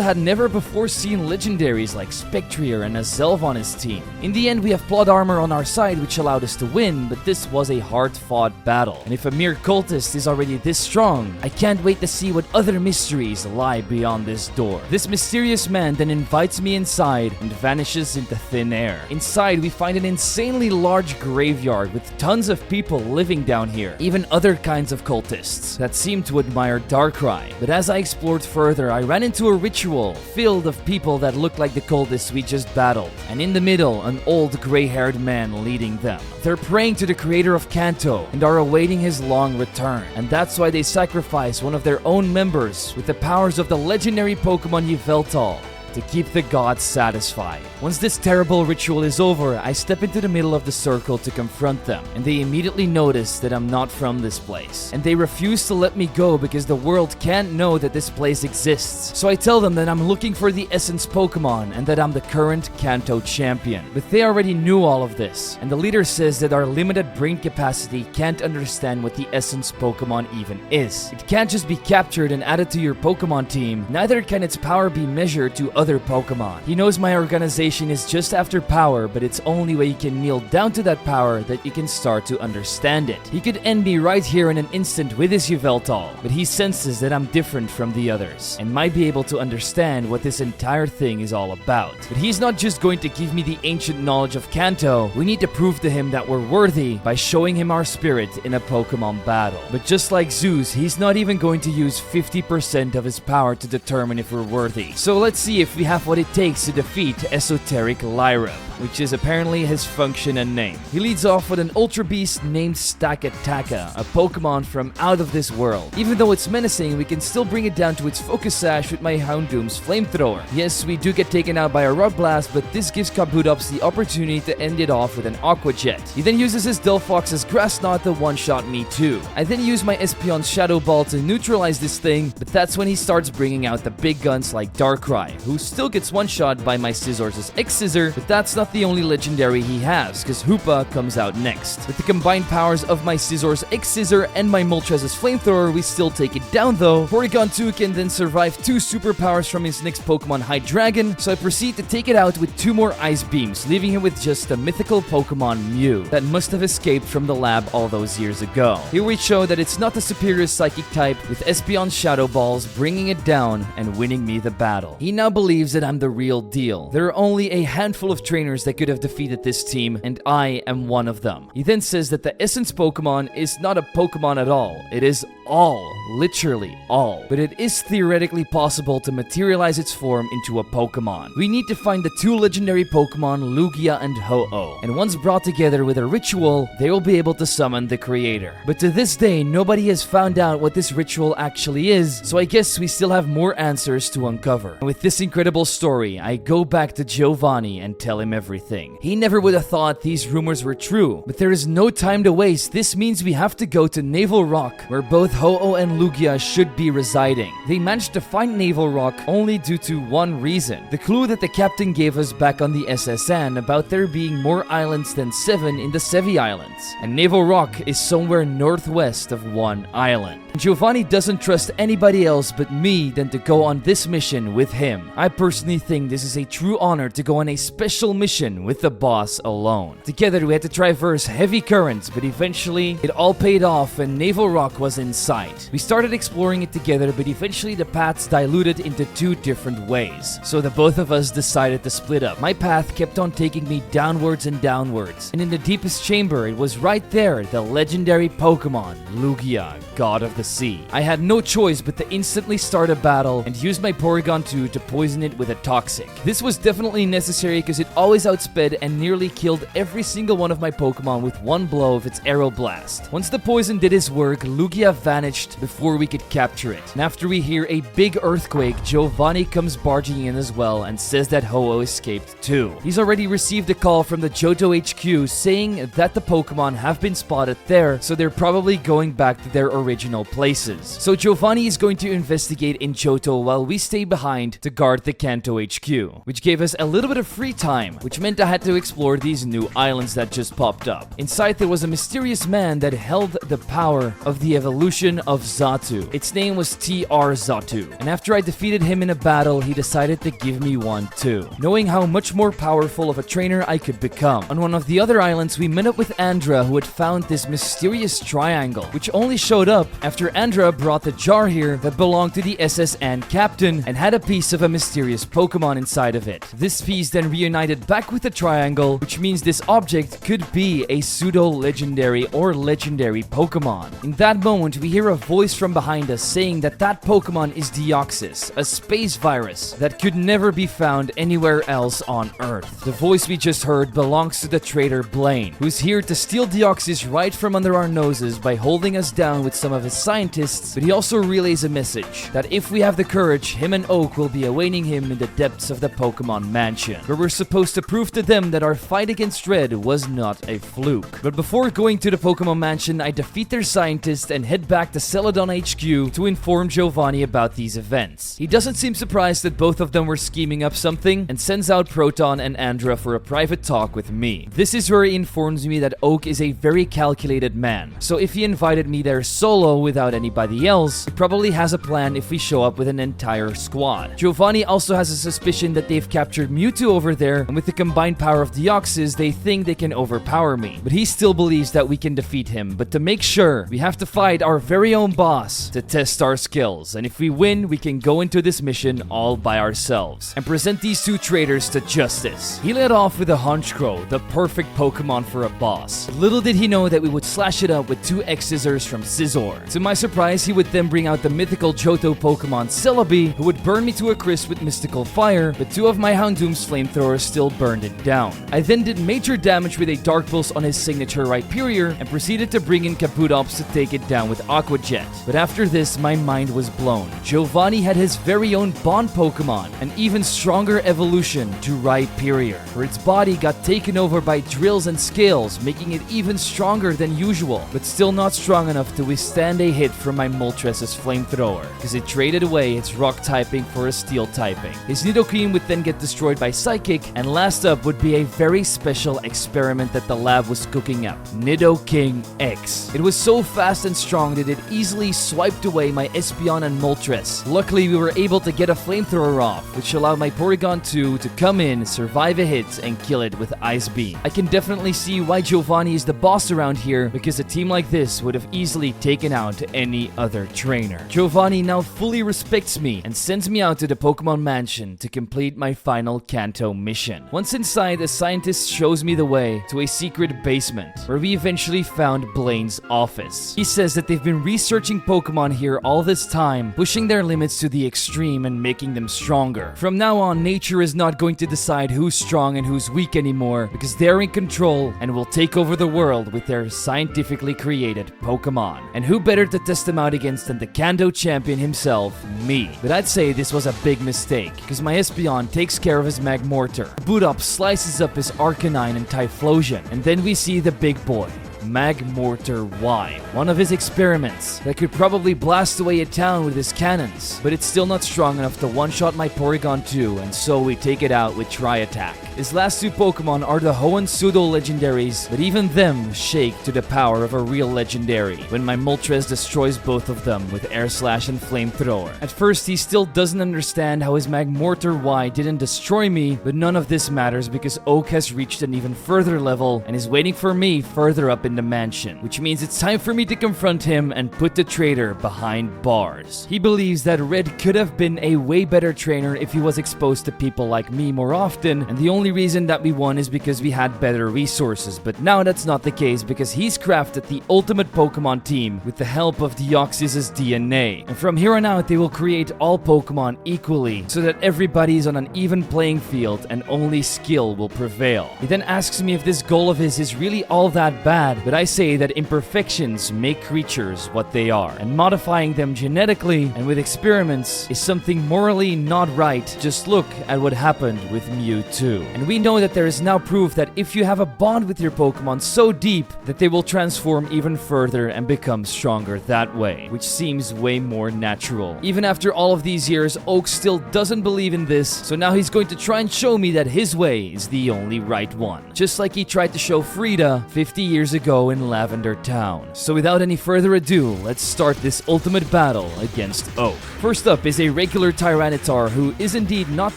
Speaker 1: had never before seen legendaries like Spectrier and Azelf on his team. In the end, we have plot armor on our side which allowed us to win, but this was a hard-fought battle. And if a mere cultist is already this strong, I can't wait to see what other mysteries lie beyond this door. This mysterious man then invites me inside and vanishes into thin air. Inside, we find an insanely large graveyard with tons of people living down here, even other kinds of cultists that seem to admire Darkrai. But as I explored further, I ran into a ritual filled of people that looked like the cultists we just battled, and in the middle, an old gray-haired man leading them. They're praying to the creator of Kanto and are awaiting his long return, and that's why they sacrifice one of their own members with the powers of the legendary Pokemon Yveltal to keep the gods satisfied. Once this terrible ritual is over, I step into the middle of the circle to confront them, and they immediately notice that I'm not from this place. And they refuse to let me go because the world can't know that this place exists. So I tell them that I'm looking for the Essence Pokémon and that I'm the current Kanto champion. But they already knew all of this, and the leader says that our limited brain capacity can't understand what the Essence Pokémon even is. It can't just be captured and added to your Pokémon team, neither can its power be measured to other Pokemon. He knows my organization is just after power, but it's only when you can kneel down to that power that you can start to understand it. He could end me right here in an instant with his Yveltal, but he senses that I'm different from the others and might be able to understand what this entire thing is all about. But he's not just going to give me the ancient knowledge of Kanto. We need to prove to him that we're worthy by showing him our spirit in a Pokemon battle. But just like Zeus, he's not even going to use 50% of his power to determine if we're worthy. So let's see if we have what it takes to defeat Esoteric Lyra, which is apparently his function and name. He leads off with an Ultra Beast named Stakataka, a Pokemon from out of this world. Even though it's menacing, we can still bring it down to its Focus Sash with my Houndoom's Flamethrower. Yes, we do get taken out by a Rock Blast, but this gives Kabutops the opportunity to end it off with an Aqua Jet. He then uses his Delphox's Grass Knot to one-shot me too. I then use my Espeon's Shadow Ball to neutralize this thing, but that's when he starts bringing out the big guns like Darkrai, who still gets one-shot by my Scizor's X-Scissor, but that's not the only legendary he has, because Hoopa comes out next. With the combined powers of my Scizor's X-Scissor and my Moltres' Flamethrower, we still take it down though. Porygon 2 can then survive 2 superpowers from his next Pokemon Hydreigon, so I proceed to take it out with 2 more Ice Beams, leaving him with just a mythical Pokemon Mew that must have escaped from the lab all those years ago. Here we show that it's not the superior Psychic type, with Espeon's Shadow Balls bringing it down and winning me the battle. He now believes that I'm the real deal. There are only a handful of trainers that could have defeated this team, and I am one of them. He then says that the Essence Pokémon is not a Pokémon at all. It is all, literally all. But it is theoretically possible to materialize its form into a Pokémon. We need to find the 2 legendary Pokémon, Lugia and Ho-Oh, and once brought together with a ritual, they will be able to summon the creator. But to this day, nobody has found out what this ritual actually is, so I guess we still have more answers to uncover. And with this incredible incredible story, I go back to Giovanni and tell him everything. He never would have thought these rumors were true, but there is no time to waste. This means we have to go to Naval Rock, where both Ho-Oh and Lugia should be residing. They managed to find Naval Rock only due to one reason: the clue that the captain gave us back on the SSN about there being more islands than 7 in the Sevii Islands, and Naval Rock is somewhere northwest of one island. Giovanni doesn't trust anybody else but me than to go on this mission with him. I personally think this is a true honor to go on a special mission with the boss alone. Together we had to traverse heavy currents, but eventually it all paid off and Naval Rock was in sight. We started exploring it together, but eventually the paths diluted into 2 different ways, so the both of us decided to split up. My path kept on taking me downwards and downwards, and in the deepest chamber it was right there, the legendary Pokemon, Lugia, God of the Sea. I had no choice but to instantly start a battle and use my Porygon 2 to poison it with a toxic. This was definitely necessary because it always outsped and nearly killed every single one of my Pokemon with one blow of its Aero Blast. Once the poison did its work, Lugia vanished before we could capture it. And after we hear a big earthquake, Giovanni comes barging in as well and says that Ho-Oh escaped too. He's already received a call from the Johto HQ saying that the Pokemon have been spotted there, so they're probably going back to their original places. So Giovanni is going to investigate in Johto while we stay behind to guard the Kanto HQ, which gave us a little bit of free time, which meant I had to explore these new islands that just popped up. Inside there was a mysterious man that held the power of the evolution of Xatu. Its name was TR Xatu, and after I defeated him in a battle, he decided to give me one too, knowing how much more powerful of a trainer I could become. On one of the other islands, we met up with Andra, who had found this mysterious triangle, which only showed up after Andra brought the jar here that belonged to the SSN captain and had a piece of a mysterious Pokemon inside of it. This piece then reunited back with the triangle, which means this object could be a pseudo-legendary or legendary Pokemon. In that moment, we hear a voice from behind us saying that that Pokemon is Deoxys, a space virus that could never be found anywhere else on Earth. The voice we just heard belongs to the traitor Blaine, who's here to steal Deoxys right from under our noses by holding us down with some of his scientists, but he also relays a message that if we have the courage, him and Oak will be awaiting him in the depths of the Pokemon Mansion, where we're supposed to prove to them that our fight against Red was not a fluke. But before going to the Pokemon Mansion, I defeat their scientist and head back to Celadon HQ to inform Giovanni about these events. He doesn't seem surprised that both of them were scheming up something and sends out Proton and Andra for a private talk with me. This is where he informs me that Oak is a very calculated man, so if he invited me there solo without anybody else, he probably has a plan if we show up with an entire squad. Giovanni also has a suspicion that they've captured Mewtwo over there, and with the combined power of Deoxys, they think they can overpower me. But he still believes that we can defeat him, but to make sure, we have to fight our very own boss to test our skills, and if we win, we can go into this mission all by ourselves and present these 2 traitors to justice. He led off with a Honchkrow, the perfect Pokemon for a boss. Little did he know that we would slash it up with 2 X-Scissors from Scizor. To my surprise, he would then bring out the mythical Johto Pokemon Celebi, who would burn me to a crisp with mystical fire, but 2 of my Houndoom's flamethrowers still burned it down. I then did major damage with a Dark Pulse on his signature Rhyperior and proceeded to bring in Kabutops to take it down with Aqua Jet. But after this, my mind was blown. Giovanni had his very own Bond Pokemon, an even stronger evolution to Rhyperior, where its body got taken over by drills and scales, making it even stronger than usual, but still not strong enough to withstand a hit from my Moltres' flamethrower, because it traded away its rock typing for a steel typing. His Nidoqueen would then get destroyed by Psychic, and last up would be a very special experiment that the lab was cooking up, Nidoking X. It was so fast and strong that it easily swiped away my Espeon and Moltres. Luckily, we were able to get a flamethrower off, which allowed my Porygon 2 to come in, survive a hit, and kill it with Ice Beam. I can definitely see why Giovanni is the boss around here, because a team like this would have easily taken out any other trainer. Giovanni now fully respects me and sends me out to the Pokemon Mansion to complete my final Kanto mission. Once inside, a scientist shows me the way to a secret basement, where we eventually found Blaine's office. He says that they've been researching Pokemon here all this time, pushing their limits to the extreme and making them stronger. From now on, nature is not going to decide who's strong and who's weak anymore, because they're in control and will take over the world with their scientifically created Pokemon. And who better to test them out against than the Kanto champion himself, me. But I'd say this was a big mistake mistake, because my Espeon takes care of his Magmortar. Kabutops slices up his Arcanine and Typhlosion, and then we see the big boy, Magmortar Y, one of his experiments that could probably blast away a town with his cannons, but it's still not strong enough to one-shot my Porygon 2, and so we take it out with Tri-Attack. His last two Pokemon are the Hoenn Pseudo Legendaries, but even them shake to the power of a real legendary when my Moltres destroys both of them with Air Slash and Flamethrower. At first, he still doesn't understand how his Magmortar Y didn't destroy me, but none of this matters because Oak has reached an even further level and is waiting for me further up in the mansion, which means it's time for me to confront him and put the traitor behind bars. He believes that Red could have been a way better trainer if he was exposed to people like me more often, and the only reason that we won is because we had better resources, but now that's not the case because he's crafted the ultimate Pokemon team with the help of Deoxys' DNA, and from here on out they will create all Pokemon equally so that everybody is on an even playing field and only skill will prevail. He then asks me if this goal of his is really all that bad, but I say that imperfections make creatures what they are, and modifying them genetically and with experiments is something morally not right. Just look at what happened with Mewtwo. And we know that there is now proof that if you have a bond with your Pokemon so deep that they will transform even further and become stronger that way, which seems way more natural. Even after all of these years, Oak still doesn't believe in this, so now he's going to try and show me that his way is the only right one. Just like he tried to show Frida 50 years ago in Lavender Town. So without any further ado, let's start this ultimate battle against Oak. First up is a regular Tyranitar who is indeed not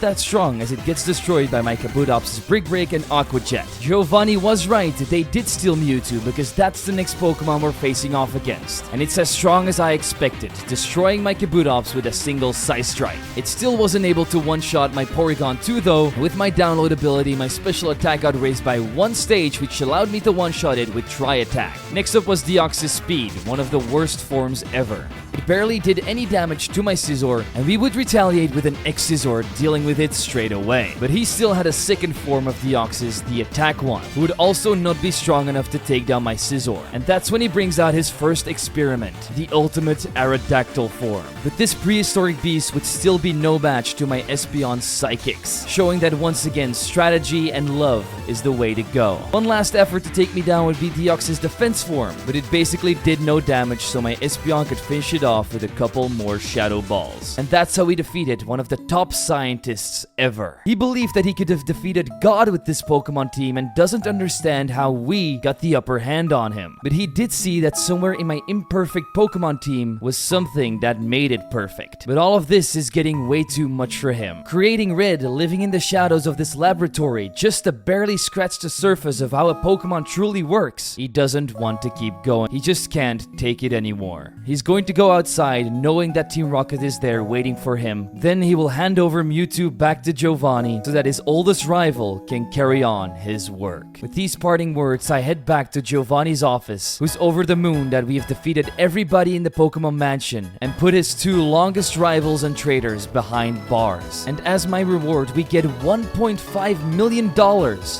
Speaker 1: that strong as it gets destroyed by my Kabutops' Brick Break and Aqua Jet. Giovanni was right, they did steal Mewtwo because that's the next Pokemon we're facing off against. And it's as strong as I expected, destroying my Kabutops with a single Psy Strike. It still wasn't able to one-shot my Porygon 2 though. With my download ability, my special attack got raised by one stage which allowed me to one-shot it with Tri-Attack. Next up was Deoxys Speed, one of the worst forms ever. It barely did any damage to my Scizor, and we would retaliate with an X-Scizor, dealing with it straight away. But he still had a second form of Deoxys, the Attack one, who would also not be strong enough to take down my Scizor. And that's when he brings out his first experiment, the ultimate Aerodactyl form. But this prehistoric beast would still be no match to my Espeon's Psychics, showing that once again, strategy and love is the way to go. One last effort to take me down would be Deoxys' defense form, but it basically did no damage, so my Espeon could finish it off with a couple more Shadow Balls. And that's how he defeated one of the top scientists ever. He believed that he could have defeated God with this Pokemon team and doesn't understand how we got the upper hand on him. But he did see that somewhere in my imperfect Pokemon team was something that made it perfect. But all of this is getting way too much for him. Creating Red living in the shadows of this laboratory just to barely scratch the surface of how a Pokemon truly works. He doesn't want to keep going. He just can't take it anymore. He's going to go outside knowing that Team Rocket is there waiting for him. Then he will hand over Mewtwo back to Giovanni so that his oldest rival can carry on his work. With these parting words, I head back to Giovanni's office, who's over the moon that we have defeated everybody in the Pokemon Mansion and put his two longest rivals and traitors behind bars. And as my reward, we get $1.5 million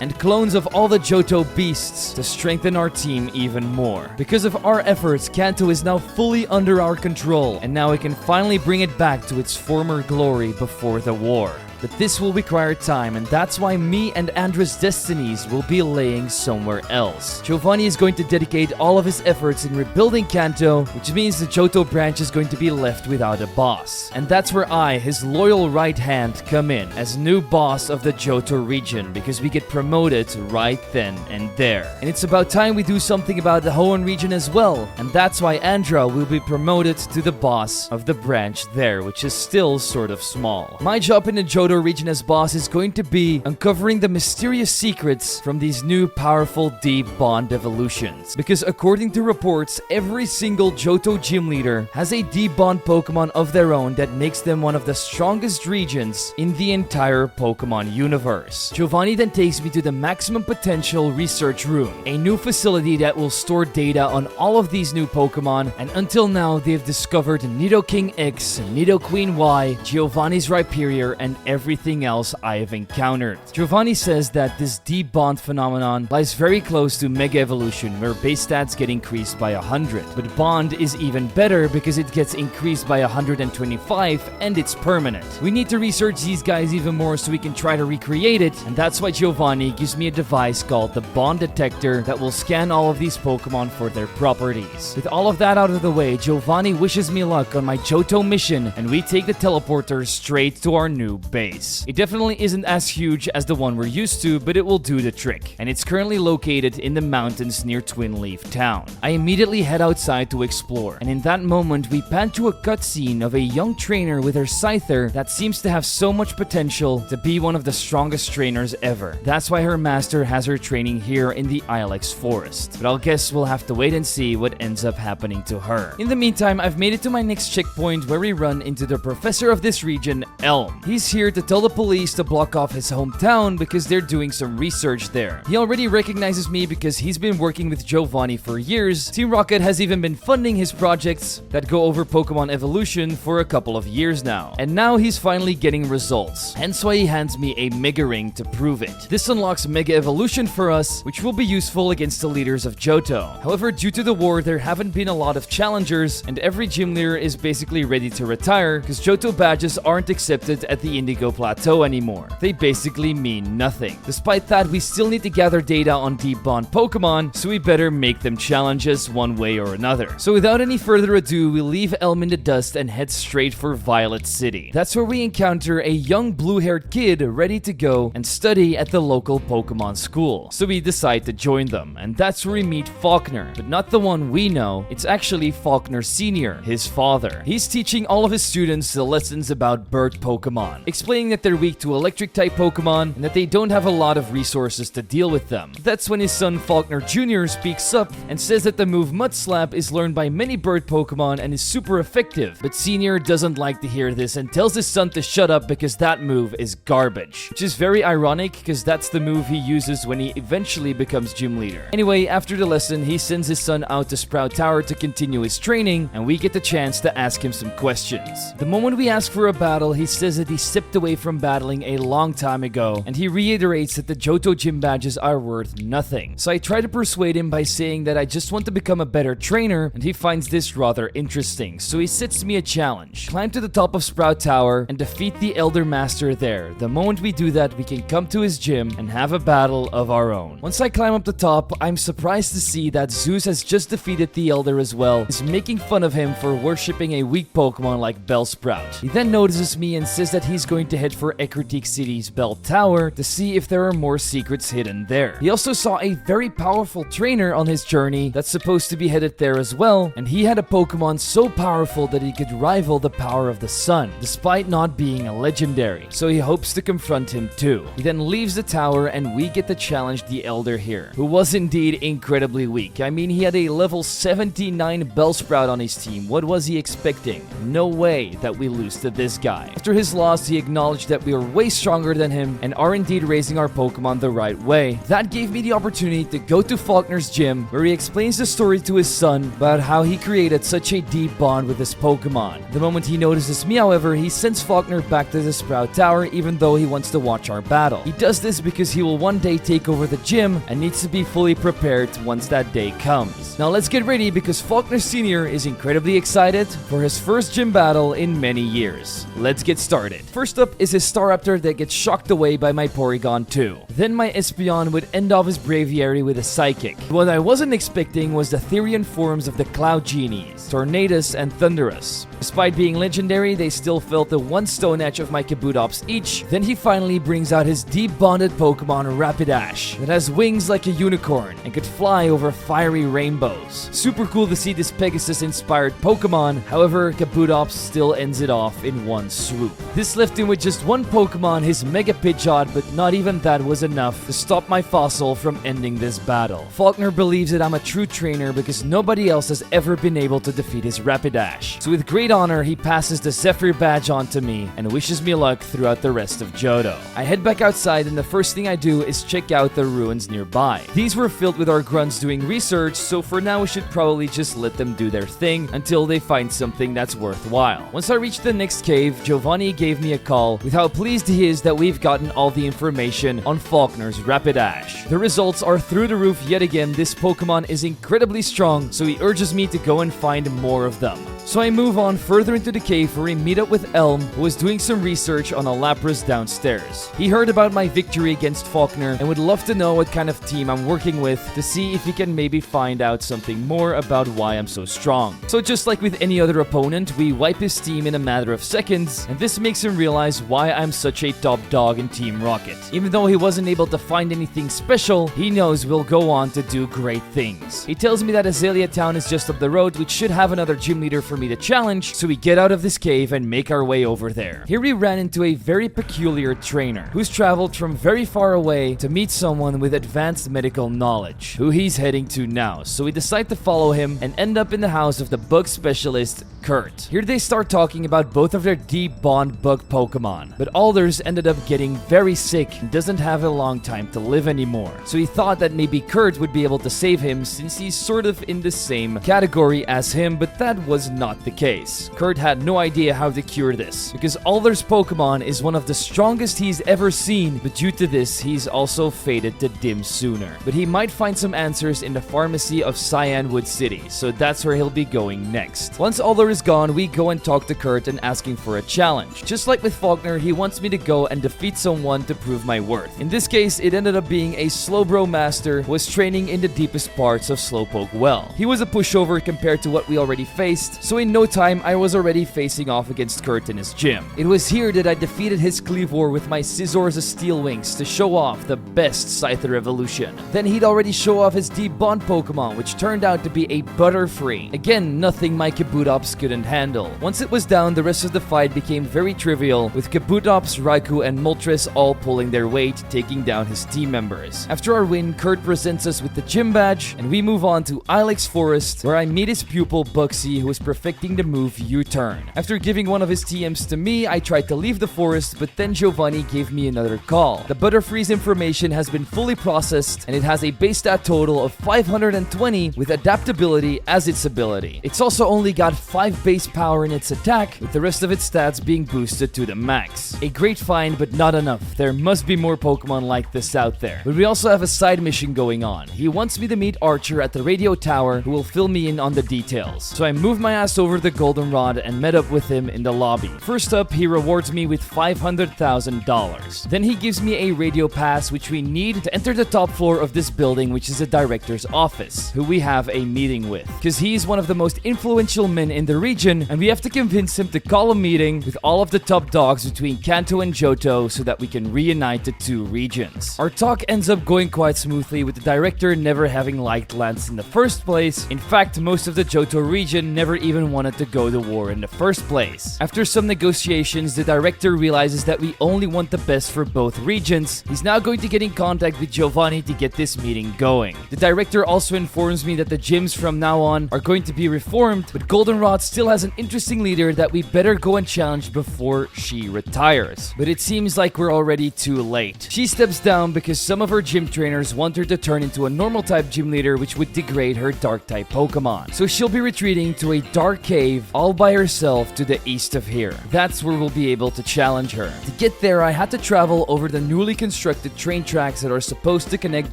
Speaker 1: and clones of all the Johto beasts to strengthen our team even more. Because of our efforts, Kanto is now fully under our control, and now we can finally bring it back to its former glory before the war. But this will require time, and that's why me and Andra's destinies will be laying somewhere else. Giovanni is going to dedicate all of his efforts in rebuilding Kanto, which means the Johto branch is going to be left without a boss. And that's where I, his loyal right hand, come in as new boss of the Johto region, because we get promoted right then and there. And it's about time we do something about the Hoenn region as well, and that's why Andra will be promoted to the boss of the branch there, which is still sort of small. My job in the Johto region as boss is going to be uncovering the mysterious secrets from these new powerful deep bond evolutions. Because according to reports, every single Johto gym leader has a deep bond Pokemon of their own that makes them one of the strongest regions in the entire Pokemon universe. Giovanni then takes me to the Maximum Potential Research Room, a new facility that will store data on all of these new Pokemon, and until now they've discovered Nidoking X, Nidoqueen Y, Giovanni's Rhyperior, and everything else I have encountered. Giovanni says that this deep bond phenomenon lies very close to Mega Evolution, where base stats get increased by 100. But bond is even better because it gets increased by 125 and it's permanent. We need to research these guys even more so we can try to recreate it, and that's why Giovanni gives me a device called the Bond Detector that will scan all of these Pokemon for their properties. With all of that out of the way, Giovanni wishes me luck on my Johto mission, and we take the teleporter straight to our new base. It definitely isn't as huge as the one we're used to, but it will do the trick, and it's currently located in the mountains near Twin Leaf Town. I immediately head outside to explore, and in that moment we pan to a cutscene of a young trainer with her Scyther that seems to have so much potential to be one of the strongest trainers ever. That's why her master has her training here in the Ilex Forest. But I'll guess we'll have to wait and see what ends up happening to her. In the meantime, I've made it to my next checkpoint where we run into the professor of this region, Elm. He's here to tell the police to block off his hometown because they're doing some research there. He already recognizes me because he's been working with Giovanni for years. Team Rocket has even been funding his projects that go over Pokemon evolution for a couple of years now. And now he's finally getting results. Hence why he hands me a Mega Ring to prove it. This unlocks Mega Evolution for us, which will be useful against the leaders of Johto. However, due to the war, there haven't been a lot of challengers, and every gym leader is basically ready to retire because Johto badges aren't accepted at the Indigo Plateau anymore. They basically mean nothing. Despite that, we still need to gather data on Deep Bond Pokemon, so we better make them challenges one way or another. So without any further ado, we leave Elm in the dust and head straight for Violet City. That's where we encounter a young blue-haired kid ready to go and study at the local Pokemon school. So we decide to join them, and that's where we meet Faulkner, but not the one we know. It's actually Faulkner Sr., his father. He's teaching all of his students the lessons about bird Pokemon, explaining that they're weak to electric-type Pokemon and that they don't have a lot of resources to deal with them. That's when his son Faulkner Jr. speaks up and says that the move Mud Slap is learned by many bird Pokemon and is super effective, but Senior doesn't like to hear this and tells his son to shut up because that move is garbage, which is very ironic because that's the move he uses when he eventually becomes gym leader. Anyway, after the lesson, he sends his son out to Sprout Tower to continue his training, and we get the chance to ask him some questions. The moment we ask for a battle, he says that he stepped away from battling a long time ago, and he reiterates that the Johto gym badges are worth nothing. So I try to persuade him by saying that I just want to become a better trainer, and he finds this rather interesting, so he sets me a challenge. Climb to the top of Sprout Tower and defeat the Elder Master there. The moment we do that, we can come to his gym and have a battle of our own. Once I climb up the top, I'm surprised to see that Zeus has just defeated the Elder as well, is making fun of him for worshipping a weak Pokemon like Bellsprout. He then notices me and says that he's going to head for Ecruteak City's Bell Tower to see if there are more secrets hidden there. He also saw a very powerful trainer on his journey that's supposed to be headed there as well, and he had a Pokemon so powerful that he could rival the power of the sun, despite not being a legendary, so he hopes to confront him too. He then leaves the tower and we get to challenge the Elder here, who was indeed incredibly weak. I mean, he had a level 79 Bellsprout on his team. What was he expecting? No way that we lose to this guy. After his loss, he acknowledged that we are way stronger than him and are indeed raising our Pokemon the right way. That gave me the opportunity to go to Faulkner's gym, where he explains the story to his son about how he created such a deep bond with his Pokemon. The moment he notices me, however, he sends Faulkner back to the Sprout Tower even though he wants to watch our battle. He does this because he will one day take over the gym and needs to be fully prepared once that day comes. Now let's get ready because Faulkner Sr. is incredibly excited for his first gym battle in many years. Let's get started. First up is his Staraptor that gets shocked away by my Porygon 2. Then my Espeon would end off his Braviary with a Psychic. What I wasn't expecting was the Therian forms of the Cloud Genies, Tornadus and Thunderous. Despite being legendary, they still felt the one Stone Edge of my Kabutops each. Then he finally brings out his deep bonded Pokemon Rapidash that has wings like a unicorn and could fly over fiery rainbows. Super cool to see this Pegasus inspired Pokemon, however Kabutops still ends it off in one swoop. This left him with just one Pokemon, his Mega Pidgeot, but not even that was enough to stop my Fossil from ending this battle. Faulkner believes that I'm a true trainer because nobody else has ever been able to defeat his Rapidash. So with great great honor, he passes the Zephyr badge on to me and wishes me luck throughout the rest of Johto. I head back outside and the first thing I do is check out the ruins nearby. These were filled with our grunts doing research, so for now we should probably just let them do their thing until they find something that's worthwhile. Once I reached the next cave, Giovanni gave me a call with how pleased he is that we've gotten all the information on Falkner's Rapidash. The results are through the roof yet again. This Pokemon is incredibly strong, so he urges me to go and find more of them. So I move on further into the cave where we meet up with Elm, who was doing some research on a Lapras downstairs. He heard about my victory against Falkner and would love to know what kind of team I'm working with to see if he can maybe find out something more about why I'm so strong. So just like with any other opponent, we wipe his team in a matter of seconds, and this makes him realize why I'm such a top dog in Team Rocket. Even though he wasn't able to find anything special, he knows we'll go on to do great things. He tells me that Azalea Town is just up the road, which should have another gym leader for me to challenge, so we get out of this cave and make our way over there. Here we ran into a very peculiar trainer who's traveled from very far away to meet someone with advanced medical knowledge, who he's heading to now. So we decide to follow him and end up in the house of the bug specialist, Kurt. Here they start talking about both of their deep bond bug Pokemon, but Alders ended up getting very sick and doesn't have a long time to live anymore. So he thought that maybe Kurt would be able to save him since he's sort of in the same category as him, but that was not the case. Kurt had no idea how to cure this, because Alders' Pokemon is one of the strongest he's ever seen, but due to this, he's also fated to dim sooner. But he might find some answers in the pharmacy of Cyanwood City, so that's where he'll be going next. Once Alder is gone, we go and talk to Kurt and ask him for a challenge. Just like with Falkner, he wants me to go and defeat someone to prove my worth. In this case, it ended up being a Slowbro master who was training in the deepest parts of Slowpoke Well. He was a pushover compared to what we already faced, so in no time, I was already facing off against Kurt in his gym. It was here that I defeated his Kleavor with my Scizor's Steel Wings to show off the best Scyther evolution. Then he'd already show off his Deep Bond Pokemon, which turned out to be a Butterfree. Again, nothing my Kabutops couldn't handle. Once it was down, the rest of the fight became very trivial, with Kabutops, Raikou, and Moltres all pulling their weight, taking down his team members. After our win, Kurt presents us with the gym badge, and we move on to Ilex Forest, where I meet his pupil Bugsy, who is perfecting the move U-turn. After giving one of his TMs to me, I tried to leave the forest, but then Giovanni gave me another call. The Butterfree's information has been fully processed, and it has a base stat total of 520 with adaptability as its ability. It's also only got 5 base power in its attack, with the rest of its stats being boosted to the max. A great find, but not enough. There must be more Pokemon like this out there. But we also have a side mission going on. He wants me to meet Archer at the radio tower, who will fill me in on the details. So I moved my ass over the Goldenrod and met up with him in the lobby. First up, he rewards me with $500,000. Then he gives me a radio pass, which we need to enter the top floor of this building, which is the director's office, who we have a meeting with. Because he's one of the most influential men in the region, and we have to convince him to call a meeting with all of the top dogs between Kanto and Johto so that we can reunite the two regions. Our talk ends up going quite smoothly, with the director never having liked Lance in the first place. In fact, most of the Johto region never even wanted to go to war in the first place. After some negotiations, the director realizes that we only want the best for both regions. He's now going to get in contact with Giovanni to get this meeting going. The director also informs me that the gyms from now on are going to be reformed, but Goldenrod still has an interesting leader that we better go and challenge before she retires. But it seems like we're already too late. She steps down because some of her gym trainers want her to turn into a normal type gym leader, which would degrade her dark type Pokemon. So she'll be retreating to a dark cave all by herself to the east of here. That's where we'll be able to challenge her. To get there, I had to travel over the newly constructed train tracks that are supposed to connect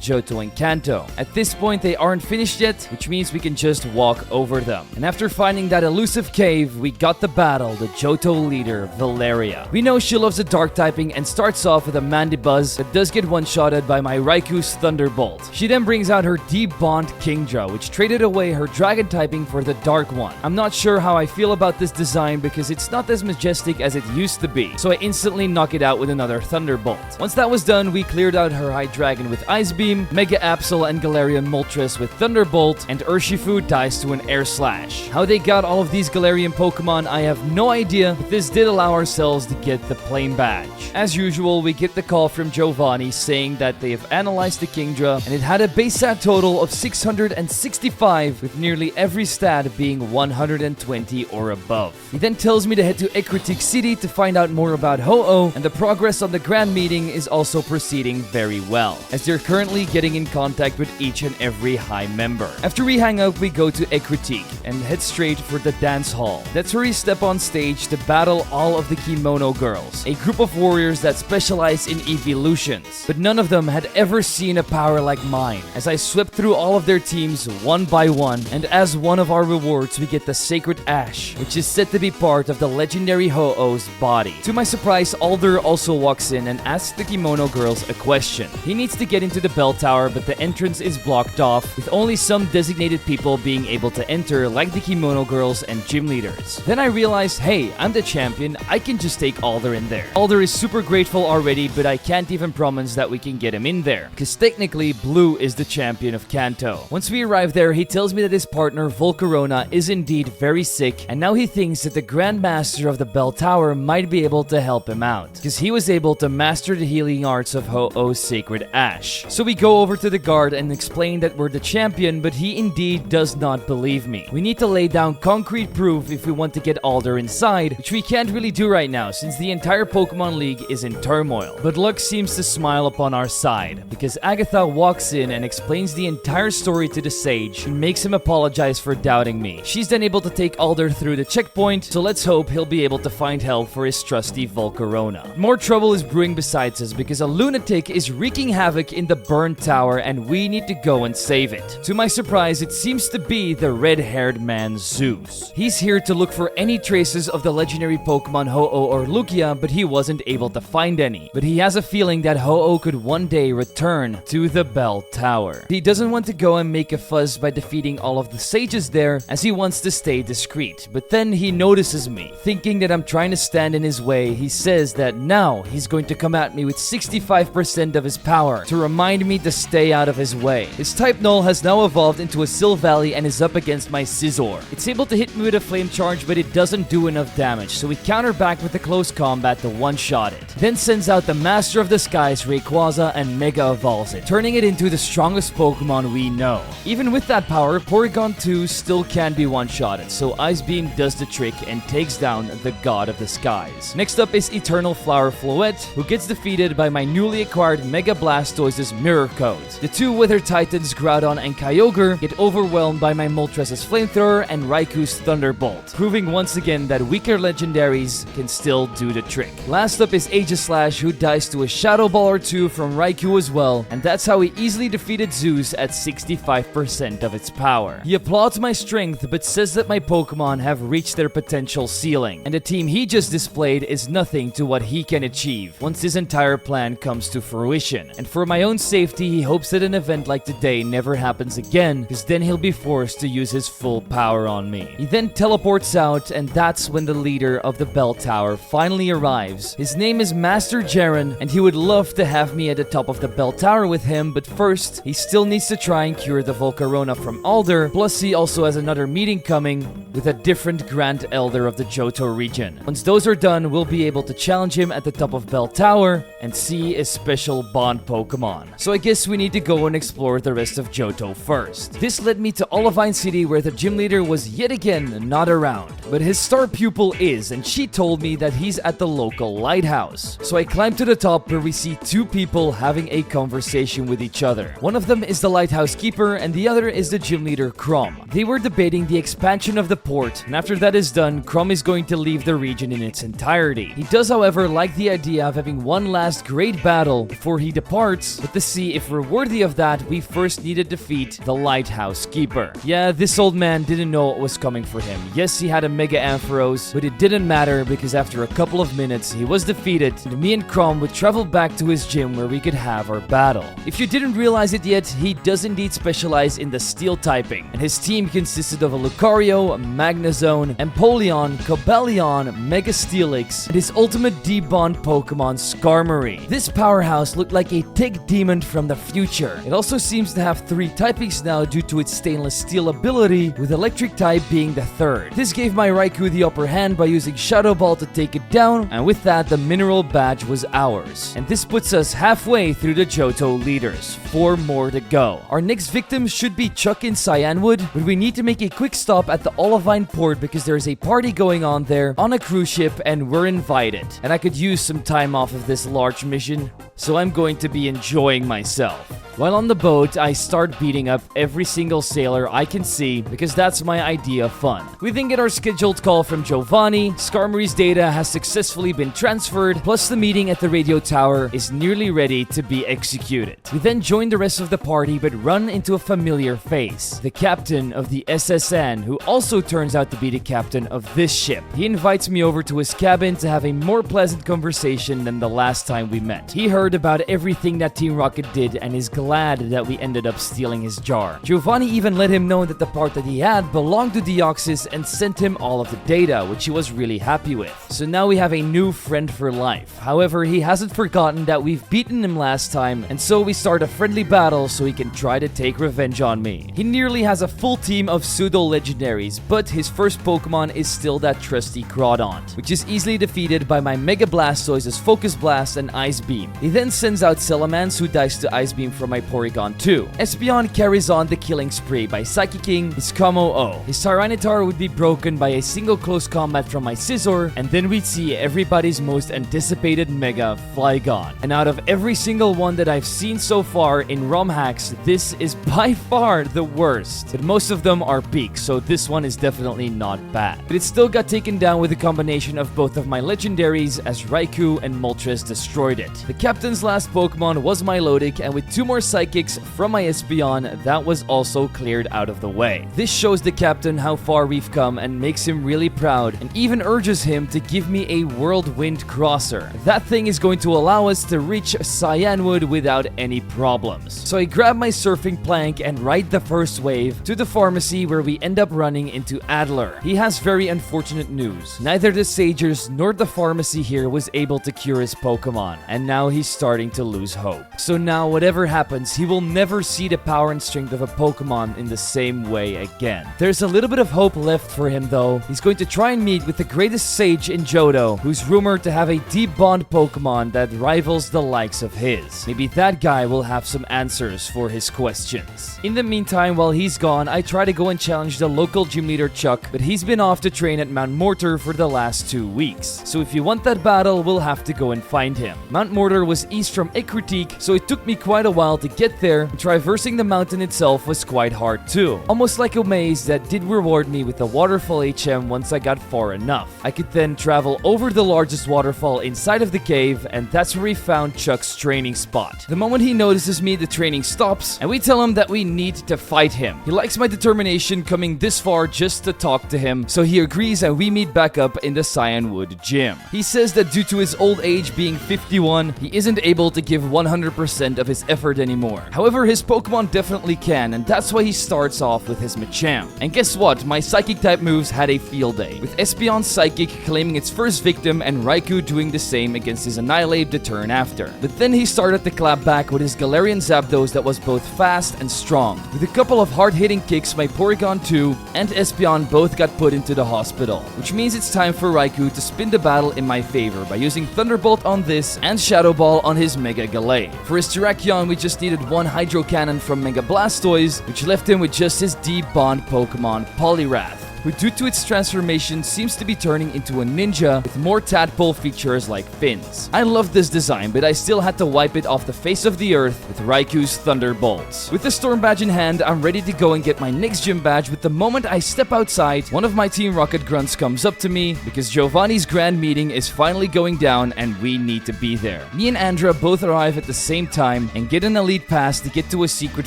Speaker 1: Johto and Kanto. At this point, they aren't finished yet, which means we can just walk over them. And after finding that elusive cave, we got the battle, the Johto leader, Valeria. We know she loves the dark typing and starts off with a Mandibuzz that does get one-shotted by my Raikou's Thunderbolt. She then brings out her Deep Bond Kingdra, which traded away her dragon typing for the dark one. I'm not sure how I feel about this design because it's not as majestic as it used to be, so I instantly knock it out with another Thunderbolt. Once that was done, we cleared out her Hydreigon with Ice Beam, Mega Absol and Galarian Moltres with Thunderbolt, and Urshifu dies to an Air Slash. How they got all of these Galarian Pokemon, I have no idea, but this did allow ourselves to get the plain badge. As usual, we get the call from Giovanni saying that they have analyzed the Kingdra, and it had a base stat total of 665, with nearly every stat being 120 or above. He then tells me to head to Ecruteak City to find out more about Ho-Oh, and the progress on the Grand Meeting is also proceeding very well, as they're currently getting in contact with each and every high member. After we hang out, we go to Ecruteak and head straight for the dance hall. That's where we step on stage to battle all of the Kimono Girls, a group of warriors that specialize in evolutions. But none of them had ever seen a power like mine, as I swept through all of their teams one by one, and as one of our rewards, we get the Sacred Ash, which is said to be part of the legendary Ho-Oh's body. To my surprise, Alder also walks in and asks the Kimono Girls a question. He needs to get into the bell tower, but the entrance is blocked off, with only some designated people being able to enter, like the Kimono Girls and gym leaders. Then I realized, hey, I'm the champion, I can just take Alder in there. Alder is super grateful already, but I can't even promise that we can get him in there, because technically Blue is the champion of Kanto. Once we arrive there, he tells me that his partner Volcarona is indeed very sick, and now he thinks that the Grand Master of the Bell Tower might be able to help him out, because he was able to master the healing arts of Ho-Oh's Sacred Ash. So we go over to the guard and explain that we're the champion, but he indeed does not believe me. We need to lay down concrete proof if we want to get Alder inside, which we can't really do right now since the entire Pokemon League is in turmoil. But luck seems to smile upon our side, because Agatha walks in and explains the entire story to the sage and makes him apologize for doubting me. She's then able to take Alder through the checkpoint, so let's hope he'll be able to find help for his trusty Volcarona. More trouble is brewing besides us because a lunatic is wreaking havoc in the burned tower and we need to go and save it. To my surprise, it seems to be the red-haired man Zeus. He's here to look for any traces of the legendary Pokemon Ho-Oh or Lugia, but he wasn't able to find any. But he has a feeling that Ho-Oh could one day return to the Bell Tower. He doesn't want to go and make a fuss by defeating all of the sages there, as he wants to stay discreet. But then he notices me. Thinking that I'm trying to stand in his way, he says that now he's going to come at me with 65% of his power to remind me to stay out of his way. His type Null has now evolved into a Silvally and is up against my Scizor. It's able to hit me with a flame charge, but it doesn't do enough damage, so we counter back with a close combat to one-shot it. Then sends out the Master of the Skies Rayquaza and Mega Evolves it, turning it into the strongest Pokemon we know. Even with that power, Porygon 2 still can be one-shotted, so Ice Beam does the trick and takes down the God of the Skies. Next up is Eternal Flower Floette, who gets defeated by my newly acquired Mega Blastoise's Mirror Coat. The two Wither Titans Groudon and Kyogre get overwhelmed by my Moltres' Flamethrower and Raikou's Thunderbolt, proving once again that weaker legendaries can still do the trick. Last up is Aegislash, who dies to a Shadow Ball or two from Raikou as well, and that's how he easily defeated Zeus at 65% of its power. He applauds my strength, but says that my Pokemon have reached their potential ceiling, and the team he just displayed is nothing to what he can achieve once his entire plan comes to fruition. And for my own safety, he hopes that an event like today never happens again, because then he'll be forced to use his full power on me. He then teleports out, and that's when the leader of the Bell Tower finally arrives. His name is Master Jaren, and he would love to have me at the top of the Bell Tower with him, but first, he still needs to try and cure the Volcarona from Alder, plus he also has another meeting coming with a different Grand Elder of the Johto region. Once those are done, we'll be able to challenge him at the top of Bell Tower and see his special bond Pokemon. So I guess we need to go and explore the rest of Johto first. This led me to Olivine City, where the gym leader was yet again not around, but his star pupil is, and she told me that he's at the local lighthouse. So I climb to the top, where we see two people having a conversation with each other. One of them is the lighthouse keeper and the other is the gym leader Crom. They were debating the expansion of the port, and after that is done, Crom is going to leave the region in its entirety. He does, however, like the idea of having one last great battle before he departs, but to see if we're worthy of that, we first need to defeat the lighthouse keeper. Yeah, this old man didn't know what was coming for him. Yes, he had a Mega Ampharos, but it didn't matter because after a couple of minutes, he was defeated, and me and Crom would travel back to his gym where we could have our battle. If you didn't realize it yet, he does indeed specialize in the steel typing, and his team consisted of a Lucario, a Magnezone, Empoleon, Cobalion, Mega Steelix, and his ultimate D-Bond Pokemon Skarmory. This powerhouse looked like a Tick Demon from the future. It also seems to have 3 typings now due to its stainless steel ability, with electric type being the a third. This gave my Raikou the upper hand by using Shadow Ball to take it down, and with that, the mineral badge was ours. And this puts us halfway through the Johto leaders. 4 more to go. Our next victim should be Chuck in Cyanwood, but we need to make a quick stop at the Olivine port because there's a party going on there on a cruise ship and we're invited. And I could use some time off of this large mission, so I'm going to be enjoying myself. While on the boat, I start beating up every single sailor I can see because that's my idea of fun. We then get our scheduled call from Giovanni. Skarmory's data has successfully been transferred, plus the meeting at the radio tower is nearly ready to be executed. We then join the rest of the party but run into a familiar face, the captain of the SSN, who also turns out to be the captain of this ship. He invites me over to his cabin to have a more pleasant conversation than the last time we met. He heard about everything that Team Rocket did and is glad that we ended up stealing his jar. Giovanni even let him know that the part that he had belonged to Deoxys and sent him all of the data, which he was really happy with. So now we have a new friend for life. However, he hasn't forgotten that we've beaten him last time, and so we start a friendly battle so he can try to take revenge on me. He nearly has a full team of pseudo-legendaries, but his first Pokemon is still that trusty Groudon, which is easily defeated by my Mega Blastoise's Focus Blast and Ice Beam. He then sends out Salamence, who dies to Ice Beam from my Porygon 2. Espeon carries on the killing spree by Psychicking his Como-O. His Tyranitar would be broken by a single close combat from my Scizor, and then we'd see everybody's most anticipated Mega, Flygon. And out of every single one that I've seen so far in ROM hacks, this is by far the worst. But most of them are peak, so this one is definitely not bad. But it still got taken down with a combination of both of my legendaries as Raikou and Moltres destroyed it. The captain's last Pokemon was Milotic, and with 2 more Psychics from my Espeon, that was also cleared out of the way. This shows the captain how far we've come and makes him really proud, and even urges him to give me a Whirlwind Crosser. That thing is going to allow us to reach Cyanwood without any problems. So I grab my surfing plank and ride the first wave to the pharmacy, where we end up running into Adler. He has very unfortunate news. Neither the Sagers nor the pharmacy here was able to cure his Pokemon, and now he's starting to lose hope. So now whatever happens, he will never see the power and strength of a Pokemon in the same way again. There's a little bit of hope left for him though. He's going to try and meet with the greatest sage in Johto, who's rumored to have a deep bond Pokemon that rivals the likes of his. Maybe that guy will have some answers for his questions. In the meantime, while he's gone, I try to go and challenge the local gym leader Chuck, but he's been off to train at Mount Mortar for the last 2 weeks. So if you want that battle, we'll have to go and find him. Mount Mortar was east from Ekritik, so it took me quite a while to get there, and traversing the mountain itself was quite hard too. Almost like a maze that did reward me with the waterfall HM once I got far enough. I could then travel over the largest waterfall inside of the cave, and that's where we found Chuck's training spot. The moment he notices me, the training stops, and we tell him that we need to fight him. He likes my determination coming this far just to talk to him, so he agrees and we meet back up in the Cyanwood gym. He says that due to his old age being 51, he isn't able to give 100% of his effort anymore. However, his Pokemon definitely can, and that's why he starts off with his Machamp. And guess what? My Psychic type moves had a field day, with Espeon's Psychic claiming its first victim and Raikou doing the same against his Annihilate the turn after. But then he started to clap back with his Galarian Zapdos that was both fast and strong. With a couple of hard-hitting kicks, my Porygon 2 and Espeon both got put into the hospital, which means it's time for Raikou to spin the battle in my favor by using Thunderbolt on this and Shadow Ball on his Mega Galay. For his Terrakion, we just needed one Hydro Cannon from Mega Blastoise, which left him with just his Deep Bond Pokemon, Poliwrath, who due to its transformation seems to be turning into a ninja with more tadpole features like fins. I love this design, but I still had to wipe it off the face of the earth with Raikou's Thunderbolts. With the Storm Badge in hand, I'm ready to go and get my next gym badge, but the moment I step outside, one of my Team Rocket grunts comes up to me because Giovanni's grand meeting is finally going down and we need to be there. Me and Andra both arrive at the same time and get an elite pass to get to a secret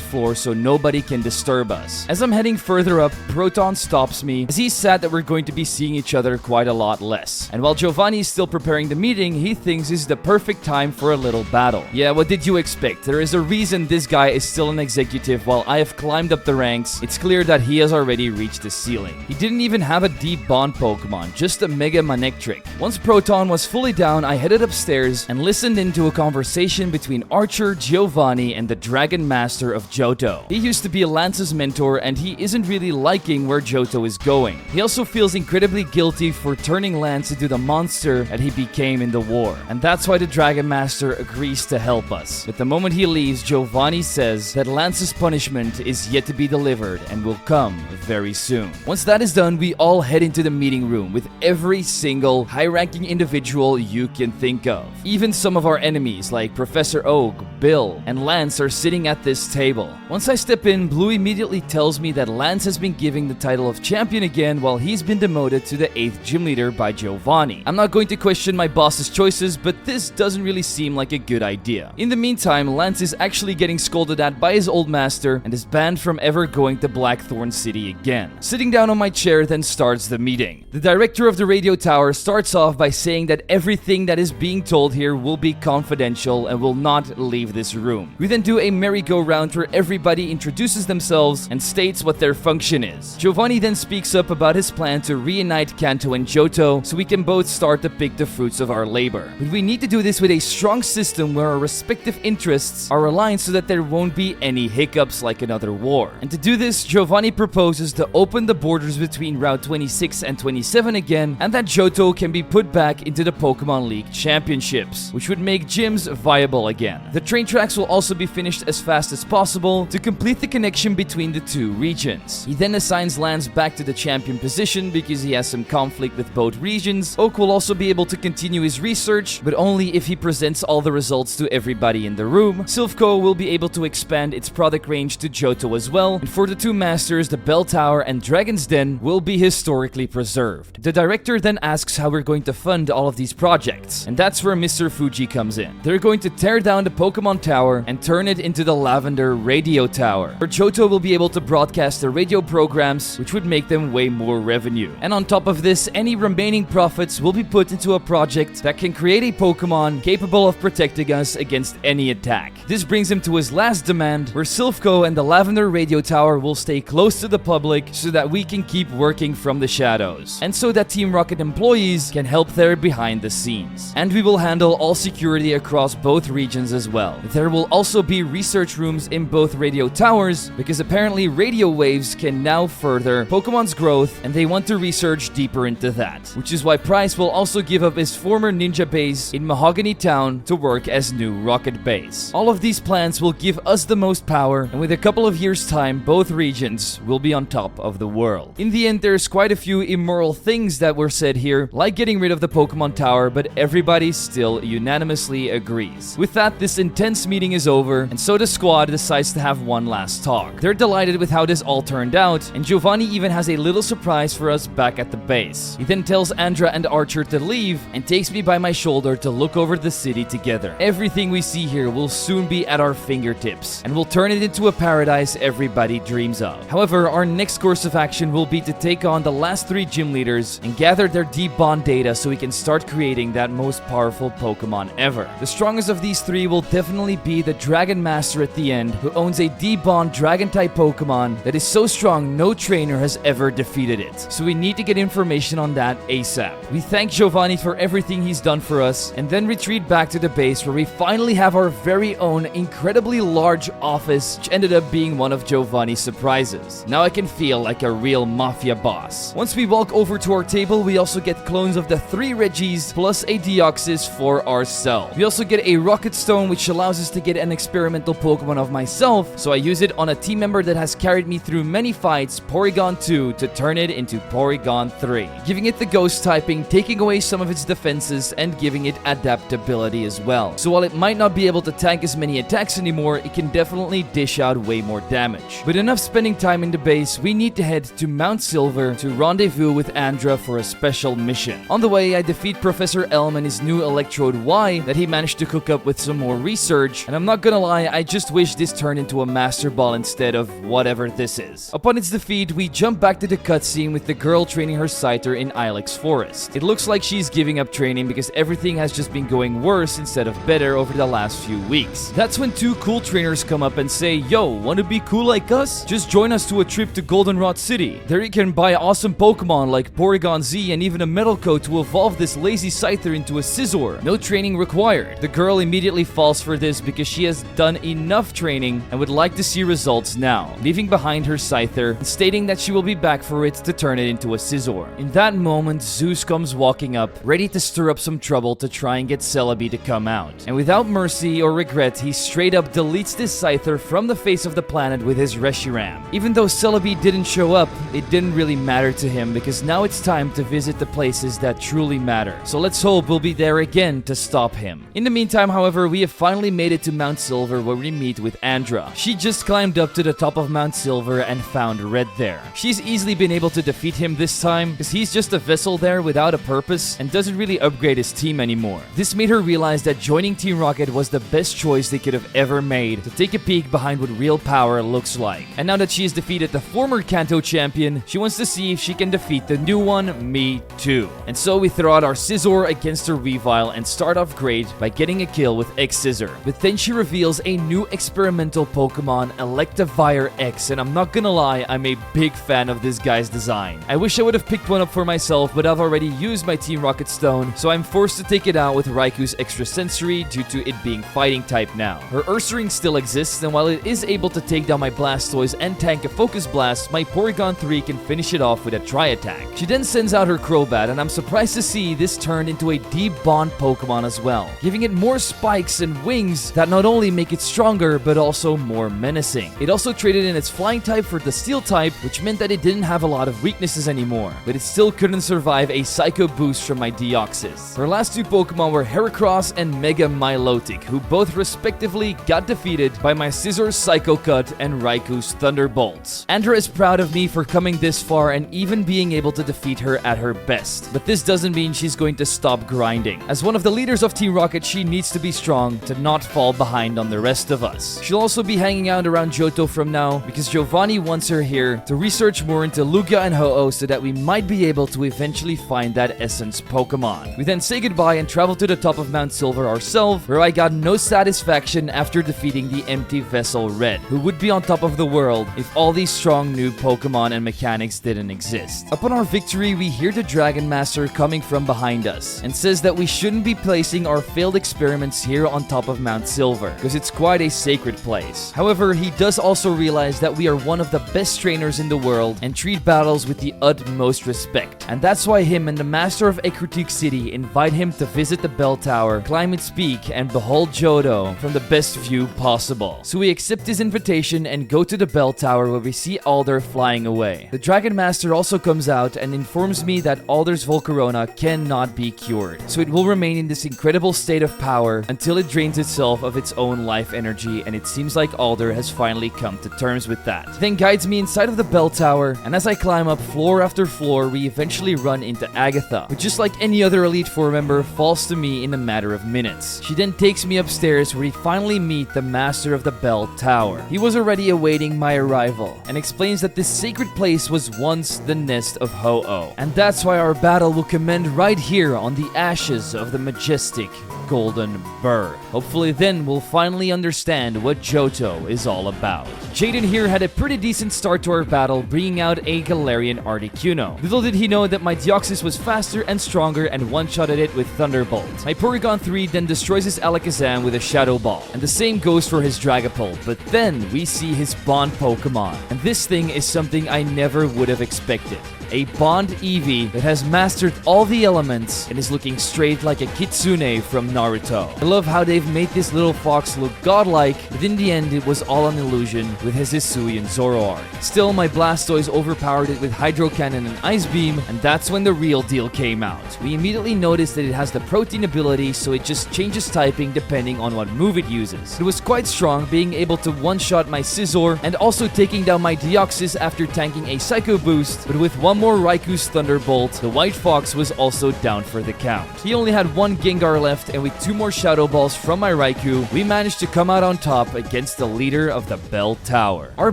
Speaker 1: floor so nobody can disturb us. As I'm heading further up, Proton stops me as he's sad that we're going to be seeing each other quite a lot less. And while Giovanni is still preparing the meeting, he thinks this is the perfect time for a little battle. Yeah, what did you expect? There is a reason this guy is still an executive while I have climbed up the ranks. It's clear that he has already reached the ceiling. He didn't even have a deep bond Pokemon, just a Mega Manectric. Once Proton was fully down, I headed upstairs and listened into a conversation between Archer, Giovanni, and the Dragon Master of Johto. He used to be Lance's mentor and he isn't really liking where Johto is going. going. He also feels incredibly guilty for turning Lance into the monster that he became in the war. And that's why the Dragon Master agrees to help us. But the moment he leaves, Giovanni says that Lance's punishment is yet to be delivered and will come very soon. Once that is done, we all head into the meeting room with every single high-ranking individual you can think of. Even some of our enemies like Professor Oak, Bill, and Lance are sitting at this table. Once I step in, Blue immediately tells me that Lance has been given the title of champion again while he's been demoted to the 8th gym leader by Giovanni. I'm not going to question my boss's choices, but this doesn't really seem like a good idea. In the meantime, Lance is actually getting scolded at by his old master and is banned from ever going to Blackthorn City again. Sitting down on my chair then starts the meeting. The director of the radio tower starts off by saying that everything that is being told here will be confidential and will not leave this room. We then do a merry-go-round where everybody introduces themselves and states what their function is. Giovanni then speaks up about his plan to reunite Kanto and Johto so we can both start to pick the fruits of our labor. But we need to do this with a strong system where our respective interests are aligned so that there won't be any hiccups like another war. And to do this, Giovanni proposes to open the borders between Route 26 and 27 again, and that Johto can be put back into the Pokemon League Championships, which would make gyms viable again. The train tracks will also be finished as fast as possible to complete the connection between the two regions. He then assigns Lance back to the champion position because he has some conflict with both regions. Oak will also be able to continue his research, but only if he presents all the results to everybody in the room. Silph Co will be able to expand its product range to Johto as well, and for the two masters, the Bell Tower and Dragon's Den will be historically preserved. The director then asks how we're going to fund all of these projects, and that's where Mr. Fuji comes in. They're going to tear down the Pokemon Tower and turn it into the Lavender Radio Tower, where Johto will be able to broadcast the radio programs, which would make them way more revenue. And on top of this, any remaining profits will be put into a project that can create a Pokemon capable of protecting us against any attack. This brings him to his last demand, where Silph Co and the Lavender Radio Tower will stay close to the public so that we can keep working from the shadows, and so that Team Rocket employees can help there behind the scenes. And we will handle all security across both regions as well. There will also be research rooms in both radio towers, because apparently radio waves can now further Pokemon's growth, and they want to research deeper into that, which is why Price will also give up his former ninja base in Mahogany Town to work as new Rocket base. All of these plans will give us the most power, and with a couple of years' time, both regions will be on top of the world. In the end, there's quite a few immoral things that were said here, like getting rid of the Pokemon Tower, but everybody still unanimously agrees. With that, this intense meeting is over, and so the squad decides to have one last talk. They're delighted with how this all turned out, and Giovanni even has a little surprise for us back at the base. He then tells Andra and Archer to leave, and takes me by my shoulder to look over the city together. Everything we see here will soon be at our fingertips, and will turn it into a paradise everybody dreams of. However, our next course of action will be to take on the last 3 gym leaders and gather their deep bond data so we can start creating that most powerful Pokemon ever. The strongest of these 3 will definitely be the Dragon Master at the end, who owns a deep bond Dragon-type Pokemon that is so strong no trainer has ever defeated it. So we need to get information on that ASAP. We thank Giovanni for everything he's done for us, and then retreat back to the base where we finally have our very own incredibly large office, which ended up being one of Giovanni's surprises. Now I can feel like a real mafia boss. Once we walk over to our table, we also get clones of the 3 Regis plus a Deoxys for ourselves. We also get a Rocket Stone, which allows us to get an experimental Pokemon of myself, so I use it on a team member that has carried me through many fights, Porygon 2, to turn it into Porygon 3, giving it the ghost typing, taking away some of its defenses, and giving it adaptability as well. So while it might not be able to tank as many attacks anymore, it can definitely dish out way more damage. But enough spending time in the base, we need to head to Mount Silver to rendezvous with Andra for a special mission. On the way, I defeat Professor Elm and his new Electrode Y that he managed to cook up with some more research, and I'm not gonna lie, I just wish this turned into a Master Ball instead of whatever this is. Upon its defeat, we jump back to the cutscene with the girl training her Scyther in Ilex Forest. It looks like she's giving up training because everything has just been going worse instead of better over the last few weeks. That's when 2 cool trainers come up and say, "Yo, wanna be cool like us? Just join us to a trip to Goldenrod City. There you can buy awesome Pokemon like Porygon Z and even a Metal Coat to evolve this lazy Scyther into a Scizor. No training required." The girl immediately falls for this because she has done enough training and would like to see results now, leaving behind her Scyther and stating that she will be back for it to turn it into a Scizor. In that moment, Zeus comes walking up, ready to stir up some trouble to try and get Celebi to come out. And without mercy or regret, he straight up deletes this Scyther from the face of the planet with his Reshiram. Even though Celebi didn't show up, it didn't really matter to him because now it's time to visit the places that truly matter. So let's hope we'll be there again to stop him. In the meantime, however, we have finally made it to Mount Silver where we meet with Andra. She just climbed up to the top of Mount Silver and found Red there. She's easily been able to defeat him this time because he's just a vessel there without a purpose and doesn't really upgrade his team anymore. This made her realize that joining Team Rocket was the best choice they could have ever made to take a peek behind what real power looks like. And now that she has defeated the former Kanto champion, she wants to see if she can defeat the new one, Mewtwo. And so we throw out our Scizor against her Weavile and start off great by getting a kill with X-Scissor. But then she reveals a new experimental Pokemon, Electivire X, and I'm not gonna lie, I'm a big fan of this guy's design. I wish I would have picked one up for myself, but I've already used my Team Rocket Stone, so I'm forced to take it out with Raiku's Extrasensory due to it being fighting type now. Her Ursaring still exists, and while it is able to take down my Blastoise and tank a Focus Blast, my Porygon 3 can finish it off with a Tri-Attack. She then sends out her Crobat, and I'm surprised to see this turned into a Deep Bond Pokemon as well, giving it more spikes and wings that not only make it stronger, but also more menacing. It also traded in its Flying type for the Steel type, which meant that it didn't have a lot of weaknesses anymore, but it still couldn't survive a Psycho Boost from my Deoxys. Her last two Pokemon were Heracross and Mega Milotic, who both respectively got defeated by my Scizor's Psycho Cut and Raiku's Thunderbolts. Andra is proud of me for coming this far and even being able to defeat her at her best, but this doesn't mean she's going to stop grinding. As one of the leaders of Team Rocket, she needs to be strong to not fall behind on the rest of us. She'll also be hanging out around Johto from now because Giovanni wants her here to research more into Lugia and Ho-Oh so that we might be able to eventually find that Essence Pokémon. We then say goodbye and travel to the top of Mount Silver ourselves, where I got no satisfaction after defeating the empty vessel Red, who would be on top of the world if all these strong new Pokemon and mechanics didn't exist. Upon our victory, we hear the Dragon Master coming from behind us and says that we shouldn't be placing our failed experiments here on top of Mount Silver because it's quite a sacred place. However, he does also realize that we are one of the best trainers in the world and treat battles with the utmost respect. And that's why him and the Master of Ekritik City invite him to visit the Bell Tower, climb its peak, and behold Johto from the best view possible. So we accept his invitation and go to the Bell Tower where we see Alder flying away. The Dragon Master also comes out and informs me that Alder's Volcarona cannot be cured, so it will remain in this incredible state of power until it drains itself of its own life energy, and it seems like Alder has finally come to terms with that. He then guides me inside of the Bell Tower, and as I climb up floor after floor, we eventually run into Agatha, who just like any other Elite Four member falls to me in a matter of minutes. She then takes me upstairs where we finally meet the Master of the Bell Tower. He was already awaiting my arrival and explains that this sacred place was once the nest of Ho-Oh, and that's why our battle will commend right here on the ashes of the majestic golden bird. Hopefully then we'll finally understand what Johto is all about. Jaden here had a pretty decent start to our battle, bringing out a Galarian Articuno. Little did he know that my Deoxys was faster and stronger and one-shotted it with Thunderbolt. My Porygon 3 then destroys his Alakazam with a Shadow Ball, and the same goes for his Dragapult, but then we see his Bond Pokemon, and this thing is something I never would have expected. A Bond Eevee that has mastered all the elements and is looking straight like a Kitsune from Naruto. I love how they've made this little fox look godlike, but in the end it was all an illusion with his Hisuian Zoroark. Still, my Blastoise overpowered it with Hydro Cannon and Ice Beam, and that's when the real deal came out. We immediately noticed that it has the Protein ability, so it just changes typing depending on what move it uses. It was quite strong, being able to one-shot my Scizor and also taking down my Deoxys after tanking a Psycho Boost, but with one more Raiku's Thunderbolt, the White Fox was also down for the count. He only had one Gengar left, and with two more Shadow Balls from my Raikou, we managed to come out on top against the leader of the Bell Tower. Our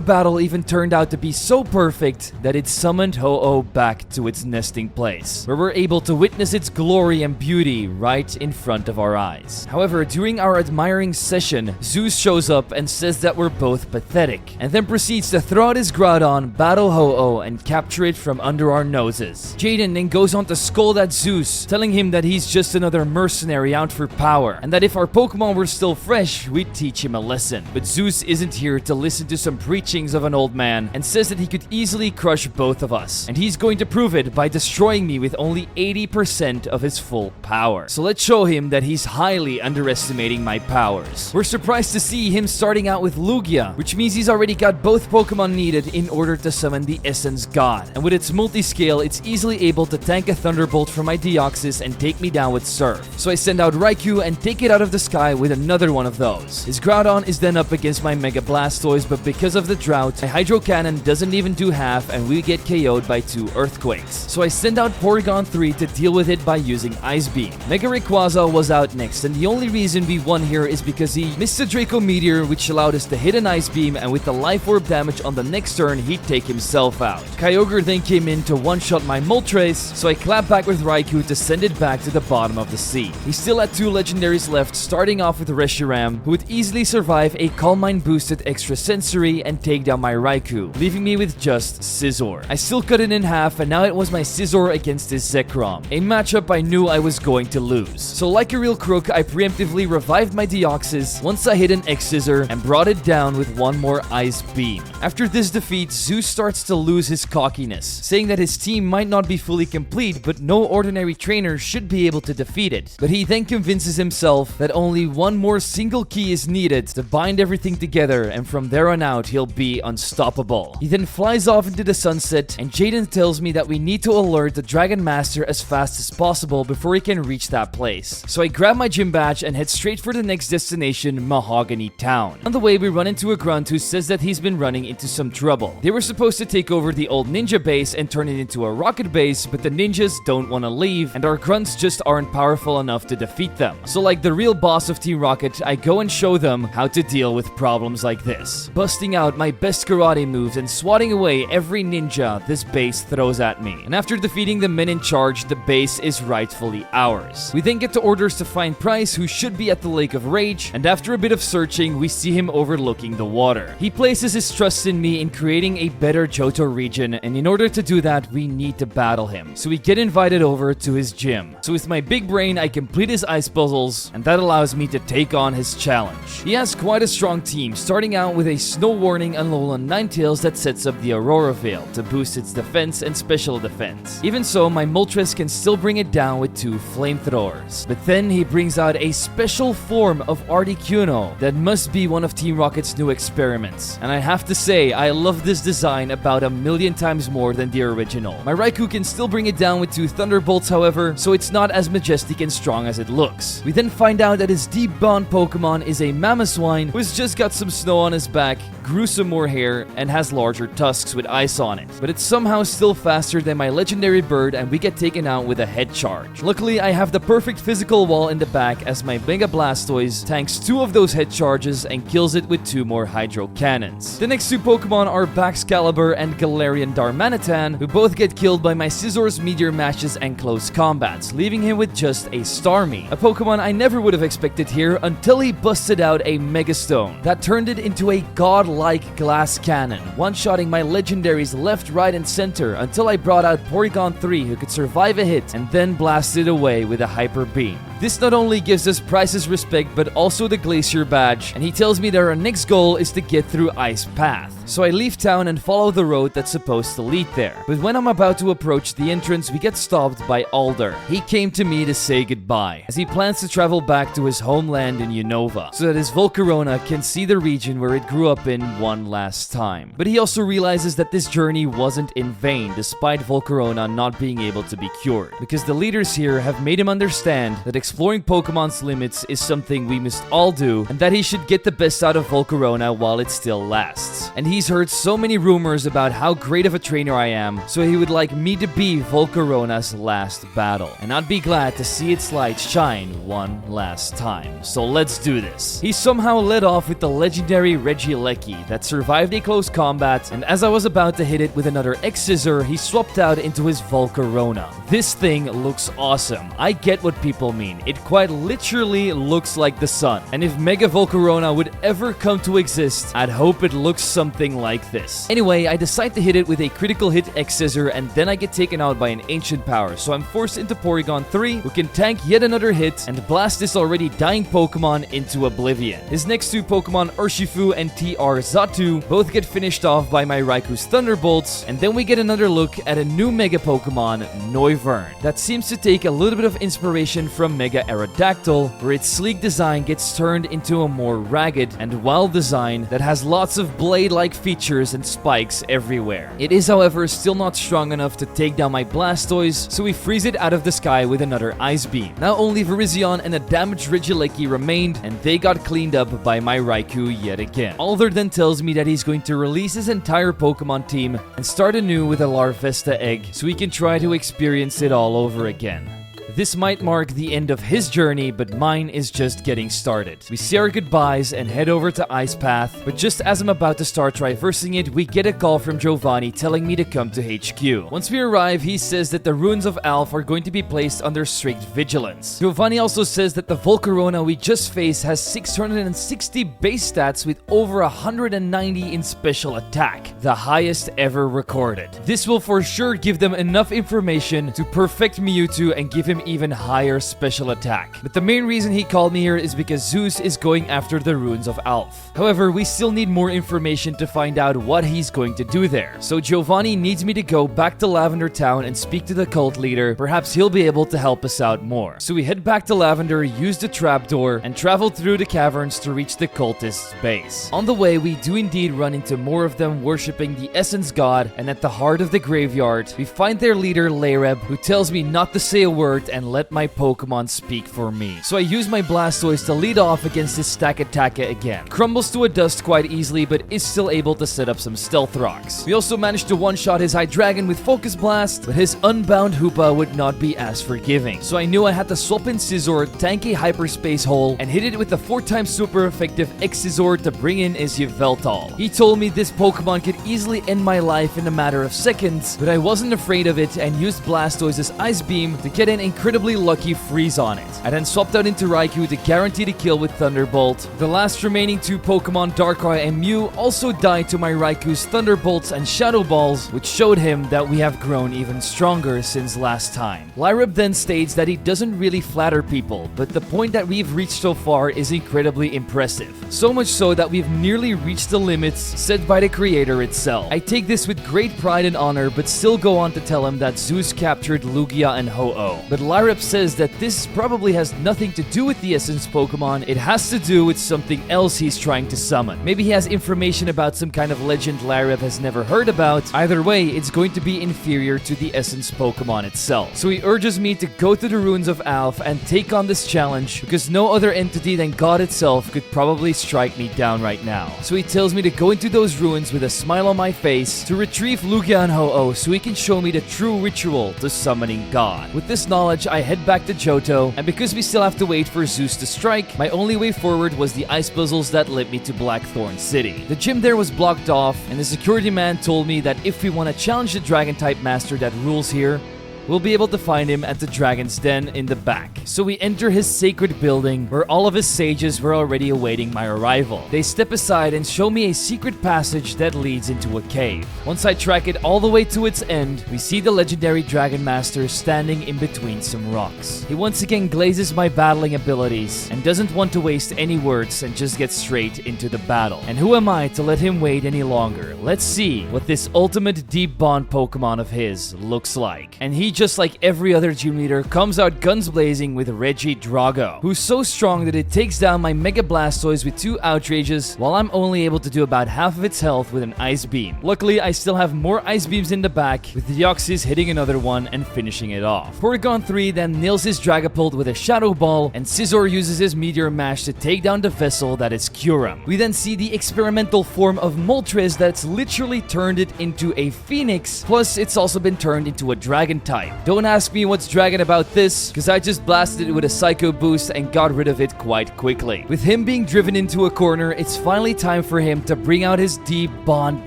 Speaker 1: battle even turned out to be so perfect that it summoned Ho-Oh back to its nesting place, where we're able to witness its glory and beauty right in front of our eyes. However, during our admiring session, Zeus shows up and says that we're both pathetic, and then proceeds to throw out his Groudon, battle Ho-Oh, and capture it from under under our noses. Jaden then goes on to scold at Zeus, telling him that he's just another mercenary out for power, and that if our Pokemon were still fresh, we'd teach him a lesson. But Zeus isn't here to listen to some preachings of an old man, and says that he could easily crush both of us, and he's going to prove it by destroying me with only 80% of his full power. So let's show him that he's highly underestimating my powers. We're surprised to see him starting out with Lugia, which means he's already got both Pokemon needed in order to summon the Essence God. And with its multi-scale, it's easily able to tank a Thunderbolt from my Deoxys and take me down with Surf. So I send out Raikou and take it out of the sky with another one of those. His Groudon is then up against my Mega Blastoise, but because of the drought, my Hydro Cannon doesn't even do half and we get KO'd by 2 Earthquakes. So I send out Porygon 3 to deal with it by using Ice Beam. Mega Rayquaza was out next, and the only reason we won here is because he missed a Draco Meteor, which allowed us to hit an Ice Beam, and with the Life Orb damage on the next turn, he'd take himself out. Kyogre then came in to one-shot my Moltres, so I clapped back with Raikou to send it back to the bottom of the sea. He still had 2 legendaries left, starting off with Reshiram, who would easily survive a Calm Mind boosted Extra Sensory and take down my Raikou, leaving me with just Scizor. I still cut it in half, and now it was my Scizor against his Zekrom, a matchup I knew I was going to lose. So like a real crook, I preemptively revived my Deoxys once I hit an X-Scissor and brought it down with one more Ice Beam. After this defeat, Zeus starts to lose his cockiness, saying that his team might not be fully complete, but no ordinary trainer should be able to defeat it. But he then convinces himself that only one more single key is needed to bind everything together, and from there on out, he'll be unstoppable. He then flies off into the sunset, and Jaden tells me that we need to alert the Dragon Master as fast as possible before he can reach that place. So I grab my gym badge and head straight for the next destination, Mahogany Town. On the way, we run into a grunt who says that he's been running into some trouble. They were supposed to take over the old ninja base and turn it into a rocket base, but the ninjas don't want to leave, and our grunts just aren't powerful enough to defeat them. So like the real boss of Team Rocket, I go and show them how to deal with problems like this, busting out my best karate moves and swatting away every ninja this base throws at me. And after defeating the men in charge, the base is rightfully ours. We then get to orders to find Price, who should be at the Lake of Rage, and after a bit of searching, we see him overlooking the water. He places his trust in me in creating a better Johto region, and in order to do that, we need to battle him. So we get invited over to his gym. So with my big brain, I complete his ice puzzles, and that allows me to take on his challenge. He has quite a strong team, starting out with a Snow Warning Alolan Ninetales that sets up the Aurora Veil to boost its defense and special defense. Even so, my Moltres can still bring it down with 2 flamethrowers. But then he brings out a special form of Articuno that must be one of Team Rocket's new experiments. And I have to say, I love this design about 1,000,000 times more than the original. My Raikou can still bring it down with 2 Thunderbolts, however, so it's not as majestic and strong as it looks. We then find out that his Deep Bond Pokemon is a Mamoswine who's just got some snow on his back, grew some more hair, and has larger tusks with ice on it. But it's somehow still faster than my legendary bird, and we get taken out with a head charge. Luckily, I have the perfect physical wall in the back as my Mega Blastoise tanks 2 of those head charges and kills it with 2 more Hydro Cannons. The next 2 Pokemon are Baxcalibur and Galarian Darmanitan, who both get killed by my Scizzor's Meteor Mashes and close combats, leaving him with just a Starmie, a Pokemon I never would have expected here until he busted out a Mega Stone that turned it into a godlike glass cannon, one-shotting my legendaries left, right, and center until I brought out Porygon 3, who could survive a hit and then blasted away with a Hyper Beam. This not only gives us Price's respect, but also the Glacier Badge, and he tells me that our next goal is to get through Ice Path. So I leave town and follow the road that's supposed to lead there. But when I'm about to approach the entrance, we get stopped by Alder. He came to me to say goodbye, as he plans to travel back to his homeland in Unova, so that his Volcarona can see the region where it grew up in one last time. But he also realizes that this journey wasn't in vain, despite Volcarona not being able to be cured, because the leaders here have made him understand that exploring Pokemon's limits is something we must all do, and that he should get the best out of Volcarona while it still lasts. And he's heard so many rumors about how great of a trainer I am, so he would like me to be Volcarona's last battle, and I'd be glad to see its light shine one last time. So let's do this. He somehow led off with the legendary Regieleki that survived a close combat, and as I was about to hit it with another X-Scissor, he swapped out into his Volcarona. This thing looks awesome. I get what people mean. insane. It quite literally looks like the sun. And if Mega Volcarona would ever come to exist, I'd hope it looks something like this. Anyway, I decide to hit it with a critical hit X-Scissor, and then I get taken out by an ancient power. So I'm forced into Porygon 3, who can tank yet another hit and blast this already dying Pokemon into oblivion. His next two Pokemon, Urshifu and TR Zatu, both get finished off by my Raichu's Thunderbolts, and then we get another look at a new Mega Pokemon, Noivern, that seems to take a little bit of inspiration from Mega Aerodactyl, where its sleek design gets turned into a more ragged and wild design that has lots of blade-like features and spikes everywhere. It is, however, still not strong enough to take down my Blastoise, so we freeze it out of the sky with another Ice Beam. Now only Virizion and a damaged Regieleki remained, and they got cleaned up by my Raikou yet again. Alder then tells me that he's going to release his entire Pokemon team and start anew with a Larvesta egg so he can try to experience it all over again. This might mark the end of his journey, but mine is just getting started. We say our goodbyes and head over to Ice Path, but just as I'm about to start traversing it, we get a call from Giovanni telling me to come to HQ. Once we arrive, he says that the Ruins of Alph are going to be placed under strict vigilance. Giovanni also says that the Volcarona we just faced has 660 base stats with over 190 in special attack, the highest ever recorded. This will for sure give them enough information to perfect Mewtwo and give him even higher special attack. But the main reason he called me here is because Zeus is going after the Ruins of Alph. However, we still need more information to find out what he's going to do there. So Giovanni needs me to go back to Lavender Town and speak to the cult leader. Perhaps he'll be able to help us out more. So we head back to Lavender, use the trapdoor, and travel through the caverns to reach the cultist's base. On the way, we do indeed run into more of them worshipping the Essence God, and at the heart of the graveyard, we find their leader Lareb, who tells me not to say a word and let my Pokemon speak for me. So I use my Blastoise to lead off against this Stakataka again. Crumbles to a dust quite easily, but is still able to set up some Stealth Rocks. We also managed to one-shot his Hydreigon with Focus Blast, but his Unbound Hoopa would not be as forgiving. So I knew I had to swap in Scizor, tank a Hyperspace Hole, and hit it with the 4x super effective X-Scizor to bring in his Yveltal. He told me this Pokemon could easily end my life in a matter of seconds, but I wasn't afraid of it and used Blastoise's Ice Beam to get an incredibly lucky freeze on it. I then swapped out into Raikou to guarantee the kill with Thunderbolt. The last remaining two Pokemon, Darkrai and Mew, also died to my Raikou's Thunderbolts and Shadow Balls, which showed him that we have grown even stronger since last time. Lyreb then states that he doesn't really flatter people, but the point that we've reached so far is incredibly impressive. So much so that we've nearly reached the limits set by the creator itself. I take this with great pride and honor, but still go on to tell him that Zeus captured Lugia and Ho-Oh. But Lyreb says that this probably has nothing to do with the Essence Pokemon. It has to do with something else he's trying to summon. Maybe he has information about some kind of legend Lyreb has never heard about. Either way, it's going to be inferior to the Essence Pokemon itself. So he urges me to go to the Ruins of Alph and take on this challenge, because no other entity than God itself could probably strike me down right now. So he tells me to go into those ruins with a smile on my face to retrieve Lugia and Ho-Oh so he can show me the true ritual to summoning God. With this knowledge, I head back to Johto, and because we still have to wait for Zeus to strike, my only way forward was the ice puzzles that led me to Blackthorn City. The gym there was blocked off, and the security man told me that if we want to challenge the Dragon-type master that rules here, we'll be able to find him at the Dragon's Den in the back. So we enter his sacred building, where all of his sages were already awaiting my arrival. They step aside and show me a secret passage that leads into a cave. Once I track it all the way to its end, we see the legendary Dragon Master standing in between some rocks. He once again glazes my battling abilities, and doesn't want to waste any words and just get straight into the battle. And who am I to let him wait any longer? Let's see what this ultimate deep bond Pokemon of his looks like. And he, just like every other gym leader, comes out guns blazing with Regidrago, who's so strong that it takes down my Mega Blastoise with 2 Outrages, while I'm only able to do about half of its health with an Ice Beam. Luckily, I still have more Ice Beams in the back, with Deoxys hitting another one and finishing it off. Porygon 3 then nails his Dragapult with a Shadow Ball, and Scizor uses his Meteor Mash to take down the vessel that is Kyurem. We then see the experimental form of Moltres that's literally turned it into a Phoenix, plus it's also been turned into a Dragon type. type. Don't ask me what's dragon about this, because I just blasted it with a Psycho boost and got rid of it quite quickly. With him being driven into a corner, it's finally time for him to bring out his Deep Bond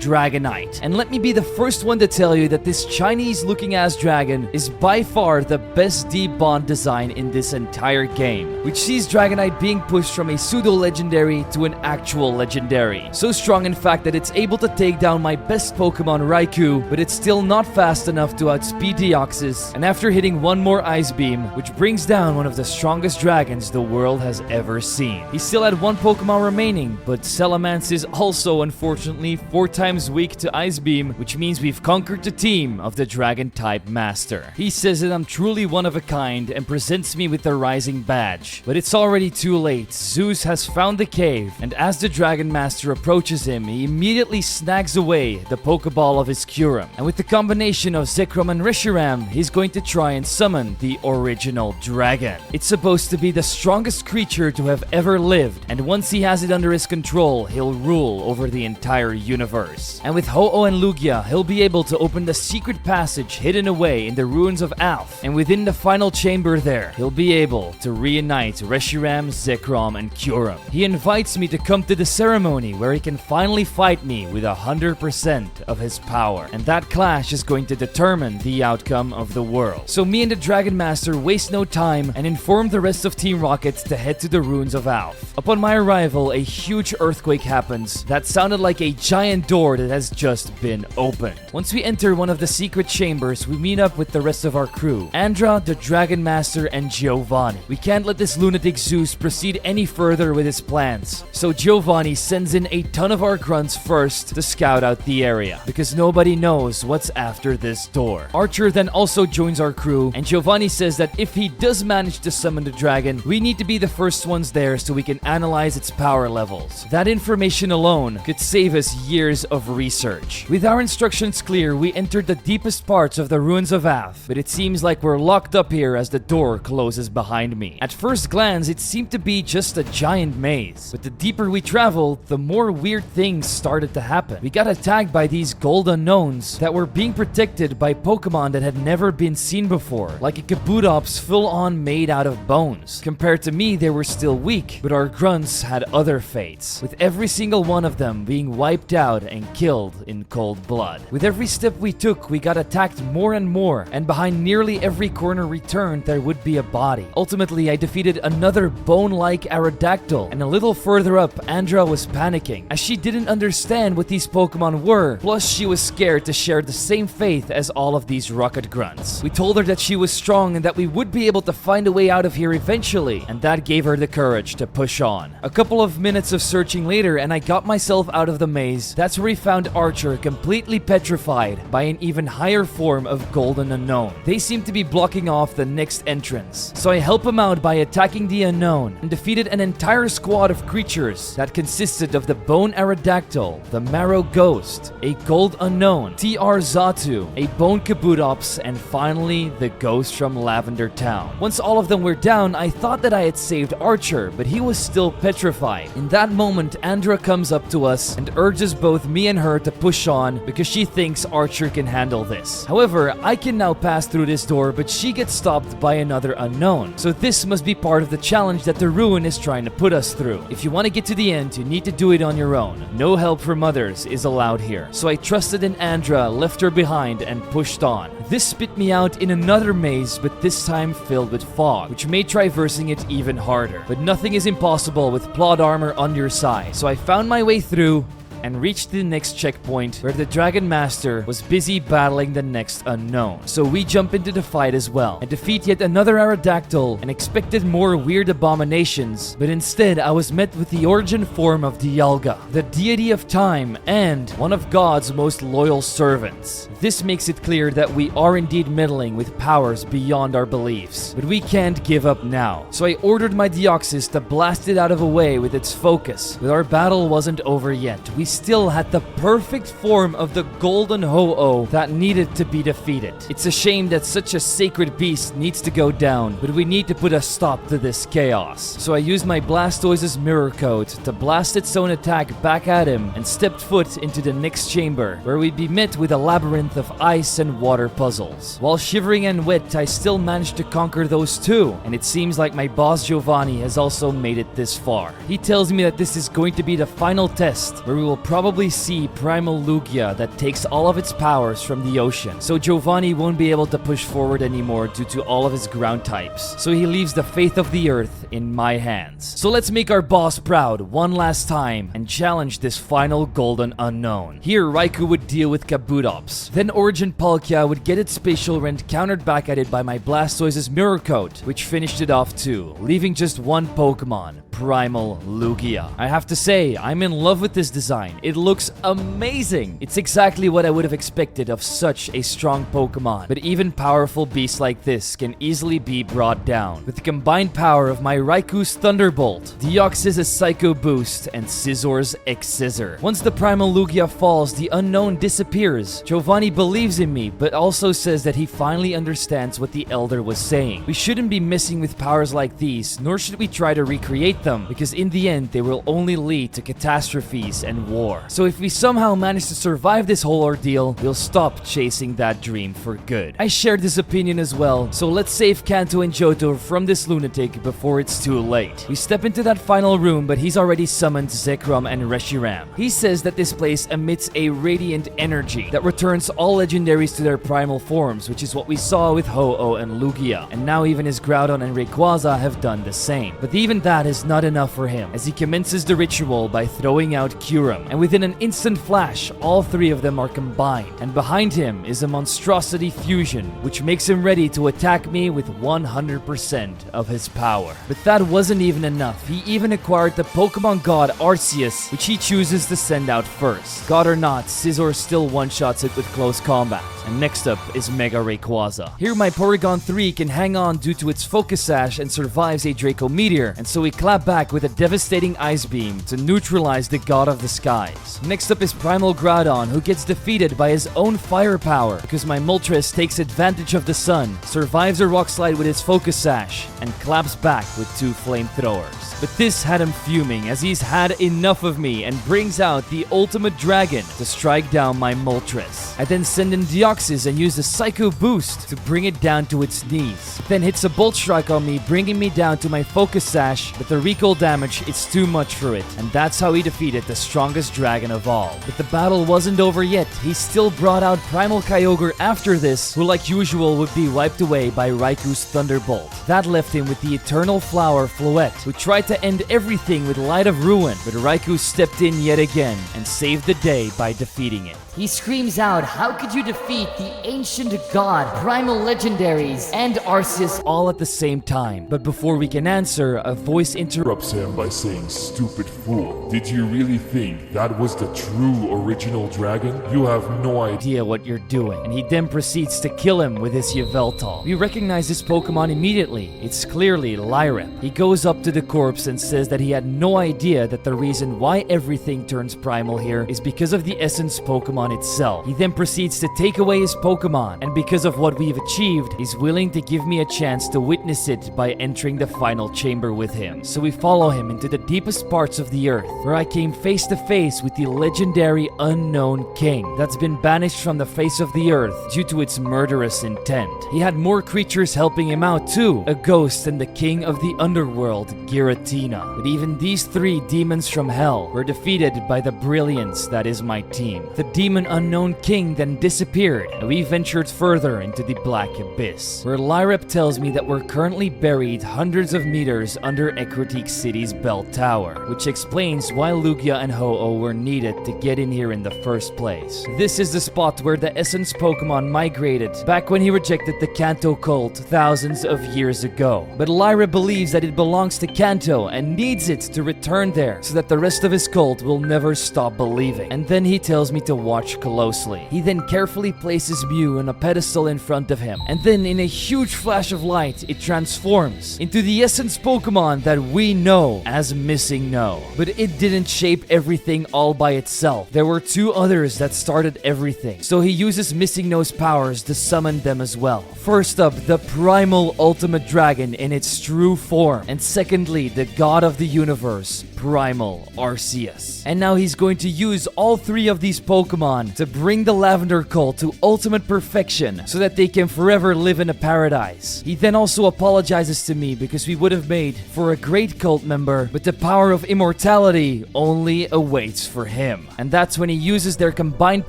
Speaker 1: Dragonite. And let me be the first one to tell you that this Chinese looking ass dragon is by far the best Deep Bond design in this entire game, which sees Dragonite being pushed from a pseudo-legendary to an actual legendary. So strong in fact that it's able to take down my best Pokemon Raikou, but it's still not fast enough to outspeed Deoxys, and after hitting one more Ice Beam, which brings down one of the strongest dragons the world has ever seen. He still had one Pokemon remaining, but Salamence is also unfortunately 4 times weak to Ice Beam, which means we've conquered the team of the Dragon-type Master. He says that I'm truly one of a kind and presents me with the Rising Badge. But it's already too late. Zeus has found the cave, and as the Dragon Master approaches him, he immediately snags away the Pokeball of his Kyurem. And with the combination of Zekrom and Reshiram, he's going to try and summon the original dragon. It's supposed to be the strongest creature to have ever lived, and once he has it under his control, he'll rule over the entire universe. And with Ho-Oh and Lugia, he'll be able to open the secret passage hidden away in the Ruins of Alph, and within the final chamber there, he'll be able to reunite Reshiram, Zekrom, and Kyurem. He invites me to come to the ceremony where he can finally fight me with 100% of his power, and that clash is going to determine the outcome of the world. So me and the Dragon Master waste no time and inform the rest of Team Rocket to head to the Ruins of Alph. Upon my arrival, a huge earthquake happens that sounded like a giant door that has just been opened. Once we enter one of the secret chambers, we meet up with the rest of our crew, Andra, the Dragon Master, and Giovanni. We can't let this lunatic Zeus proceed any further with his plans, so Giovanni sends in a ton of our grunts first to scout out the area, because nobody knows what's after this door. Archer then also joins our crew, and Giovanni says that if he does manage to summon the dragon, we need to be the first ones there so we can analyze its power levels. That information alone could save us years of research. With our instructions clear, we entered the deepest parts of the Ruins of Alph, but it seems like we're locked up here as the door closes behind me. At first glance, it seemed to be just a giant maze, but the deeper we traveled, the more weird things started to happen. We got attacked by these gold unknowns that were being protected by Pokemon that had never been seen before, like a Kabutops full-on made out of bones. Compared to me, they were still weak, but our grunts had other fates, with every single one of them being wiped out and killed in cold blood. With every step we took, we got attacked more and more, and behind nearly every corner we turned, there would be a body. Ultimately, I defeated another bone-like Aerodactyl, and a little further up, Andra was panicking, as she didn't understand what these Pokemon were, plus she was scared to share the same faith as all of these rocket grunts. We told her that she was strong and that we would be able to find a way out of here eventually, and that gave her the courage to push on. A couple of minutes of searching later, and I got myself out of the maze. That's where we found Archer completely petrified by an even higher form of Golden Unknown. They seem to be blocking off the next entrance, so I help him out by attacking the Unknown and defeated an entire squad of creatures that consisted of the Bone Aerodactyl, the Marrow Ghost, a Gold Unknown, TR Xatu, a Bone Kabutops, and finally the Ghost from Lavender Town. Once all of them were down, I thought that I had saved Archer, but he was still petrified. In that moment, Andra comes up to us and urges both me and her to push on because she thinks Archer can handle this. However, I can now pass through this door, but she gets stopped by another unknown. So this must be part of the challenge that the Ruin is trying to put us through. If you want to get to the end, you need to do it on your own. No help from others is allowed here. So I trusted in Andra, left her behind, and pushed on. This spit me out in another maze, but this time filled with fog, which made traversing it even harder. But nothing is impossible with plot armor on your side. So I found my way through and reached the next checkpoint where the Dragon Master was busy battling the next unknown. So we jump into the fight as well and defeat yet another Aerodactyl and expected more weird abominations, but instead I was met with the origin form of Dialga, the deity of time and one of God's most loyal servants. This makes it clear that we are indeed meddling with powers beyond our beliefs, but we can't give up now. So I ordered my Deoxys to blast it out of the way with its focus, but our battle wasn't over yet. We still had the perfect form of the golden Ho-Oh that needed to be defeated. It's a shame that such a sacred beast needs to go down, but we need to put a stop to this chaos. So I used my Blastoise's mirror coat to blast its own attack back at him and stepped foot into the next chamber, where we'd be met with a labyrinth of ice and water puzzles. While shivering and wet, I still managed to conquer those too, and it seems like my boss Giovanni has also made it this far. He tells me that this is going to be the final test, where we will probably see Primal Lugia that takes all of its powers from the ocean. So Giovanni won't be able to push forward anymore due to all of his ground types. So he leaves the fate of the earth in my hands. So let's make our boss proud one last time and challenge this final golden unknown. Here Raikou would deal with Kabutops. Then Origin Palkia would get its spatial rent countered back at it by my Blastoise's mirror coat, which finished it off too, leaving just one Pokemon, Primal Lugia. I have to say, I'm in love with this design. It looks amazing. It's exactly what I would have expected of such a strong Pokemon. But even powerful beasts like this can easily be brought down with the combined power of my Raikou's Thunderbolt, Deoxys' Psycho Boost, and Scizzor's X-Scissor. Once the Primal Lugia falls, the unknown disappears. Giovanni believes in me, but also says that he finally understands what the Elder was saying. We shouldn't be messing with powers like these, nor should we try to recreate them, because in the end, they will only lead to catastrophes and war. So if we somehow manage to survive this whole ordeal, we'll stop chasing that dream for good. I shared this opinion as well, so let's save Kanto and Johto from this lunatic before it's too late. We step into that final room, but he's already summoned Zekrom and Reshiram. He says that this place emits a radiant energy that returns all legendaries to their primal forms, which is what we saw with Ho-Oh and Lugia, and now even his Groudon and Rayquaza have done the same. But even that is not enough for him, as he commences the ritual by throwing out Kyurem, and within an instant flash, all three of them are combined, and behind him is a monstrosity fusion, which makes him ready to attack me with 100% of his power. But that wasn't even enough. He even acquired the Pokemon God Arceus, which he chooses to send out first. God or not, Scizor still one-shots it with close combat. And next up is Mega Rayquaza. Here my Porygon 3 can hang on due to its Focus Sash and survives a Draco Meteor, and so we clap back with a devastating Ice Beam to neutralize the God of the Skies. Next up is Primal Groudon, who gets defeated by his own firepower because my Moltres takes advantage of the sun, survives a Rock Slide with his Focus Sash, and claps back with two Flamethrowers. But this had him fuming, as he's had enough of me and brings out the Ultimate Dragon to strike down my Moltres. I then send in Deoxys and use the Psycho Boost to bring it down to its knees. Then hits a Bolt Strike on me, bringing me down to my Focus Sash, but the recoil damage is too much for it, and that's how he defeated the strongest dragon of all. But the battle wasn't over yet. He still brought out Primal Kyogre after this, who like usual would be wiped away by Raikou's Thunderbolt. That left him with the Eternal Flower Floette, who tried to end everything with Light of Ruin, but Raikou stepped in yet again and saved the day by defeating it.
Speaker 3: He screams out, "How could you defeat the ancient god, primal legendaries, and Arceus
Speaker 1: all at the same time?" But before we can answer, a voice interrupts
Speaker 4: Him by saying, "Stupid fool, did you really think that was the true original dragon? You have no idea
Speaker 1: what you're doing." And he then proceeds to kill him with his Yveltal. We recognize this Pokemon immediately. It's clearly Lyrep. He goes up to the corpse and says that he had no idea that the reason why everything turns primal here is because of the Essence Pokémon itself. He then proceeds to take away his Pokemon, and because of what we've achieved, he's willing to give me a chance to witness it by entering the final chamber with him. So we follow him into the deepest parts of the earth, where I came face to face with the legendary Unknown King that's been banished from the face of the earth due to its murderous intent. He had more creatures helping him out too, a ghost and the king of the underworld, Giratina. But even these three demons from hell were defeated by the brilliance that is my team. The demon Unknown King then disappeared, and we ventured further into the Black Abyss, where Lyrep tells me that we're currently buried hundreds of meters under Ecruteak City's bell tower, which explains why Lugia and Ho-Oh were needed to get in here in the first place. This is the spot where the Essence Pokémon migrated back when he rejected the Kanto cult thousands of years ago. But Lyrep believes that it belongs to Kanto and needs it to return there so that the rest of his cult will never stop believing. And then he tells me to watch closely. He then carefully places Mew on a pedestal in front of him, and then in a huge flash of light, it transforms into the Essence Pokémon that we we know as Missing No. But it didn't shape everything all by itself. There were two others that started everything. So he uses Missing No's powers to summon them as well. First up, the Primal Ultimate Dragon in its true form. And secondly, the God of the Universe, Primal Arceus. And now he's going to use all three of these Pokemon to bring the Lavender cult to ultimate perfection so that they can forever live in a paradise. He then also apologizes to me because we would have made for a great cult member, but the power of immortality only awaits for him. And that's when he uses their combined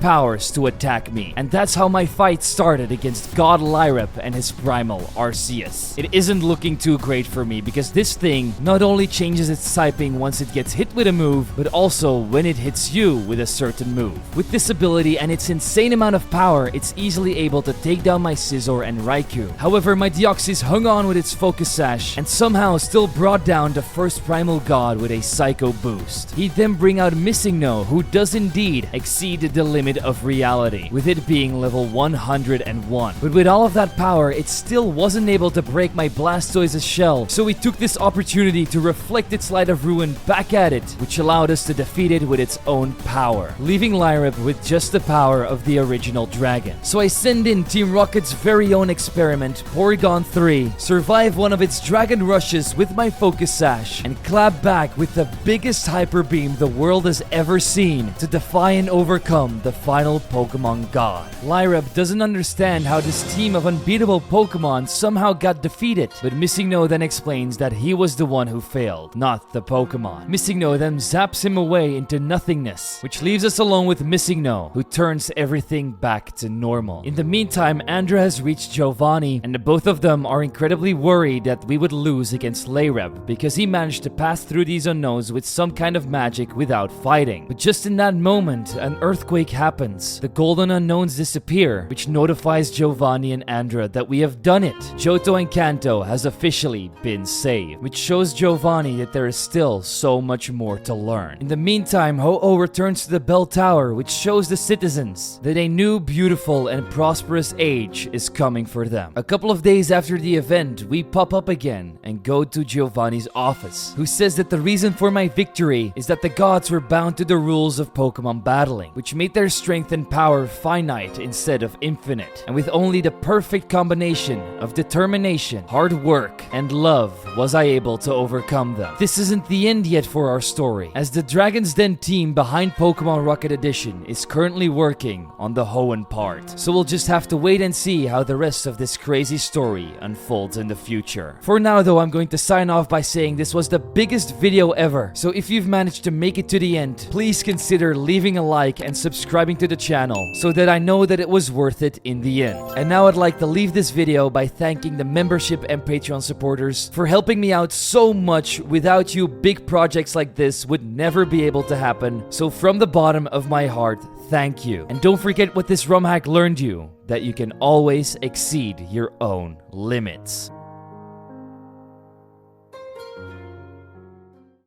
Speaker 1: powers to attack me. And that's how my fight started against God Lyrep and his Primal Arceus. It isn't looking too great for me because this thing not only changes its typing once it gets hit with a move, but also when it hits you with a certain move. With this ability and its insane amount of power, it's easily able to take down my Scizor and Raikou. However, my Deoxys hung on with its Focus Sash and somehow still brought down the first Primal God with a Psycho boost. He'd then bring out Missing No, who does indeed exceed the limit of reality, with it being level 101. But with all of that power, it still wasn't able to break my Blastoise's shell, so we took this opportunity to reflect its Light of Ruin back at it, which allowed us to defeat it with its own power, leaving Lyrep with just the power of the original dragon. So I send in Team Rocket's very own experiment, Porygon 3, survive one of its dragon rushes with my Focus Sash, and clap back with the biggest Hyper Beam the world has ever seen to defy and overcome the final Pokemon God. Lyrep doesn't understand how this team of unbeatable Pokemon somehow got defeated, but Missing No then explains that he was the one who failed, not the Pokemon. Missing No then zaps him away into nothingness, which leaves us alone with Missing No, who turns everything back to normal. In the meantime, Andra has reached Giovanni, and the both of them are incredibly worried that we would lose against Lyrep because he managed to pass through these unknowns with some kind of magic without fighting. But just in that moment, an earthquake happens. The golden unknowns disappear, which notifies Giovanni and Andra that we have done it. Johto and Kanto has officially been saved, which shows Giovanni that there is still so much more to learn. In the meantime, Ho-Oh returns to the bell tower, which shows the citizens that a new, beautiful, and prosperous age is coming for them. A couple of days after the event, we pop up again and go to Giovanni's office, who says that the reason for my victory is that the gods were bound to the rules of Pokemon battling, which made their strength and power finite instead of infinite. And with only the perfect combination of determination, hard work, and love was I able to overcome them. This isn't the end yet for our story, as the Dragon's Den team behind Pokemon Rocket Edition is currently working on the Hoenn part. So we'll just have to wait and see how the rest of this crazy story unfolds in the future. For now though, I'm going to sign off by saying this was the biggest video ever. So if you've managed to make it to the end, please consider leaving a like and subscribing to the channel so that I know that it was worth it in the end. And now I'd like to leave this video by thanking the membership and Patreon supporters for helping me out so much. Without you, big projects like this would never be able to happen. So from the bottom of my heart, thank you. And don't forget what this ROM hack learned you, that you can always exceed your own limits.